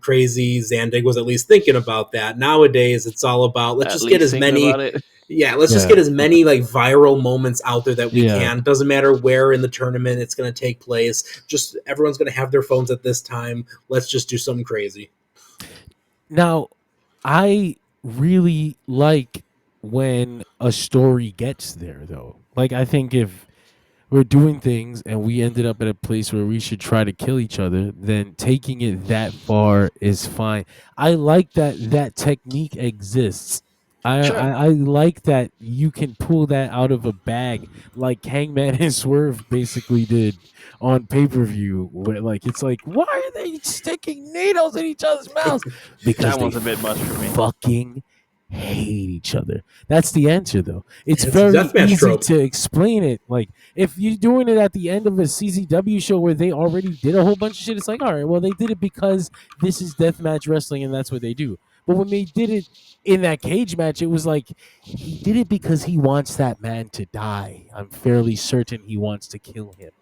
crazy Zandig was at least thinking about that. Nowadays, it's all about let's at just get least as thinking many. about it. Yeah, let's just get as many like viral moments out there that we can. Doesn't matter where in the tournament it's going to take place. Just everyone's going to have their phones at this time. Let's just do something crazy. Now, I really like when a story gets there, though. Like, I think if we're doing things and we ended up at a place where we should try to kill each other, then taking it that far is fine. I like that technique exists. I like that you can pull that out of a bag like Hangman and Swerve basically did on pay-per-view. Where it's like, why are they sticking needles in each other's mouths? Because That they one's a bit much for me. fucking hate each other. That's the answer, though. It's It's a very deathmatch easy trope. to explain it. Like if you're doing it at the end of a CZW show where they already did a whole bunch of shit, it's like, all right, well, they did it because this is deathmatch wrestling and that's what they do. But when they did it in that cage match, it was like he did it because he wants that man to die. I'm fairly certain he wants to kill him.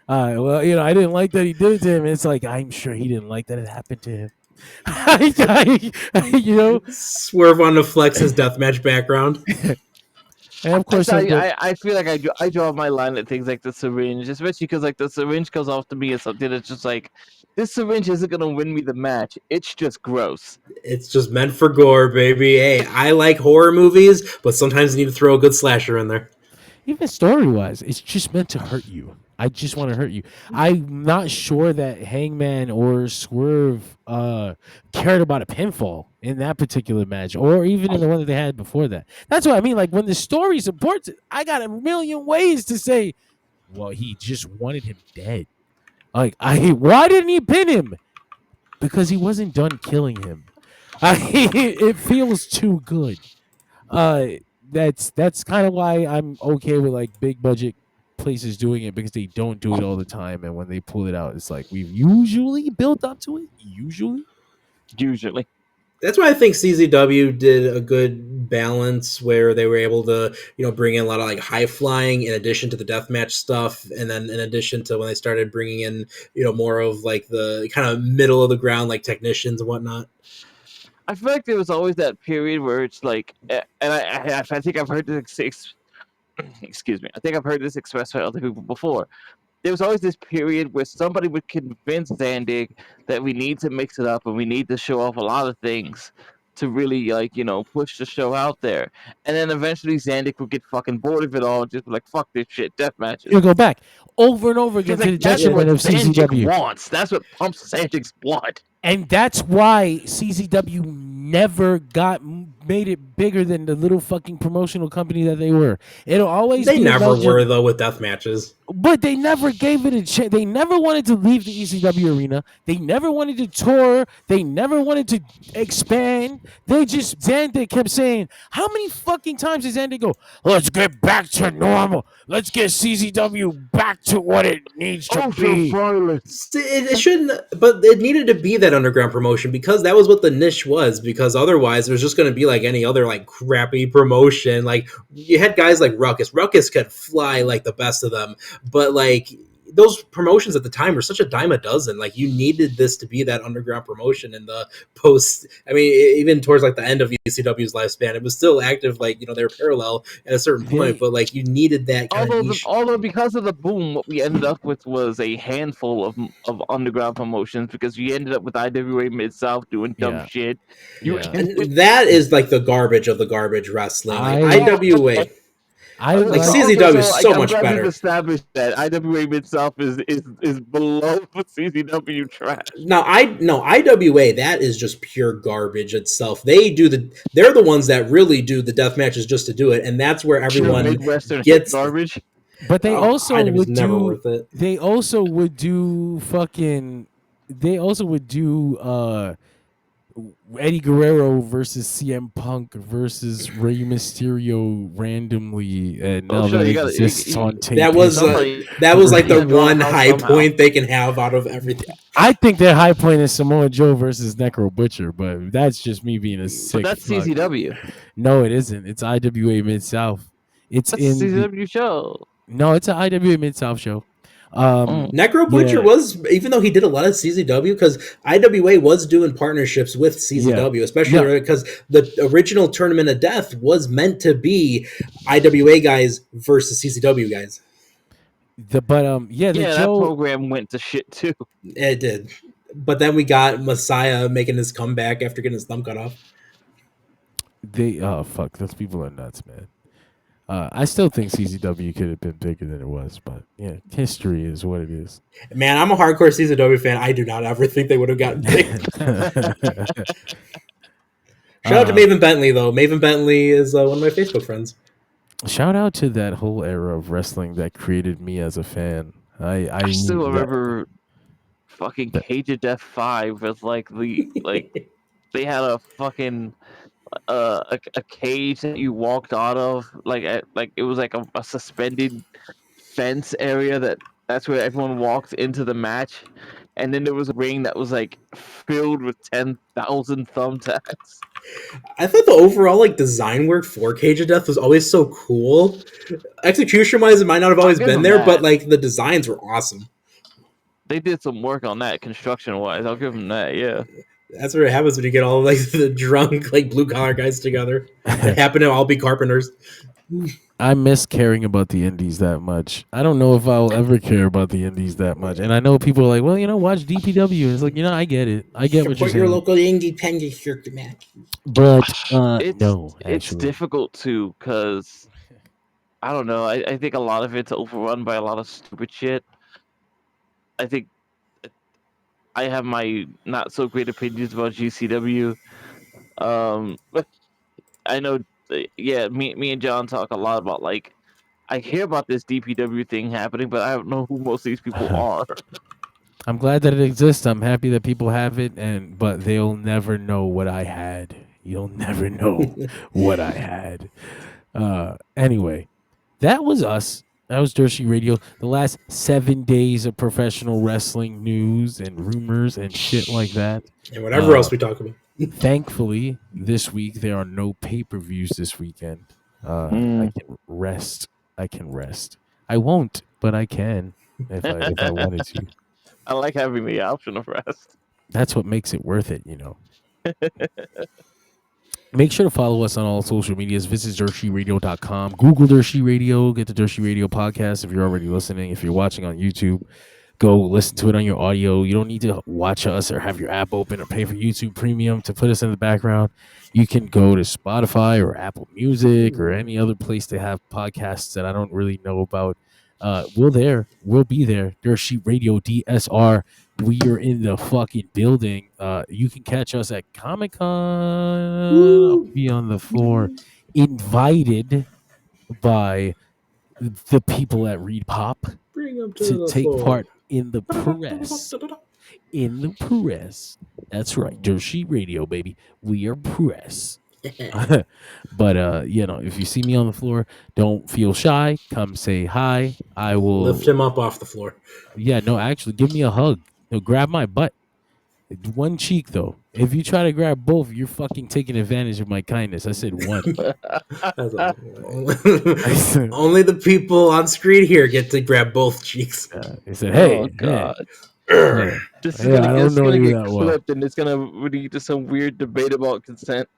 Well, I didn't like that he did it to him. It's like I'm sure he didn't like that it happened to him. Swerve on the flex his deathmatch background. And of course, I feel like I draw my line at things like the syringe, especially because like the syringe goes off to me as something that's just like this syringe isn't gonna win me the match. It's just gross. It's just meant for gore, baby. Hey, I like horror movies, but sometimes you need to throw a good slasher in there. even story-wise, it's just meant to hurt you. I just want to hurt you. I'm not sure that Hangman or Swerve cared about a pinfall in that particular match, or even in the one that they had before that. That's what I mean. Like when the story supports it, I got a million ways to say, well, he just wanted him dead. Why didn't he pin him? Because he wasn't done killing him. It feels too good. That's kind of why I'm okay with like big budget places doing it, because they don't do it all the time, and when they pull it out, it's like we've usually built up to it. Usually. That's why I think CZW did a good balance where they were able to, bring in a lot of like high flying in addition to the deathmatch stuff, and then in addition to when they started bringing in, more of like the kind of middle of the ground like technicians and whatnot. I feel like there was always that period where it's like, and I think I've heard this. Excuse me. I think I've heard this expressed by other people before. There was always this period where somebody would convince Zandig that we need to mix it up and we need to show off a lot of things to really push the show out there. And then eventually Zandig would get fucking bored of it all and just be like, fuck this shit, death matches. You'll go back over and over again to the detriment of CZW. Wants. That's what pumps Zandig's blood. And that's why CZW never made it bigger than the little fucking promotional company that they were. It'll always They be never were though with death matches. But they never gave it a chance. They never wanted to leave the ECW arena. They never wanted to tour. They never wanted to expand. Zandig kept saying, how many fucking times did Zandig go, let's get back to normal. Let's get CZW back to what it needs to be. It shouldn't, but it needed to be that underground promotion because that was what the niche was. Because otherwise, it was just going to be like any other like crappy promotion. Like you had guys like Ruckus. Ruckus could fly like the best of them, but like those promotions at the time were such a dime a dozen. Like you needed this to be that underground promotion in the post. I mean, even towards like the end of ECW's lifespan, it was still active. Like they were parallel at a certain point, but like you needed that kind of niche. Although because of the boom, what we ended up with was a handful of underground promotions because we ended up with IWA Mid-South doing dumb shit. And that is like the garbage of the garbage wrestling. Like IWA. Like CZW is so much better. We've established that IWA Mid-South is below CZW trash. No, IWA, that is just pure garbage itself. They're the ones that really do the death matches just to do it, and that's where everyone gets garbage. But they also would never worth it. They also would do fucking. They also would do Eddie Guerrero versus CM Punk versus Rey Mysterio randomly, and now sure, that you gotta- exists you- on tape. That was Somebody- like the Yeah, draw a one house high somehow. point they can have out of everything. I think their high point is Samoa Joe versus Necro Butcher, but that's just me being a sick. But that's fuck. CZW. No, it isn't. It's IWA Mid South. It's That's in a the, CZW show. no, it's an IWA Mid South show. Necro Butcher yeah. was, even though he did a lot of CZW, because IWA was doing partnerships with CZW, especially because the original Tournament of Death was meant to be IWA guys versus CZW guys. The That Joe program went to shit too. It did. But then we got Messiah making his comeback after getting his thumb cut off. fuck, those people are nuts, man. I still think CZW could have been bigger than it was, but yeah, history is what it is. Man, I'm a hardcore CZW fan. I do not ever think they would have gotten big. Shout out to Maven Bentley, though. Maven Bentley is one of my Facebook friends. Shout out to that whole era of wrestling that created me as a fan. I still remember fucking Cage of Death 5 with like they had a fucking a cage that you walked out of, like it was like a suspended fence area that's where everyone walked into the match, and then there was a ring that was like filled with 10,000 thumbtacks. I thought the overall design work for Cage of Death was always so cool. Execution wise, it might not have always been there, but the designs were awesome. They did some work on that construction wise. I'll give them that. Yeah. That's what happens when you get all the drunk blue collar guys together. It happened to all be carpenters. I miss caring about the indies that much. I don't know if I'll ever care about the indies that much. And I know people are like, well, watch DPW. It's like, I get it. I get what you're saying. Support your local independent circuit match. But it's difficult too, because I don't know. I think a lot of it's overrun by a lot of stupid shit. I think I have my not so great opinions about GCW. But I know, me and John talk a lot about I hear about this DPW thing happening, but I don't know who most of these people are. I'm glad that it exists. I'm happy that people have it, but they'll never know what I had. You'll never know what I had. Anyway, that was us. That was Dirt Sheet Radio. The last 7 days of professional wrestling news and rumors and shit like that. And whatever else we talk about. Thankfully, this week there are no pay-per-views this weekend. I can rest. I won't, but I can if I wanted to. I like having the option of rest. That's what makes it worth it, Make sure to follow us on all social medias. Visit DirtSheetRadio.com. Google Dirt Sheet Radio. Get the Dirt Sheet Radio podcast if you're already listening. If you're watching on YouTube, go listen to it on your audio. You don't need to watch us or have your app open or pay for YouTube Premium to put us in the background. You can go to Spotify or Apple Music or any other place they have podcasts that I don't really know about. We'll be there. Dirt Sheet Radio DSR. We are in the fucking building. You can catch us at Comic-Con. I'll be on the floor. Invited by the people at Reed Pop to take part in the press. In the press. That's right. Dirt Sheet Radio, baby. We are press. But if you see me on the floor, don't feel shy. Come say hi. I will lift him up off the floor. Yeah, no, actually, give me a hug. No, grab my butt. One cheek, though. If you try to grab both, you're fucking taking advantage of my kindness. I said one. Only the people on screen here get to grab both cheeks. They said, "Hey, oh God." This is I gonna don't know get you that clipped, well. and it's gonna lead to some weird debate about consent.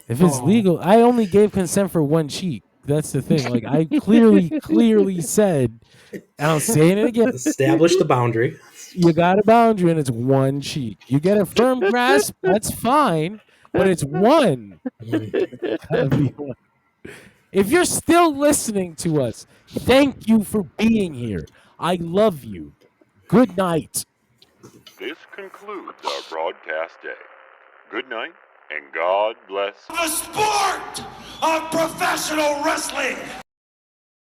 If it's legal, I only gave consent for one cheek. That's the thing. I clearly said, and I'm saying it again. Establish the boundary. You got a boundary, and it's one cheek. You get a firm grasp, that's fine, but it's one. Gotta be one. If you're still listening to us, thank you for being here. I love you. Good night. This concludes our broadcast day. Good night, and God bless The sport of professional wrestling.